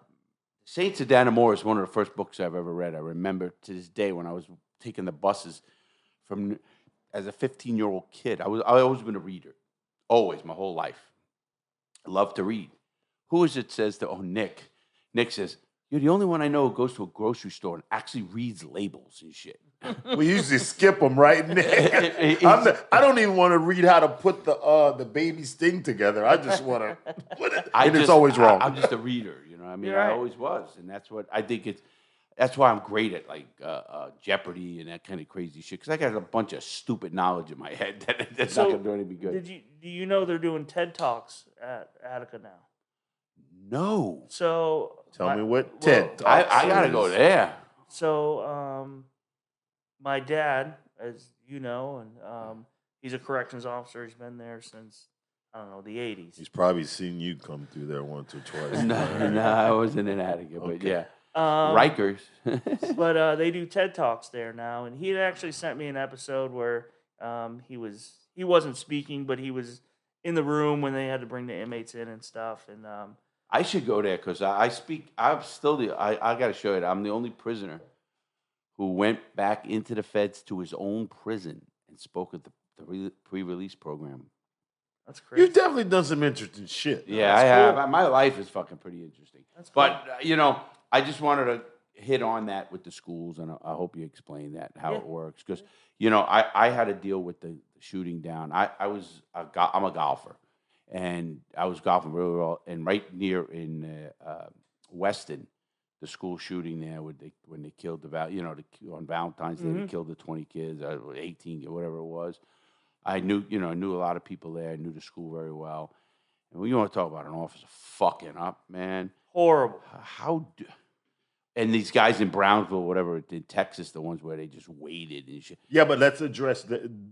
Saints of Dannemora is one of the first books I've ever read. I remember to this day when I was taking the buses as a 15-year-old kid. I always been a reader, always my whole life. I love to read. Who is it says to? Oh, Nick. Nick says, "You're the only one I know who goes to a grocery store and actually reads labels and shit." We usually skip them, right, Nick? I don't even want to read how to put the baby sting together. I just want to put it. It's always wrong. I'm just a reader, I mean, You're right. I always was, and that's what I think that's why I'm great at like Jeopardy and that kind of crazy shit because I got a bunch of stupid knowledge in my head that's not going to do anything good. Do you know they're doing TED Talks at Attica now? No. So tell me what TED Talks I got to go there. So my dad, as you know, and he's a corrections officer. He's been there since I don't know, the 80s. He's probably seen you come through there once or twice. No, I wasn't in Attica, but Okay. yeah. Um, Rikers. But they do TED Talks there now, and he had actually sent me an episode where he wasn't speaking, but he was in the room when they had to bring the inmates in and stuff. And I should go there because I speak. I'm still I got to show you. I'm the only prisoner who went back into the feds to his own prison and spoke at the pre-release program. that's crazy. You've definitely done some interesting shit. Yeah, That's I have. cool. My life is fucking pretty interesting. That's cool. But I just wanted to hit on that with the schools, and I hope you explain that how Yeah. it works because I had to deal with the shooting down. I'm a golfer, and I was golfing really well, and right near in Weston, the school shooting there when they killed on Valentine's Day they killed the 20 kids, 18, whatever it was. I knew a lot of people there. I knew the school very well. And when you want to talk about an officer fucking up, man, Horrible. and these guys in Brownsville, whatever, in Texas, the ones where they just waited and shit. Yeah, but let's address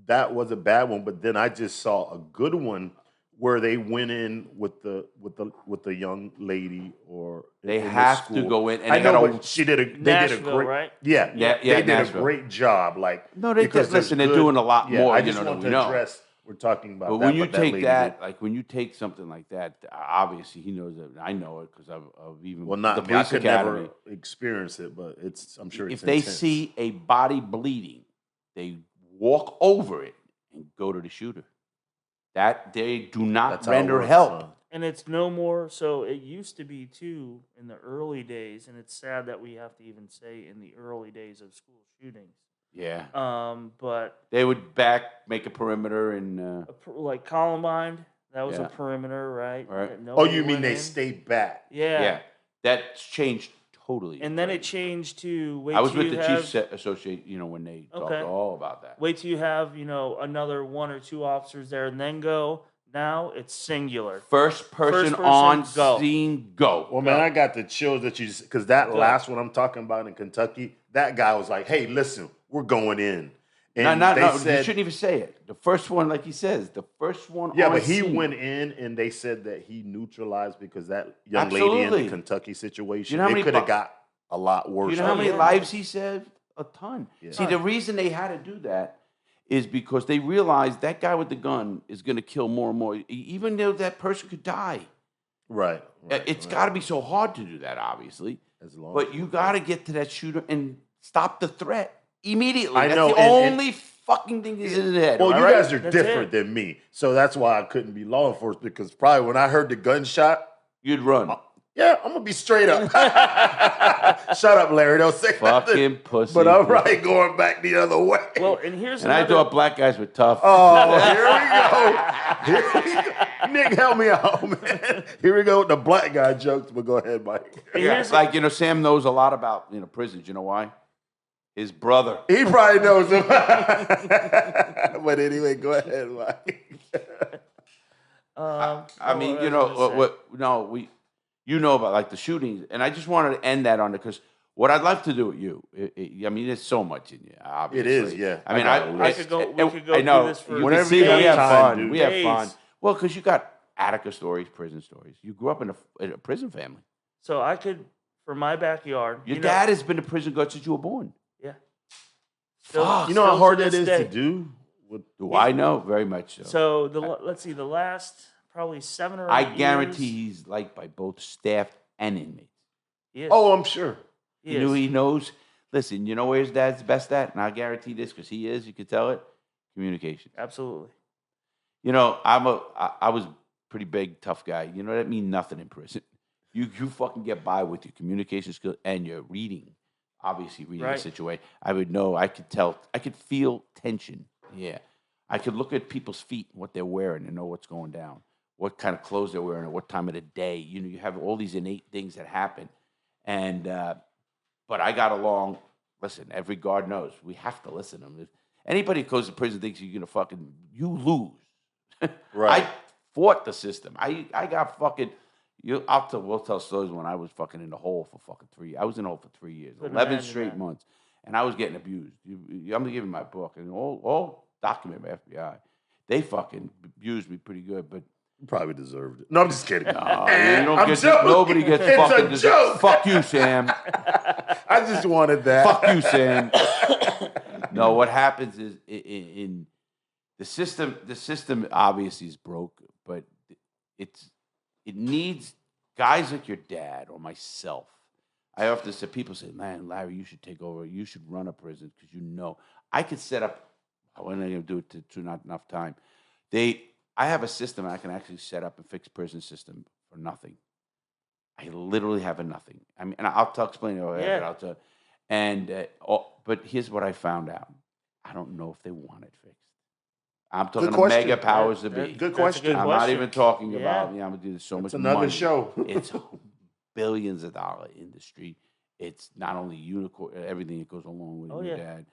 that was a bad one. But then I just saw a good one where they went in with the young lady or They in the have to school. go in, and I they know, gotta- but they did a Nashville, great right? Yeah, Yeah, they did Nashville. a great job. Like No, they because did. Listen, there's they're doing a lot yeah, more. I just than want we to know. address. We're talking about But that. when you but that take lady that, did- like when you take something like that, obviously he knows it. I know it because I've even well, not the me. I police could academy. never experience it, but I'm sure it's If they intense. see a body bleeding, they walk over it and go to the shooter. That they do not That's how it render works, help. huh? And it's no more. So it used to be too in the early days, and it's sad that we have to even say in the early days of school shootings. Yeah, But they would make a perimeter and like Columbine, that was Yeah. a perimeter, right? Right. That Oh, nobody you mean went they in. stayed back? Yeah. yeah, that's changed totally. And then it changed to wait I was till with you the have, Chiefs Associate, when they talked Okay. all about that. wait till you have another one or two officers there, and then go. Now it's singular. First person person, on go. scene, go. Well, man, I got the chills that you because that Go. last one I'm talking about in Kentucky, that guy was like, "Hey, listen, we're going in," and No, they you said, shouldn't even say it. The first one, like he says, the first one. "Yeah," on but he scene. went in, and they said that he neutralized because that young lady in Absolutely. the Kentucky situation, You know how it many could have bu- got a lot worse. You know how many yeah. lives he saved? A ton. Yeah. See, the reason they had to do that is because they realized that guy with the gun is going to kill more and more, even though that person could die. Right. It's got to be so hard to do that, obviously. As long But as you got to get to that shooter and stop the threat immediately. I That's know, the and- only fucking thing is in his head. Well, all you right? guys are That's different it. than me, so that's why I couldn't be law enforcement because probably when I heard the gunshot, You'd run. yeah, I'm gonna be straight up. Shut up, Larry. Don't say Fucking nothing. pussy. But I'm right going back the other way. Well, and here's And I another. thought black guys were tough. Oh, here we go. Here we go. Nick, help me out, man. Here we go with the black guy jokes, but go ahead, Mike. and Yeah, here's like, Sam knows a lot about, prisons. You know why? His brother. He probably knows him. But anyway, go ahead, Mike. I mean, what was I gonna say? you know about like the shootings, and I just wanted to end that on it because what I'd like to do with you, I mean, there's so much in you. Obviously, It is, yeah. I mean, I got a We list. could go I through know. this for You Whenever can see you we have have time, fun. dude. We have Days. fun. Well, because you got Attica stories, prison stories. You grew up in a prison family. So I could, for my backyard. Your dad has been a prison guard since you were born. Yeah. Fuck. You know how Still hard to that this is day. to do? Do I know? Very much so. So let's see, the last probably 7 or 8 I years. guarantee he's liked by both staff and inmates. Yes. Oh, I'm sure. You know, he knows. Listen, you know where his dad's best at, and I guarantee this because he is. You can tell it. Communication. Absolutely. I was a pretty big, tough guy. You know that means nothing in prison. You fucking get by with your communication skills and your reading. Obviously, reading Right. the situation. I would know. I could tell. I could feel tension. Yeah, I could look at people's feet, what they're wearing, and know what's going down. What kind of clothes they're wearing, at what time of the day. You have all these innate things that happen, and but I got along. Listen, every guard knows we have to listen to them. If anybody who goes to prison thinks you're gonna you lose. Right. I fought the system. I got fucking. We'll tell stories when I was fucking in the hole for fucking 3. I was in the hole for 3 years, Couldn't 11 imagine straight that. months, and I was getting abused. I'm giving my book and all documented by FBI. They fucking abused me pretty good, but Probably deserved it. No, I'm just kidding. You don't I'm get joking. nobody gets It's fucking a deserved. joke. Fuck you, Sam. I just wanted that. Fuck you, Sam. No, what happens is in the system. The system obviously is broke, but it needs guys like your dad or myself. I often say, people say, "Man, Larry, you should take over. You should run a prison because I could set up. When am I going to do it to not enough time? I have a system I can actually set up and fix prison system for nothing. I literally have a nothing. I mean, and I'll explain it over here, but I'll tell. And but here's what I found out. I don't know if they want it fixed. I'm talking to mega powers to be. Good question. I'm not even talking about. I'm gonna do so much another money. show. It's billions of dollar industry. It's not only unicorn, everything that goes along with your dad.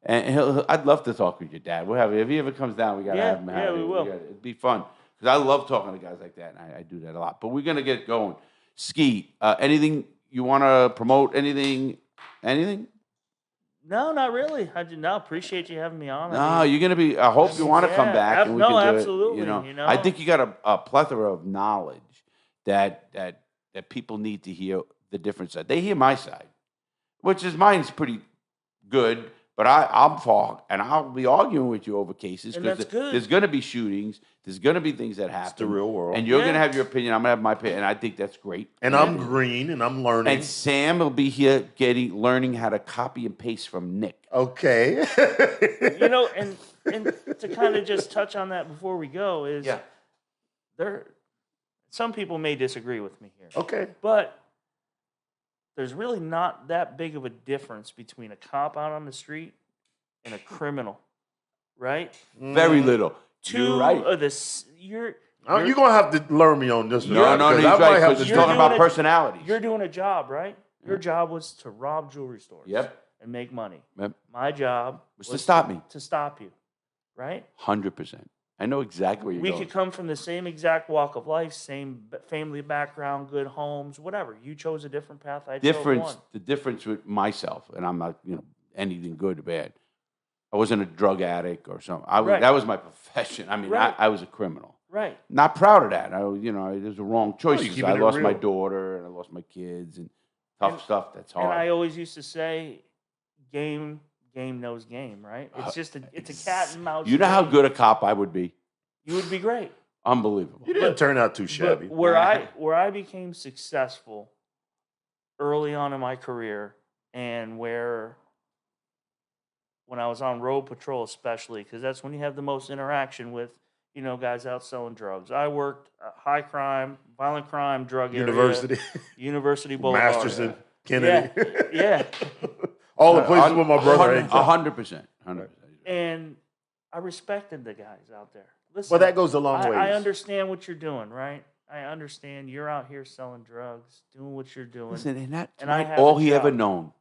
And I'd love to talk with your dad. We'll have, if he ever comes down, we gotta have him. Yeah, we will. It'd be fun because I love talking to guys like that, and I do that a lot. But we're gonna get going. Ski. Anything you want to promote? Anything? No, not really. I do not appreciate you having me on. No, you're gonna be. I hope you want to come back. And we can do absolutely. It, I think you got a plethora of knowledge that people need to hear the different side. They hear my side, which is mine's pretty good. But I'm far, and I'll be arguing with you over cases because there's going to be shootings. There's going to be things that happen. It's the real world. And you're going to have your opinion. I'm going to have my opinion. And I think that's great. And I'm green, and I'm learning. And Sam will be here learning how to copy and paste from Nick. Okay. And to kind of just touch on that before we go is some people may disagree with me here. Okay. But there's really not that big of a difference between a cop out on the street and a criminal, right? Very little. You're right. You're going to have to learn me on this one. No, he's right, because he's talking about personalities. You're doing a job, right? Your job was to rob jewelry stores. Yep. And make money. Yep. My job was to stop me. To stop you, right? 100%. I know exactly where you're going. We could come from the same exact walk of life, same family background, good homes, whatever. You chose a different path. I chose one. The difference with myself, and I'm not, anything good or bad. I wasn't a drug addict or something. That was my profession. I mean, I was a criminal. Right. Not proud of that. It was the wrong choices. I lost my daughter and I lost my kids and tough stuff. That's hard. And I always used to say, game knows game, right? It's just it's a cat and mouse. You know how good a cop I would be? You would be great. Unbelievable. You didn't turn out too shabby. Where I became successful early on in my career, and when I was on road patrol especially, because that's when you have the most interaction with, guys out selling drugs. I worked high crime, violent crime, drug area. University Boulevard. Masterson, Kennedy. Yeah. All the places where my brother 100%. 100%. And I respected the guys out there. Listen, well, that goes a long way. I understand what you're doing, right? I understand you're out here selling drugs, doing what you're doing. Listen, and I have all a he job. ever known,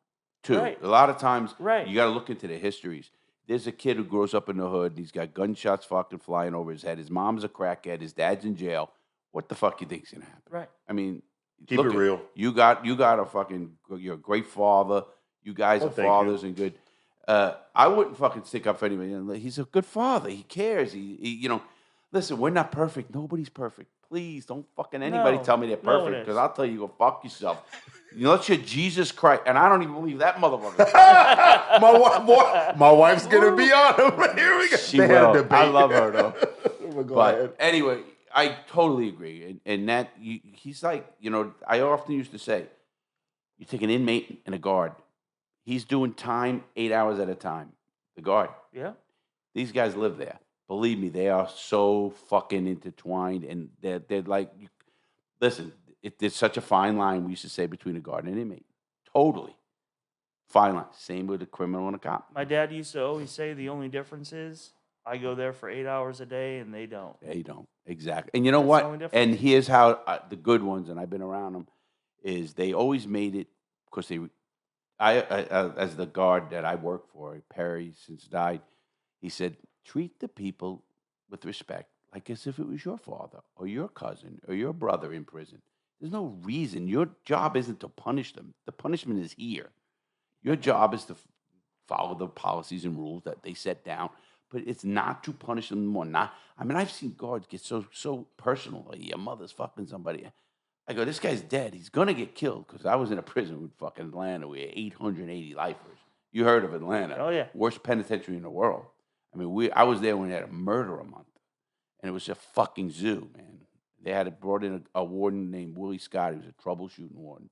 too. Right. A lot of times, right. You got to look into the histories. There's a kid who grows up in the hood, and he's got gunshots fucking flying over his head. His mom's a crackhead. His dad's in jail. What the fuck you think's going to happen? Right. I mean, keep it real. You got a fucking, you're a great father. You guys are fathers and good. I wouldn't fucking stick up for anybody. He's a good father. He cares. He listen, we're not perfect. Nobody's perfect. Please don't fucking anybody tell me they're perfect, because I'll tell you, go fuck yourself. Unless you're Jesus Christ, and I don't even believe that motherfucker. my wife's gonna be on him. Here we go. She will. I love her though. But ahead. Anyway, I totally agree, and that he's like, I often used to say, you take an inmate and a guard. He's doing time 8 hours at a time. The guard. Yeah. These guys live there. Believe me, they are so fucking intertwined, and they're like, listen, there's such a fine line, we used to say, between a guard and an inmate. Totally. Fine line. Same with a criminal and a cop. My dad used to always say the only difference is I go there for 8 hours a day and they don't. They don't. Exactly. And you know what? And here's how the good ones, and I've been around them, is they always made it, because I as the guard that I work for, Perry, since died, he said, treat the people with respect, like as if it was your father or your cousin or your brother in prison. There's no reason. Your job isn't to punish them. The punishment is here. Your job is to follow the policies and rules that they set down. but it's not to punish them more. Not, I mean, I've seen guards get so personal. Like, your mother's fucking somebody. I go, this guy's dead. He's gonna get killed because I was in a prison with fucking Atlanta. We had 880 lifers. You heard of Atlanta? Oh yeah. Worst penitentiary in the world. I mean, I was there when they had a murder a month, and it was a fucking zoo, man. They had brought in a warden named Willie Scott. He was a troubleshooting warden.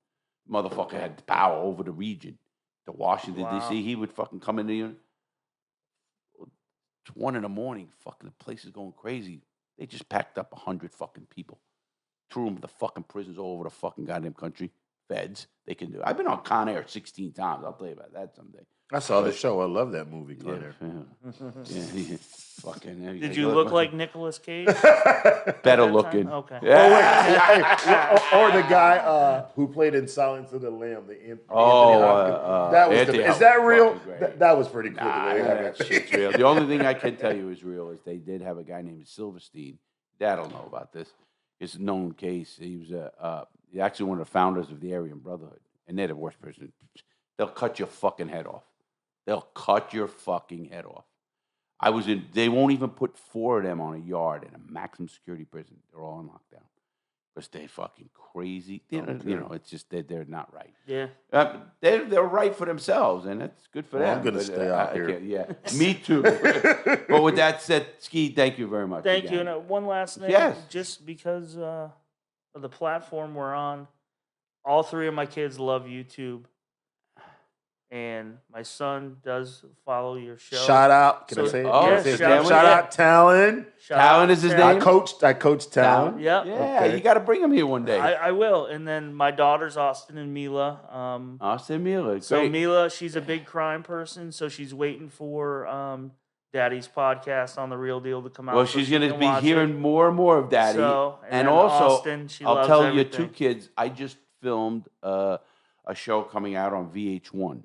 Motherfucker had power over the region. To Washington, Wow. D.C., he would fucking come in there. It's 1 a.m. Fucking the place is going crazy. They just packed up 100 fucking people. Threw them to the fucking prisons all over the fucking goddamn country. Feds, they can do it. I've been on Con Air 16 times. I'll tell you about that someday. I saw the show. I love that movie, Con Yeah. Fucking. Did you look like Nicolas Cage? Better looking? Okay. Yeah. or the guy who played in Silence of the Lamb. Oh, that was Anthony is that Hopkins, real? fucking great. That was pretty cool. Nah, the way that shit's real. The only thing I can tell you is real is they did have a guy named Silverstein. Dad don't know about this. It's a known case. He was he actually one of the founders of the Aryan Brotherhood, and they're the worst person. They'll cut your fucking head off. They'll cut your fucking head off. They won't even put 4 of them on a yard in a maximum security prison. They're all in lockdown. Because they're fucking crazy. You know, it's just that they're not right. Yeah. They're right for themselves, and that's good for them. I'm going to stay out here. Yeah, me too. But with that said, Ski, thank you very much. Thank you. again. And one last thing. Yes. Just because of the platform we're on, all 3 of my kids love YouTube. And my son does follow your show. Shout out. Can I So- say it? Oh, Can I yeah, say his shout name? out. Shout out Talon. Talon is his name? I coached Talon. Yep. Yeah, Okay. you got to bring him here one day. I will. And then my daughters, Austin and Mila. Austin Mila, So great. Mila, she's a big crime person, so she's waiting for Daddy's podcast on the Real Deal to come out. Well, so she's she going to can be watch hearing it. more and more of Daddy. So, and then also, Austin, she I'll loves tell you, everything. 2 kids, I just filmed a show coming out on VH1.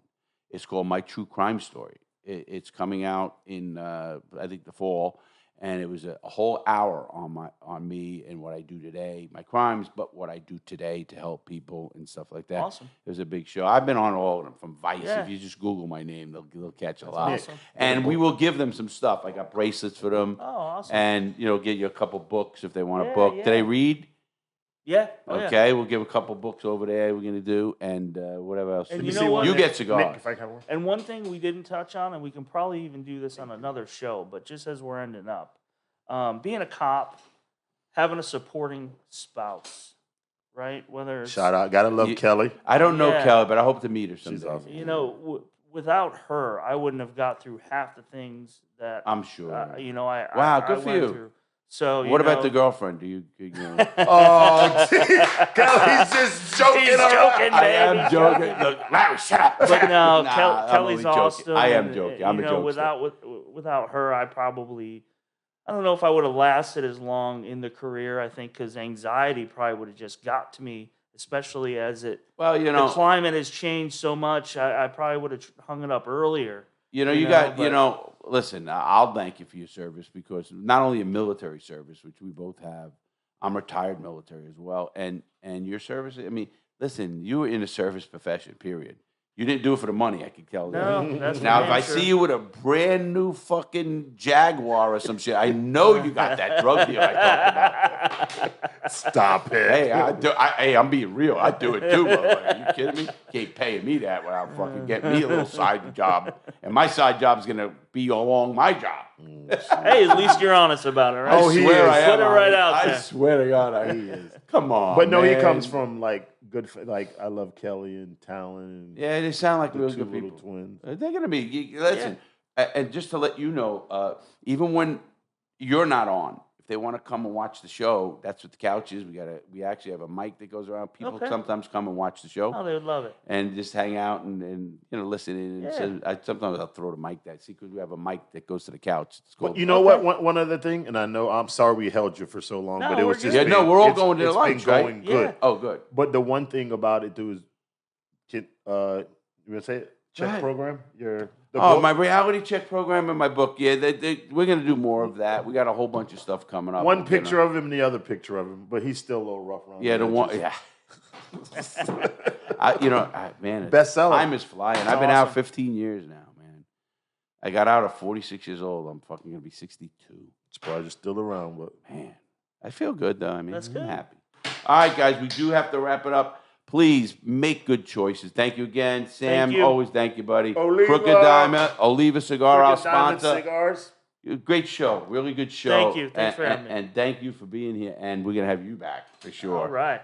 It's called My True Crime Story. It's coming out in, I think, the fall. And it was a whole hour on me and what I do today, my crimes, but what I do today to help people and stuff like that. Awesome. It was a big show. I've been on all of them, from Vice. Yeah. If you just Google my name, they'll catch a lot. awesome. And we will give them some stuff. I got bracelets for them. Oh, awesome. And, get you a couple books if they want a Yeah, book. yeah. Do they read? Yeah. Oh, yeah. Okay, we'll give a couple books over there we're going to do, and whatever else. And you know what? You get cigars. Mick, if I can have one. And one thing we didn't touch on, and we can probably even do this on another show, but just as we're ending up, being a cop, having a supporting spouse, right? Whether it's, Shout out. Gotta love Kelly. I don't know Yeah. Kelly, but I hope to meet her someday. awesome. you know, without her, I wouldn't have got through half the things that I'm sure. I Wow, I good for went you. through. So What about the girlfriend? Do you know? Oh, Kelly's just joking He's around. joking, I baby. am joking. Look, Larry, shut up. But no, Nah, I'm Kelly's only joking. awesome. I am and, joking. I'm you a know, jokester. without her, I don't know if I would have lasted as long in the career. I think because anxiety probably would have just got to me, especially as Well, the climate has changed so much. I probably would have hung it up earlier. Listen, I'll thank you for your service, because not only a military service, which we both have, I'm retired military as well, and your service, I mean, listen, you were in a service profession, period. You didn't do it for the money, I can tell you. No, that's Now, for if I damn sure. see you with a brand new fucking Jaguar or some shit, I know you got that drug deal I talked about. Stop it. Hey, I'm being real. I do it too, brother. Are you kidding me? You ain't paying me that without fucking getting me a little side job. And my side job is going to be along my job. Hey, at least you're honest about it, right? Oh, he swear is. I am. Put it right out I there. swear to God, he is. Come on, But no, he man. comes from like I love Kelly and Talon. And Yeah, they sound like the real 2 good little people. twins. They're going to be. Listen, and just to let you know, even when you're not on, if they want to come and watch the show, that's what the couch is. We actually have a mic that goes around. People Okay. sometimes come and watch the show. Oh, they would love it. And just hang out and listen in. And Yeah. sometimes I'll throw the mic because we have a mic that goes to the couch. It's called, But you know what? One other thing, and I know I'm sorry we held you for so long, No, but it was we're just good. Yeah, no, we're all it's- going to it's lunch, been right? going Yeah. good. Oh, good. But the one thing about it too is, you gonna say it? Go Check ahead. program. The Oh, book? my reality check program and my book. Yeah, we're going to do more of that. We got a whole bunch of stuff coming up. One picture of him and the other picture of him, but he's still a little rough around. Yeah, the one. edges. Yeah. Man, Bestseller. time is flying. I've been out 15 years now, man. I got out at 46 years old. I'm fucking gonna be 62. It's probably just still around, but Man, I feel good though. I mean, That's I'm good. happy. All right, guys, we do have to wrap it up. Please make good choices. Thank you again, Sam. Thank you. Always thank you, buddy. Oliva. Crooked Diamond, Oliva Cigar, our Crooked Diamond sponsor. Cigars. Great show, really good show. Thank you. Thanks for and, having me. And thank you for being here. And we're gonna have you back for sure. All right.